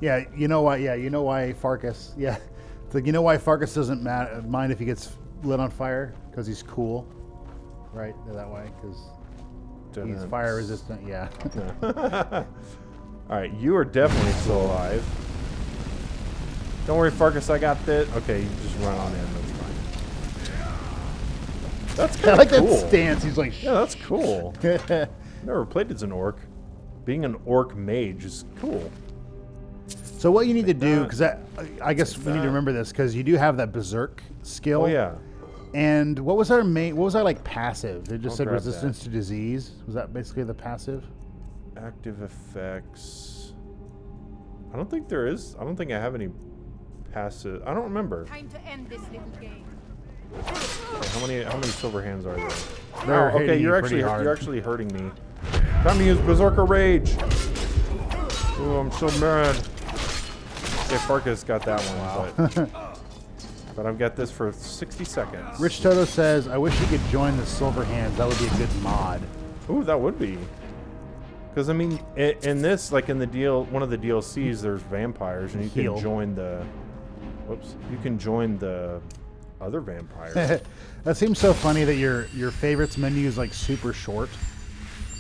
Yeah, you know why? Yeah, you know why Farkas? Yeah, it's like you know why Farkas doesn't mind if he gets lit on fire because he's cool, right? That way because he's fire resistant. Yeah. All right, you are definitely still alive. Don't worry, Farkas, I got this. Okay, you just run on in. That's fine. That's kind of I like cool. that stance. He's like, yeah, that's cool. Never played as an orc. Being an orc mage is cool. So what you need to do, because I guess we need to remember this, because you do have that berserk skill. Oh yeah. And what was our like passive? It just said resistance to disease. Was that basically the passive? Active effects. I don't think there is. I don't think I have any passive. I don't remember. Time to end this little game. Okay, how many silver hands are there? They're okay, you're actually hurting me. Time to use Berserker Rage. Ooh, I'm so mad. Okay, Farkas got that one. Wow. But I've got this for 60 seconds. Rich Toto says, I wish you could join the Silver Hands. That would be a good mod. Ooh, that would be. Because, I mean, in this, like in the one of the DLCs, there's vampires, and you can join the... Whoops. You can join the other vampires. That seems so funny that your favorites menu is, like, super short.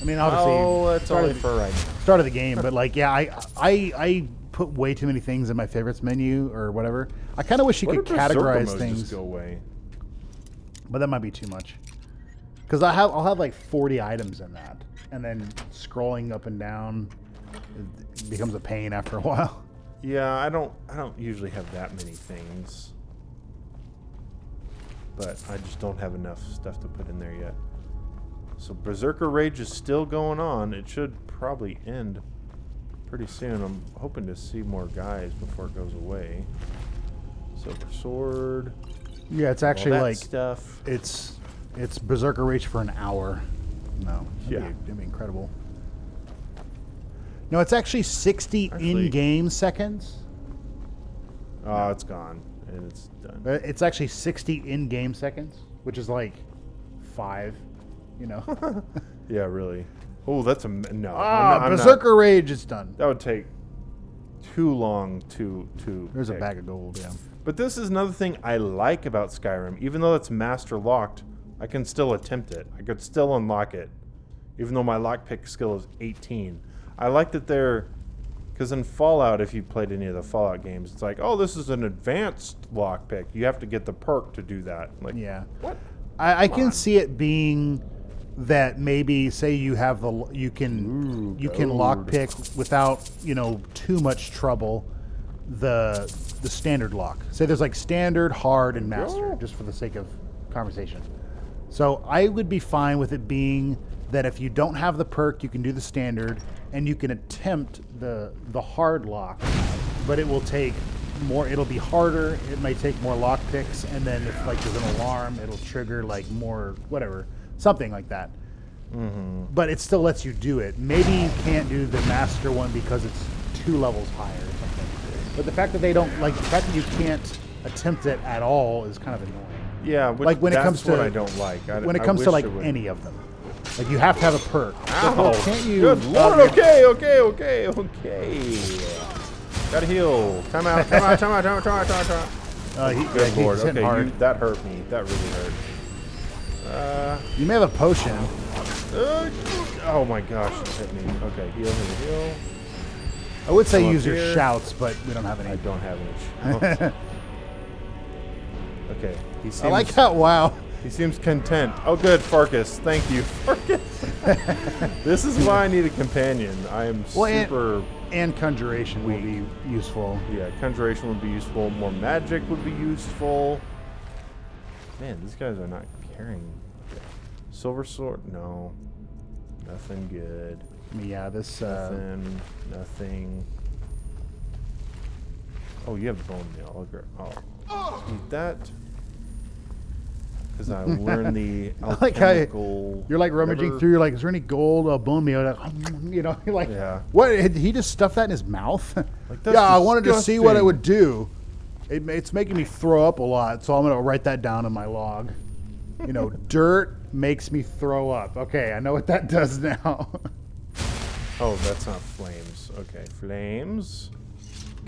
I mean, obviously... Oh, that's only for start of the game, but, like, yeah, I put way too many things in my favorites menu or whatever. I kind of wish you could categorize things. Just go away? But that might be too much. Because I'll have like 40 items in that, and then scrolling up and down it becomes a pain after a while. Yeah, I don't usually have that many things, but I just don't have enough stuff to put in there yet. So Berserker Rage is still going on. It should probably end pretty soon. I'm hoping to see more guys before it goes away. Silver Sword. Yeah, it's actually like stuff. It's Berserker Rage for an hour. No, that'd be incredible. No, it's actually 60 in-game seconds. Oh, it's gone and it's done. It's actually 60 in-game seconds. which is like 5, you know. Yeah, really. Oh, that's a no. Ah, Berserker Rage is done. That would take too long to. There's pick. a bag of gold, yeah. But this is another thing I like about Skyrim. Even though it's master locked, I can still attempt it. I could still unlock it, even though my lockpick skill is 18. I like that they're, because in Fallout, if you played any of the Fallout games, it's like, oh, this is an advanced lockpick. You have to get the perk to do that. Like, yeah. What? I can see it being that maybe say you have the you can lockpick without too much trouble the standard lock. Say there's like standard, hard, and master, just for the sake of conversation. So I would be fine with it being that if you don't have the perk, you can do the standard, and you can attempt the hard lock, but it will take more. It'll be harder. It may take more lock picks, and then if like there's an alarm, it'll trigger like more whatever, something like that. Mm-hmm. But it still lets you do it. Maybe you can't do the master one because it's 2 levels higher or something. But the fact that they don't like the fact that you can't attempt it at all is kind of annoying. Yeah, like when it comes to what I don't like. When it comes to like any of them, like you have to have a perk. Ow! So, can't you? Good Lord! Okay. Gotta heal. Time out. Good Lord. Okay, that hurt me. That really hurt. You may have a potion. Oh my gosh, it hit me. Okay, heal. I would say use your shouts, but we don't have any. I don't have any shouts. Okay. I like how, wow. He seems content. Oh, good, Farkas. Thank you, Farkas. This is why I need a companion. I am super... And Conjuration will be useful. Yeah, Conjuration would be useful. More magic would be useful. Man, these guys are not carrying... Okay. Silver Sword? No. Nothing good. Yeah, this... Nothing. Oh, you have the bone meal. Oh. Eat that. Because I learned the alchemical... You're like rummaging through, you're like, is there any gold, bone meal? You're like, yeah. What? Did he just stuff that in his mouth? Like, yeah, I wanted to see what it would do. It's making me throw up a lot, so I'm going to write that down in my log. Dirt makes me throw up. Okay, I know what that does now. Oh, that's not flames. Okay, flames.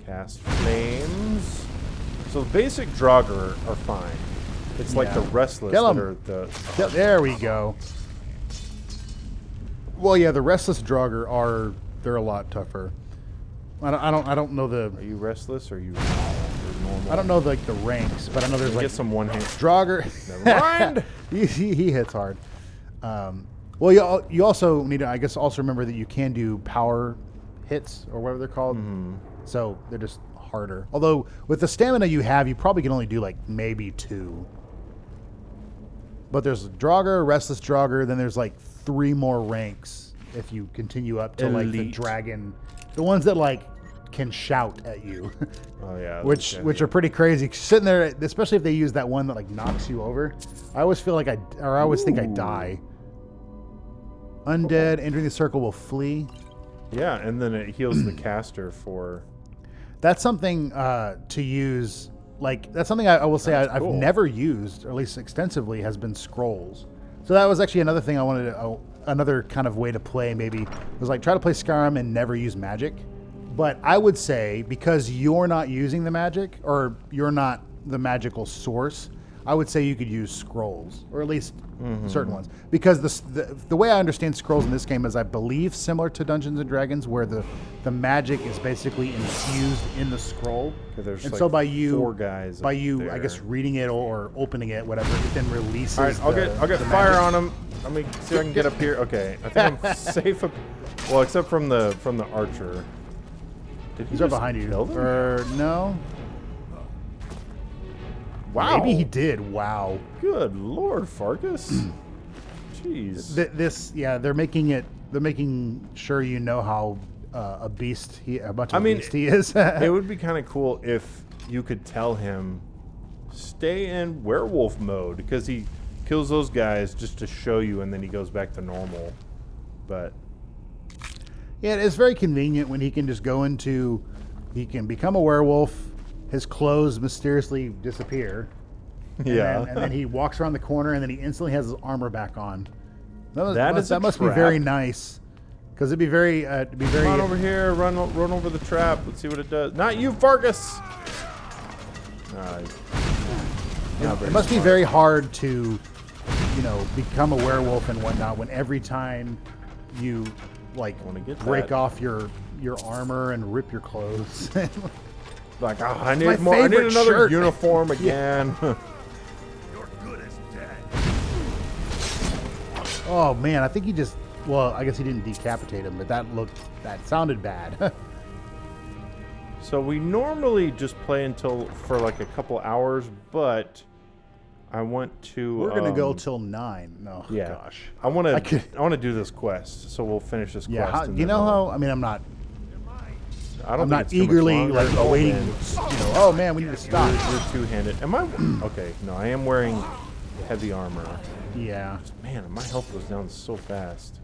Cast flames. So the basic Draugr are fine. It's like the Restless that are the... There we go. Well, yeah, the Restless Draugr they're a lot tougher. I don't know the... Are you Restless or are you normal? I don't know the ranks, but I know there's like... Get some one-hand... Draugr... Never mind! he hits hard. Well, you also need to, I guess, also remember that you can do power hits or whatever they're called. Mm-hmm. So they're just harder. Although with the stamina you have, you probably can only do like maybe 2. But there's Draugr, Restless Draugr, then there's like 3 more ranks if you continue up to like the dragon, the ones that like can shout at you. Oh yeah, which are pretty crazy. Sitting there, especially if they use that one that like knocks you over. I always feel like I always think I die. Undead entering the circle will flee. Yeah, and then it heals the caster for... That's something to use. Like, that's something I will say I've never used, or at least extensively, has been scrolls. So that was actually another thing I wanted to... another kind of way to play, maybe, was like try to play Skyrim and never use magic. But I would say, because you're not using the magic, or you're not the magical source, I would say you could use scrolls, or at least certain ones. Because the way I understand scrolls in this game is, I believe, similar to Dungeons and Dragons, where the magic is basically infused in the scroll. There's and like so by you, 4 guys I guess, reading it or opening it, whatever, it then releases. All right, I'll get fire magic on him. Let me see if I can get up here. Okay, I think I'm safe up. Well, except from the archer. Did he He's right behind you. Or no? Wow. Maybe he did. Wow. Good Lord, Farkas. Jeez. They're making sure you know how a beast he is. It would be kind of cool if you could tell him, stay in werewolf mode, because he kills those guys just to show you, and then he goes back to normal. But yeah, it's very convenient when he can just go into, he can become a werewolf, his clothes mysteriously disappear, And then he walks around the corner, and then he instantly has his armor back on. That must be very nice. Because it'd be very... Come on over here. Run over the trap. Let's see what it does. Not you, Fargus! It must be very hard to, become a werewolf and whatnot when every time you, break off your armor and rip your clothes. Like, I need more. I need another uniform again. You're good as dead. Oh man, I think he just. Well, I guess he didn't decapitate him, but that sounded bad. So we normally just play for like a couple hours, but I want to. We're gonna go till 9. No, yeah. Gosh, I want to do this quest, so we'll finish this quest. Yeah, you know how? I mean, I'm not think eagerly awaiting. Oh man, we need to stop. You're two-handed. Am I? Okay, no, I am wearing heavy armor. Yeah. Man, my health goes down so fast.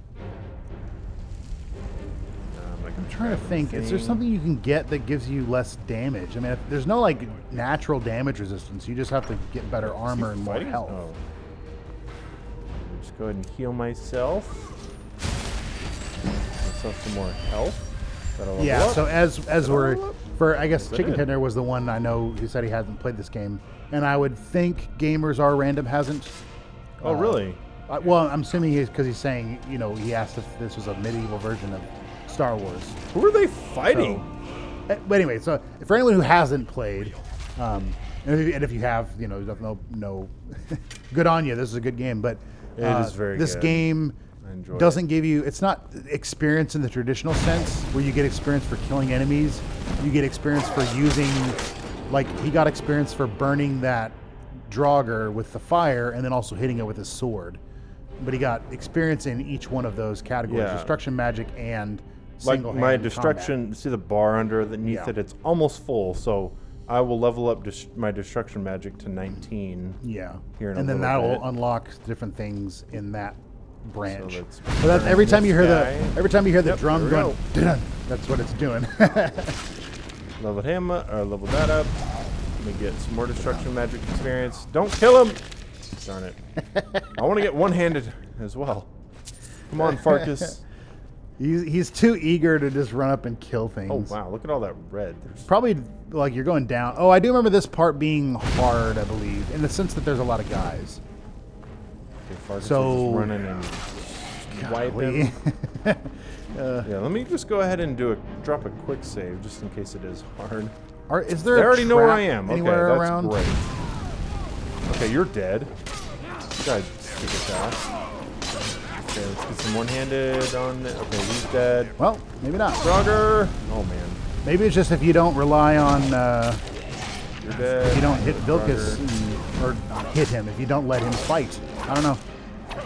I'm trying to think. Is there something you can get that gives you less damage? I mean, there's no natural damage resistance. You just have to get better armor and more health. Oh. Just go ahead and heal myself. Myself some more health. Yeah. So as we're I guess Chicken Tender was the one I know who said he hasn't played this game, and I would think Gamers Are Random hasn't. Oh really? Well, I'm assuming because he's saying he asked if this was a medieval version of Star Wars. Who are they fighting? But anyway, so for anyone who hasn't played, and if you have, no, good on you. This is a good game, but it is very this good. Game doesn't give you. It's not experience in the traditional sense, where you get experience for killing enemies. You get experience for using, he got experience for burning that Draugr with the fire, and then also hitting it with his sword. But he got experience in each one of those categories: destruction magic and my destruction combat. See the bar underneath it? It's almost full, so I will level up my destruction magic to 19. Yeah, here in and then that will unlock different things in that branch. So that's every time you hear the drum going, that's what it's doing. Leveled him or leveled that up. Let me get some more destruction magic experience. Don't kill him! Darn it! I want to get one-handed as well. Come on, Farkas. He's too eager to just run up and kill things. Oh wow, look at all that red. There's probably you're going down. Oh, I do remember this part being hard, I believe, in the sense that there's a lot of guys. Okay, so just running and wipe him. Yeah, let me just go ahead and drop a quick save just in case it is hard. Is there? They already know where I am. Anywhere okay, that's around? Great. Okay, you're dead. You guys kick his ass. Okay, let's get some one-handed on it. Okay, he's dead. Well, maybe not. Draugr. Oh man. Maybe it's just if you don't rely on. You're dead. If you don't hit Vilkas or not hit him, if you don't let him fight. I don't know.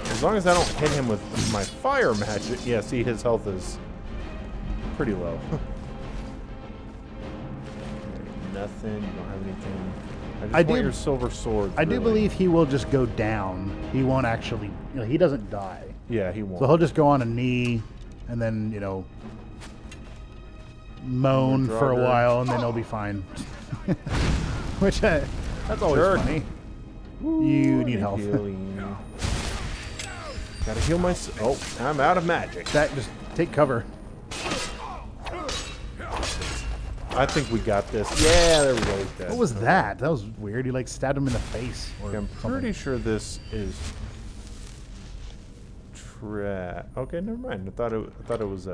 As long as I don't hit him with my fire magic. Yeah, see, his health is pretty low. Nothing. You don't have anything. I just want your silver sword. I do believe he will just go down. He won't actually. He doesn't die. Yeah, he won't. So he'll just go on a knee, and then moan for a while, and then he'll be fine. Which that's always funny. You need help. Gotta heal myself. Oh, I'm out of magic. Just take cover. I think we got this. Yeah, there we go. He's dead. What was that? That was weird. He stabbed him in the face. I'm pretty sure this is. Okay, never mind. I thought it was.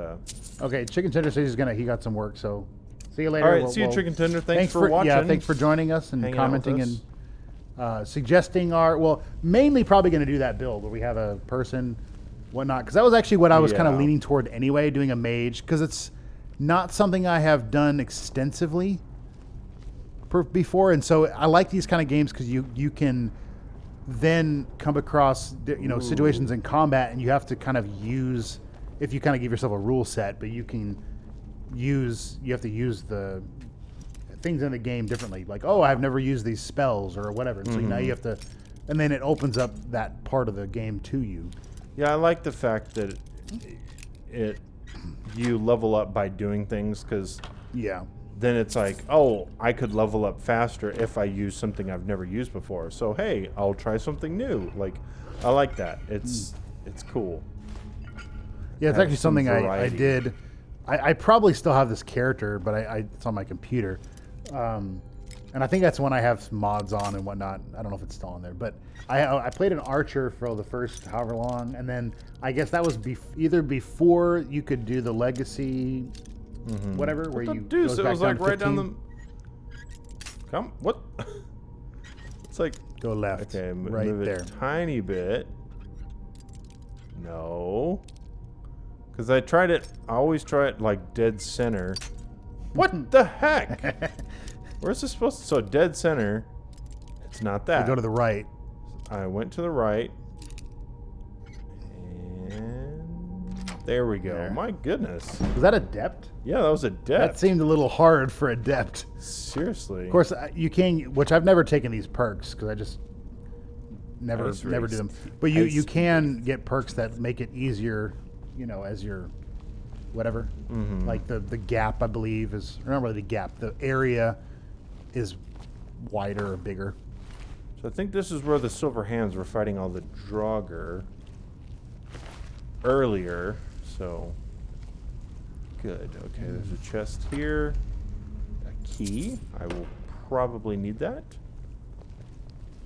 Okay, Chicken Tender says he got some work. So, see you later. All right, see you, Chicken Tender. Thanks for watching. Yeah, thanks for joining us and commenting and suggesting mainly probably going to do that build where we have a person, whatnot. Because that was actually what I was kind of leaning toward anyway, doing a mage, because it's not something I have done extensively before, and so I like these kind of games because you can then come across situations in combat, and you have to kind of use, if you kind of give yourself a rule set, but you have to use the things in the game differently. Like, oh, I've never used these spells or whatever, and so now you have to, and then it opens up that part of the game to you. Yeah, I like the fact that you level up by doing things, because then it's like, oh, I could level up faster if I use something I've never used before. So hey, I'll try something new. Like, I like that. It's cool. Yeah, it's actually something I did. I probably still have this character, but it's on my computer. And I think that's when I have some mods on and whatnot. I don't know if it's still on there, but I played an archer for the first however long, and then I guess that was either before you could do the legacy, whatever, where you deuce, it was like right down the. Come, what? It's like go left. Okay, right move there, it a tiny bit. No, because I tried it. I always try it like dead center. What the heck? Where's this supposed to? So dead center. It's not that. You go to the right. I went to the right. And there we go. There. My goodness. Was that adept? Yeah, that was adept. That seemed a little hard for adept. Seriously. Of course, you can, which I've never taken these perks because I just never do them. But you can get perks that make it easier, you know, as your whatever. Like the gap, I believe, is, or not really the gap, the area is wider or bigger. So I think this is where the Silver Hands were fighting all the Draugr earlier. So good. Okay, there's a chest here. A key. I will probably need that.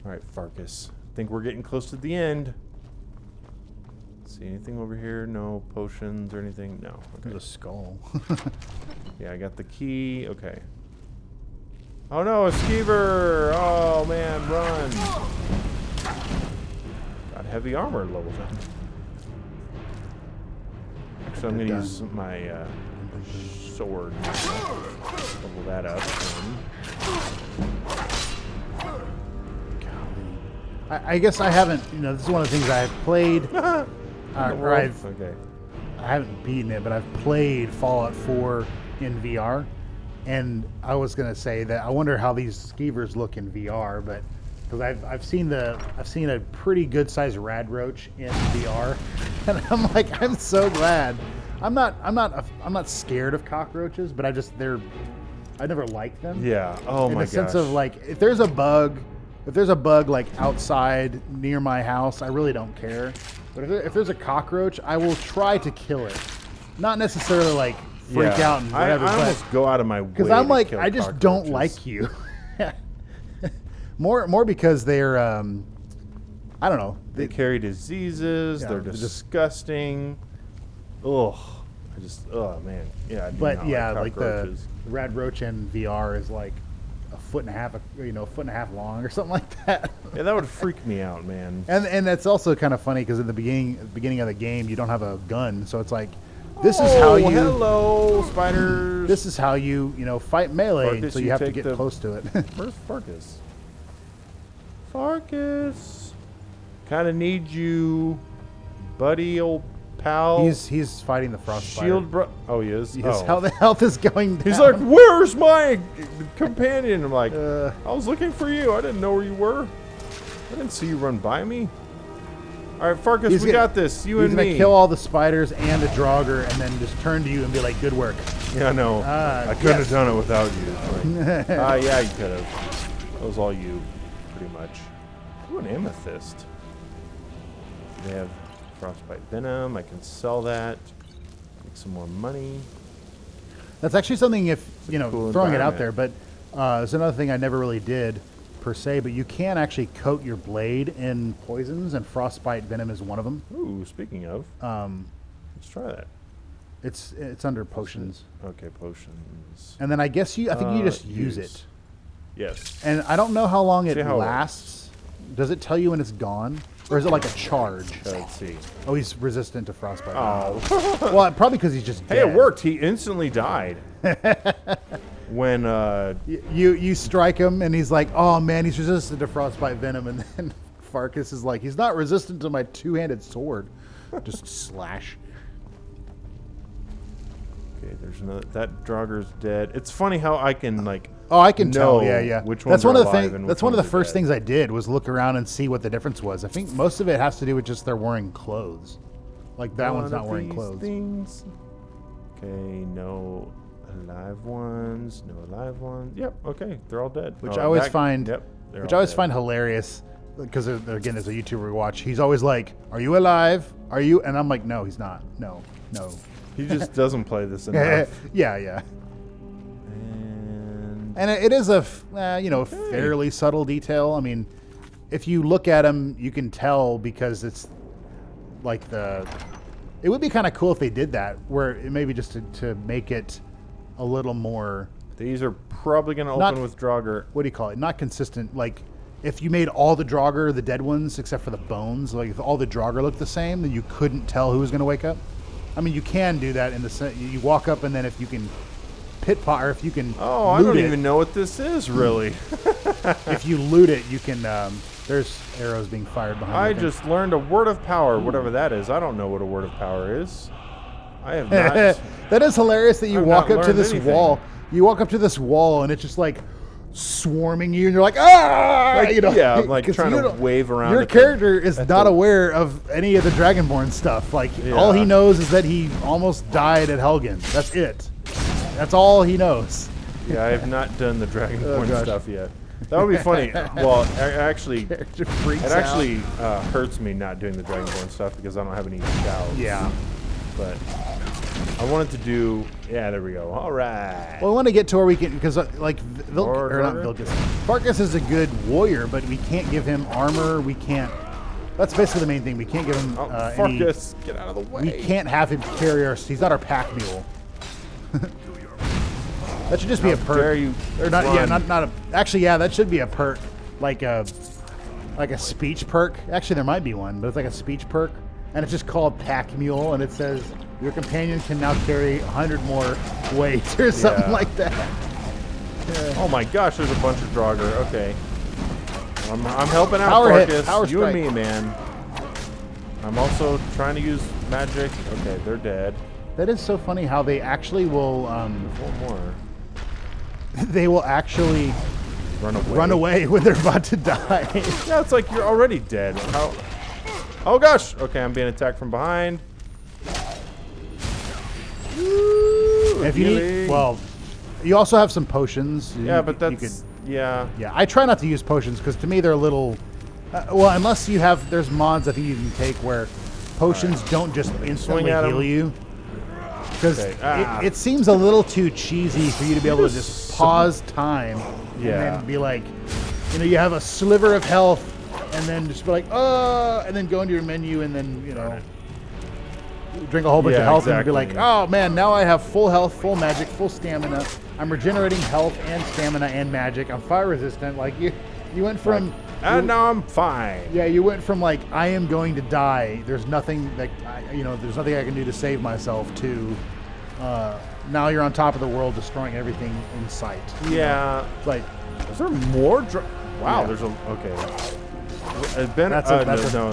All right, Farkas. I think we're getting close to the end. See anything over here? No potions or anything? No. Okay. There's a skull. Yeah, I got the key. Okay. Oh no, a skeever! Oh man, run! Got heavy armor level then. So I'm gonna use my sword. Level that up. I guess I haven't, you know, this is one of the things I've played. I haven't beaten it, but I've played Fallout 4 in VR. And I was gonna say that I wonder how these skeevers look in VR, but because I've seen a pretty good sized rad roach in VR, and I'm like, I'm so glad. I'm not scared of cockroaches, but I never liked them. Yeah. Oh my gosh. In the sense of like, if there's a bug like outside near my house, I really don't care. But if there's a cockroach, I will try to kill it. Not necessarily like freak out and whatever. I almost go out of my way because I'm like, I just don't like you. more because they're I don't know. They carry diseases. Yeah, they're disgusting. Ugh. Oh man. Yeah. But yeah, like the rad roach in VR is like a foot and a half long or something like that. Yeah, that would freak me out, man. And that's also kind of funny because in the beginning of the game you don't have a gun, so it's like, this is how you. Hello, spiders. This is how you fight melee. Farkas, so you have to get close to it. Where's Farkas? Farkas, kind of need you, buddy, old pal. He's fighting the frost shield, bro. Oh, he is. How the health is going down. He's like, where's my companion? I'm like, I was looking for you. I didn't know where you were. I didn't see you run by me. All right, Farkas, we got this. You and me. He's gonna kill all the spiders and a Draugr, and then just turn to you and be like, "Good work." Yeah, no, I couldn't have done it without you. Like, yeah, you could have. That was all you, pretty much. Ooh, an amethyst. They have frostbite venom. I can sell that. Make some more money. That's actually something. If cool throwing it out there, but there's another thing I never really did per se, but you can actually coat your blade in poisons, and frostbite venom is one of them. Ooh, speaking of, let's try that. It's under potions. Okay, potions. And then I think you just use it. Yes. And I don't know how long it lasts. Does it tell you when it's gone, or is it like a charge? Let's see. Oh, he's resistant to frostbite. Oh. Well, probably because he's just dead. Hey, it worked. He instantly died. When you strike him and he's like, oh man, he's resistant to frostbite venom, and then Farkas is like, he's not resistant to my two-handed sword. Just slash. Okay, there's another. That Draugr's dead. It's funny how I can like. Oh, I can tell. Yeah. Which ones are alive and that's one of the first things I did was look around and see what the difference was. I think most of it has to do with just they're wearing clothes. Like that one's not wearing clothes. Things. Okay, no. Alive ones, no alive ones. Yep, okay, they're all dead. Which I always find, Yep, which I always find hilarious, because again, as a YouTuber we watch, he's always like, "Are you alive? Are you?" And I'm like, "No, he's not. No." He just doesn't play this enough. Yeah. And it is a fairly subtle detail. I mean, if you look at him, you can tell, because it's like it would be kind of cool if they did that, where maybe just to make it a little more. These are probably going to open with Draugr. What do you call it? Not consistent. Like, if you made all the Draugr, the dead ones, except for the bones, like if all the Draugr looked the same, then you couldn't tell who was going to wake up. I mean, you can do that in the you walk up, and then if you can pit pot, or if you can I don't even know what this is, really. If you loot it, you can there's arrows being fired behind I you. just learned a word of power, whatever that is. I don't know what a word of power is. I have not. That is hilarious that you walk up to this anything. wall. You walk up to this wall, and it's just like swarming you, and you're like, ah! Like, yeah, I'm like trying to wave around. Your character is not aware of any of the Dragonborn stuff. Like, all he knows is that he almost died at Helgen. That's it. That's all he knows. Yeah, I have not done the Dragonborn stuff yet. That would be funny. Well, actually, it actually hurts me not doing the Dragonborn stuff because I don't have any shouts. Yeah. But I wanted to do. Yeah, there we go. All right. Well, I want to get to where we can, because like Farkas is a good warrior, but we can't give him armor. We can't. That's basically the main thing. We can't give him Farkas, get out of the way. We can't have him carry our. He's not our pack mule. That should just be a perk. Dare you or not? run. Yeah, not a. Actually, yeah, that should be a perk, like a speech perk. Actually, there might be one, but it's like a speech perk, and it's just called Pack Mule, and it says your companion can now carry 100 more weight or something like that. Yeah. Oh my gosh, there's a bunch of Draugr. Okay, I'm helping out Farkas. You and me, man. I'm also trying to use magic. Okay, they're dead. That is so funny how they actually will. There's one more. They will actually run away when they're about to die. Yeah, it's like you're already dead. How? Oh gosh. Okay, I'm being attacked from behind. If you need, well, you also have some potions. Yeah, but that's yeah. I try not to use potions because to me they're a little. Well, unless you have, there's mods I think you can take where potions don't just instantly heal you. Because it seems a little too cheesy for you to be able to just pause time and then be like, you have a sliver of health and then just be like, and then go into your menu and then, drink a whole bunch of health and be like, oh man, now I have full health, full magic, full stamina. I'm regenerating health and stamina and magic. I'm fire resistant. Like you went from... And now I'm fine. Yeah, you went from like, I am going to die. There's nothing that, there's nothing I can do to save myself to, now you're on top of the world destroying everything in sight. Yeah. Like, is there more? Wow, there's a, okay. Ben,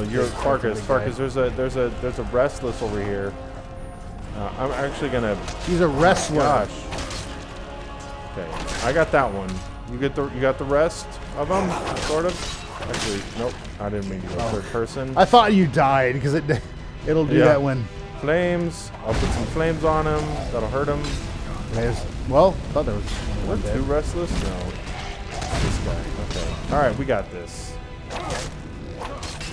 you're Farkas. Farkas, there's a restless over here. I'm actually gonna. He's a wrestler. Gosh. Okay, I got that one. You got the rest of them, sort of. Actually, nope. I didn't mean to go third person. I thought you died because it'll do that when flames. I'll put some flames on him. That'll hurt him. Well, I thought there was one two restless. No, this guy. Okay. All right, we got this.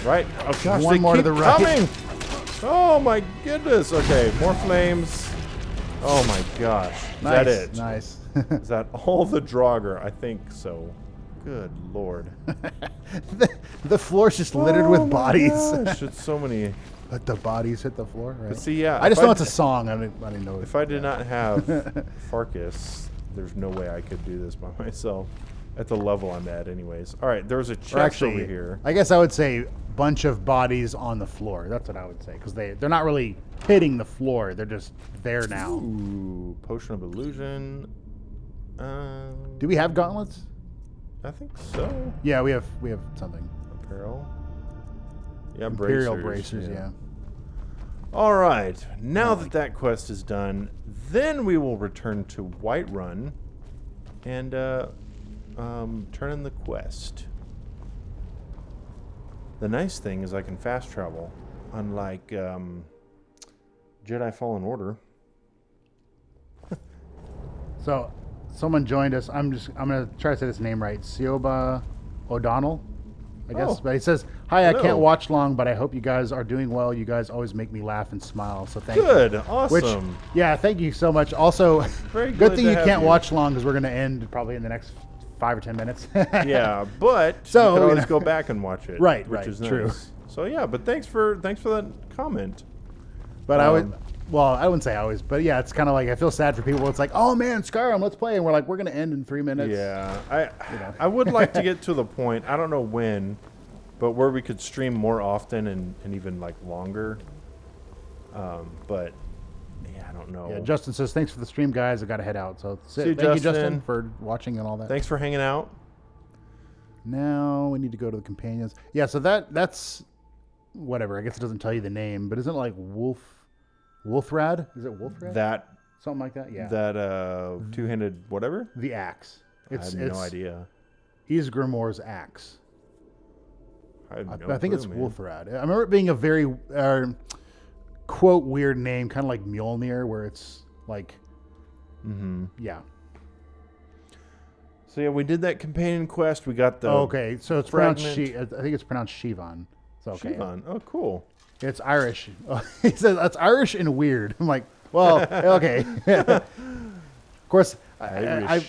Right. Oh gosh, one more to the right. Coming. Oh my goodness. Okay, more flames. Oh my gosh. Is that it? Nice. Is that all the Draugr? I think so. Good lord. The floor's just littered with bodies. Gosh, it's so many. Let the bodies hit the floor. Right? But see, yeah. I just know it's a song. I didn't know. If I did not have Farkas, there's no way I could do this by myself. At the level I'm at, anyways. All right, there's a chest over here. I guess I would say bunch of bodies on the floor. That's what I would say because they're not really hitting the floor. They're just there now. Ooh, potion of illusion. Do we have gauntlets? I think so. Yeah, we have something. Apparel. Yeah, Imperial bracers. Yeah. All right. Now that quest is done, then we will return to Whiterun and turn in the quest. The nice thing is I can fast travel, unlike Jedi Fallen Order. So, someone joined us. I'm gonna try to say this name right. Sioba O'Donnell, I guess. Oh. But he says, "Hi, I Hello. can't watch long, but I hope you guys are doing well. You guys always make me laugh and smile. So thank Good. you." Awesome. Which, yeah, thank you so much. Also, Very good good thing to you have can't you. watch long because we're gonna end probably in the next 5 or 10 minutes. Yeah, but So, you can you always know. go back and watch it. Right, which right, is true. nice. So yeah, but thanks for that comment. But I would, well, I wouldn't say always, but yeah, it's kind of like I feel sad for people. It's like, oh man, Skyrim, let's play, and we're like, we're gonna end in 3 minutes. Yeah, I would like to get to the point. I don't know when, but where we could stream more often and even like longer. But yeah, I don't know. Yeah, Justin says thanks for the stream, guys. I gotta head out. So See you, thank you, Justin, Justin. for watching and all that. Thanks for hanging out. Now we need to go to the companions. Yeah, so that's whatever. I guess it doesn't tell you the name, but isn't it like Wolfrad? Is it Wolfrad? That something like that. Yeah. That two-handed whatever. The axe. I have no idea. He's Grimoire's axe. I think it's Wolfrad. I remember it being a very quote weird name, kind of like Mjolnir, where it's like, yeah. So yeah, we did that companion quest. We got the okay. So it's pronounced fragment. I think it's pronounced Shivan. So okay. Shivan. Oh, cool. It's Irish. He says that's Irish and weird. I'm like, well, okay. Of course, I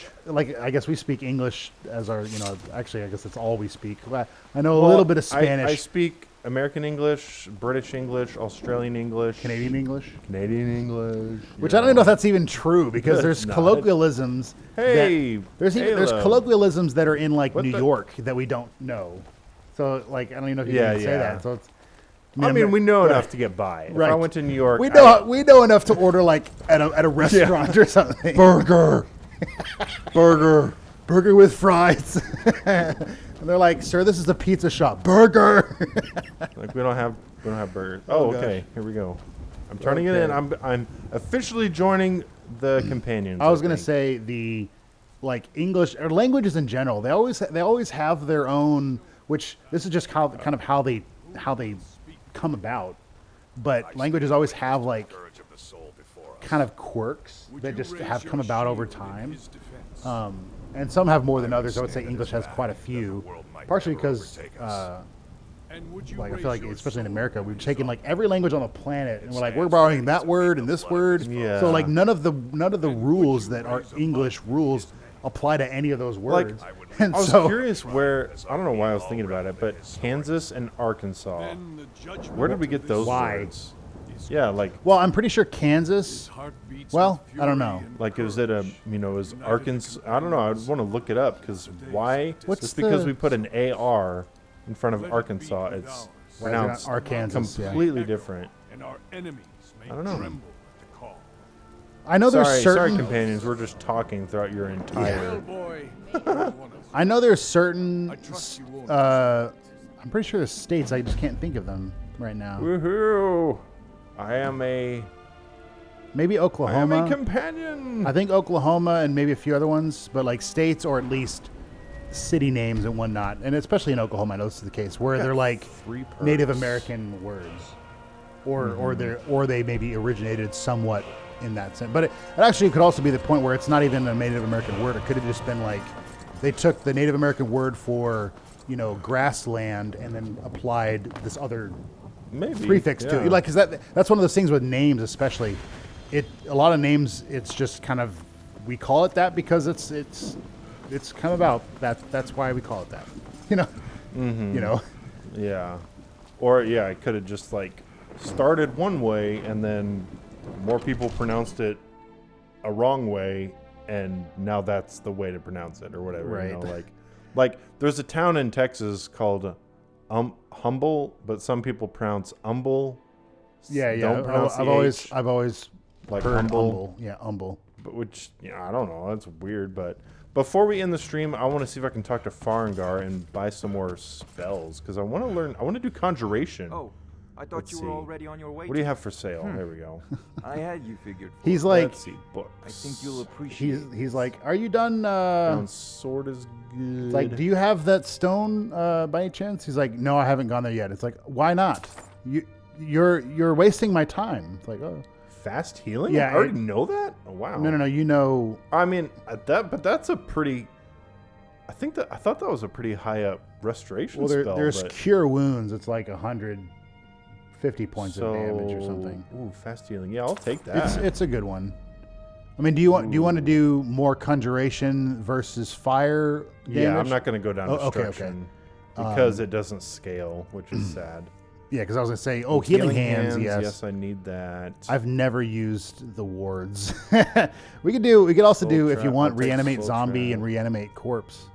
guess we speak English as our, actually, I guess that's all we speak. I know a little bit of Spanish. I speak American English, British English, Australian English, Canadian English, which I don't even know if that's even true because there's colloquialisms. Hey, there's colloquialisms that are in like New York that we don't know. So like, I don't even know if you can say that. So it's. I mean, we know enough to get by. If I went to New York, we know enough to order like at a restaurant or something. Burger with fries. And they're like, "Sir, this is a pizza shop. Burger." Like we don't have burgers. Oh, okay. Here we go. I'm turning it in. I'm officially joining the companions. I was gonna say the like English or languages in general. They always have their own. Which this is just how they come about. But languages always have like kind of quirks that just have come about over time. And some have more than others. I would say English has quite a few, partially because, like I feel like, especially in America, we've taken like every language on the planet, and we're like we're borrowing that word and this word. Yeah. So like none of the rules that are English rules apply to any of those words. Like, and I was so, curious where I don't know why I was thinking about it, but Kansas and Arkansas. Where did we get those words? Yeah, like. Well, I'm pretty sure Kansas. Well, I don't know. Like, is it is Arkansas? I don't know. I want to look it up because why? What's because we put an AR in front of Arkansas, it's pronounced completely different. I don't know. I know there's certain. Sorry, companions. We're just talking throughout your entire. I know there's certain. I'm pretty sure there's states. I just can't think of them right now. Woohoo! I am a. Maybe Oklahoma. I am a companion. I think Oklahoma and maybe a few other ones, but like states or at least city names and whatnot, and especially in Oklahoma, I know this is the case where they're like Native American words, or they maybe originated somewhat in that sense. But it actually could also be the point where it's not even a Native American word. It could have just been like they took the Native American word for grassland and then applied this other prefix to it. Like, cause that's one of those things with names, especially. A lot of names, it's just kind of we call it that because it's come about. That's why we call it that. Yeah. Or it could have just like started one way and then more people pronounced it a wrong way, and now that's the way to pronounce it or whatever. Right. Like there's a town in Texas called Humble, but some people pronounce Umble. Yeah. Don't pronounce I've always like heard Humble. Yeah, Humble. But which I don't know. That's weird. But before we end the stream, I want to see if I can talk to Farengar and buy some more spells because I want to learn. I want to do conjuration. Oh, I thought you were already on your way. What do you have for sale? There we go. I had you figured. He's like, let's see books. I think you'll appreciate. He's like, are you done? Sword is good. It's like, do you have that stone by any chance? He's like, no, I haven't gone there yet. It's like, why not? You're wasting my time. It's like, oh. fast healing? Yeah, I already know that? Oh, wow. No. You know. I mean, but that's a pretty... I thought that was a pretty high up restoration spell. There's cure wounds. It's like 150 points of damage or something. Ooh, fast healing. Yeah, I'll take that. It's a good one. I mean, do you want to do more conjuration versus fire damage? Yeah, I'm not going to go down destruction because it doesn't scale, which is sad. Yeah, because I was going to say, healing hands. Yes, I need that. I've never used the wards. we could also do, if you want, reanimate zombie and reanimate corpse.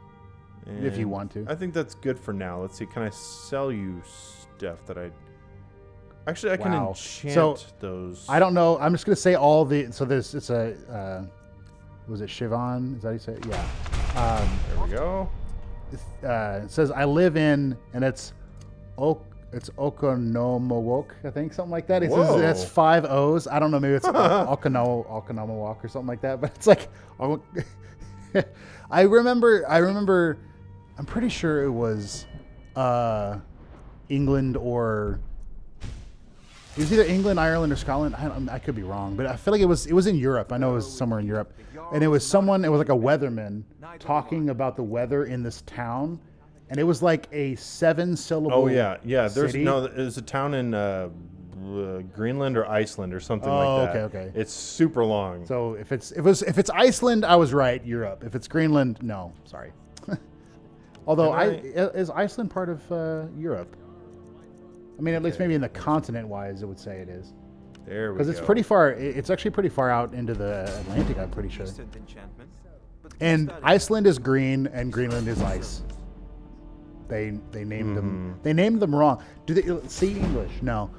And if you want to. I think that's good for now. Let's see. Can I sell you stuff that I... Actually, I can enchant those. I don't know. I'm just going to say all the... So it's a... was it Shivan? Is that how you say it? Yeah. There we go. It says, I live in... And it's Okonomowok, I think. Something like that. It says that's 5 O's. I don't know. Maybe it's Okonomowok or something like that. But it's like... I remember... I'm pretty sure it was England or... It was either England, Ireland, or Scotland. I could be wrong, but I feel like it was in Europe. I know it was somewhere in Europe. And it was like a weatherman talking about the weather in this town. And it was like a 7-syllable city. There's a town in Greenland or Iceland or something like that. Okay. It's super long. So if it's Iceland, I was right. Europe. If it's Greenland, no, sorry. Although is Iceland part of Europe? I mean, at least maybe in the continent-wise, it would say it is. There we go. Because it's pretty far. It's actually pretty far out into the Atlantic. I'm pretty sure. And Iceland is green, and Greenland is ice. They named them. They named them wrong. Do they see English? No.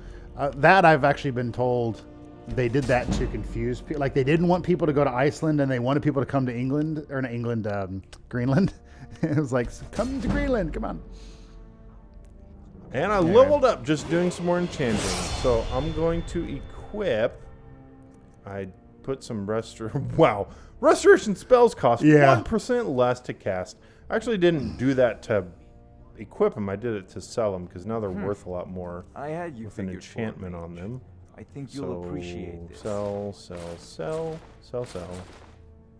That I've actually been told they did that to confuse people. Like they didn't want people to go to Iceland, and they wanted people to come to England or not England, Greenland. It was like, come to Greenland, come on. And I leveled up just doing some more enchanting. So I'm going to equip. I put some wow. Restoration spells cost 1% less to cast. I actually didn't do that to equip them. I did it to sell them because now they're worth a lot more. I had you with an enchantment on them. I think you'll appreciate this. Sell.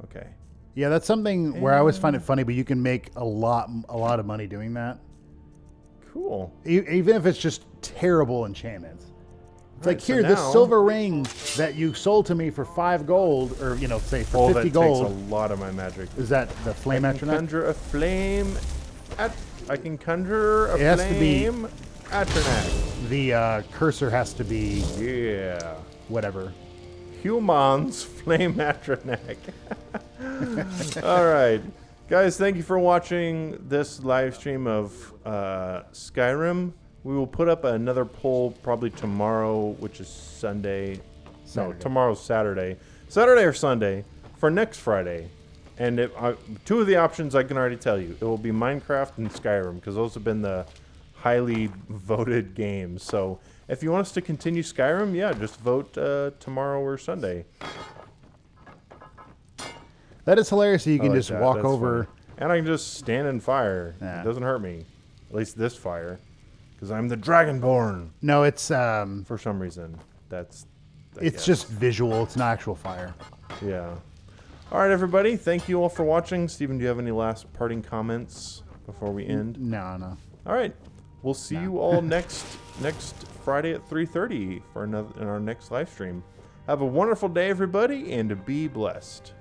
Okay. Yeah, that's something where I always find it funny, but you can make a lot of money doing that. Cool. Even if it's just terrible enchantments. It's like, here, this silver ring that you sold to me for 5 gold, or, say for 50 gold. That takes a lot of my magic. Is that the flame atronach? I can conjure a flame atronach. The cursor has to be... Yeah. Whatever. Human's flame atronach. All right. Guys, thank you for watching this live stream of Skyrim. We will put up another poll probably tomorrow, which is Sunday. No, tomorrow's Saturday. Saturday or Sunday for next Friday. And 2 of the options I can already tell you. It will be Minecraft and Skyrim because those have been the highly voted games. So if you want us to continue Skyrim, yeah, just vote tomorrow or Sunday. That is hilarious. So you can just walk over. Funny. And I can just stand in fire. Yeah. It doesn't hurt me. At least this fire. Because I'm the Dragonborn. No, it's... for some reason. It's just visual. It's not actual fire. Yeah. All right, everybody. Thank you all for watching. Steven, do you have any last parting comments before we end? No. All right. We'll see you all next Friday at 3:30 for in our next live stream. Have a wonderful day, everybody, and be blessed.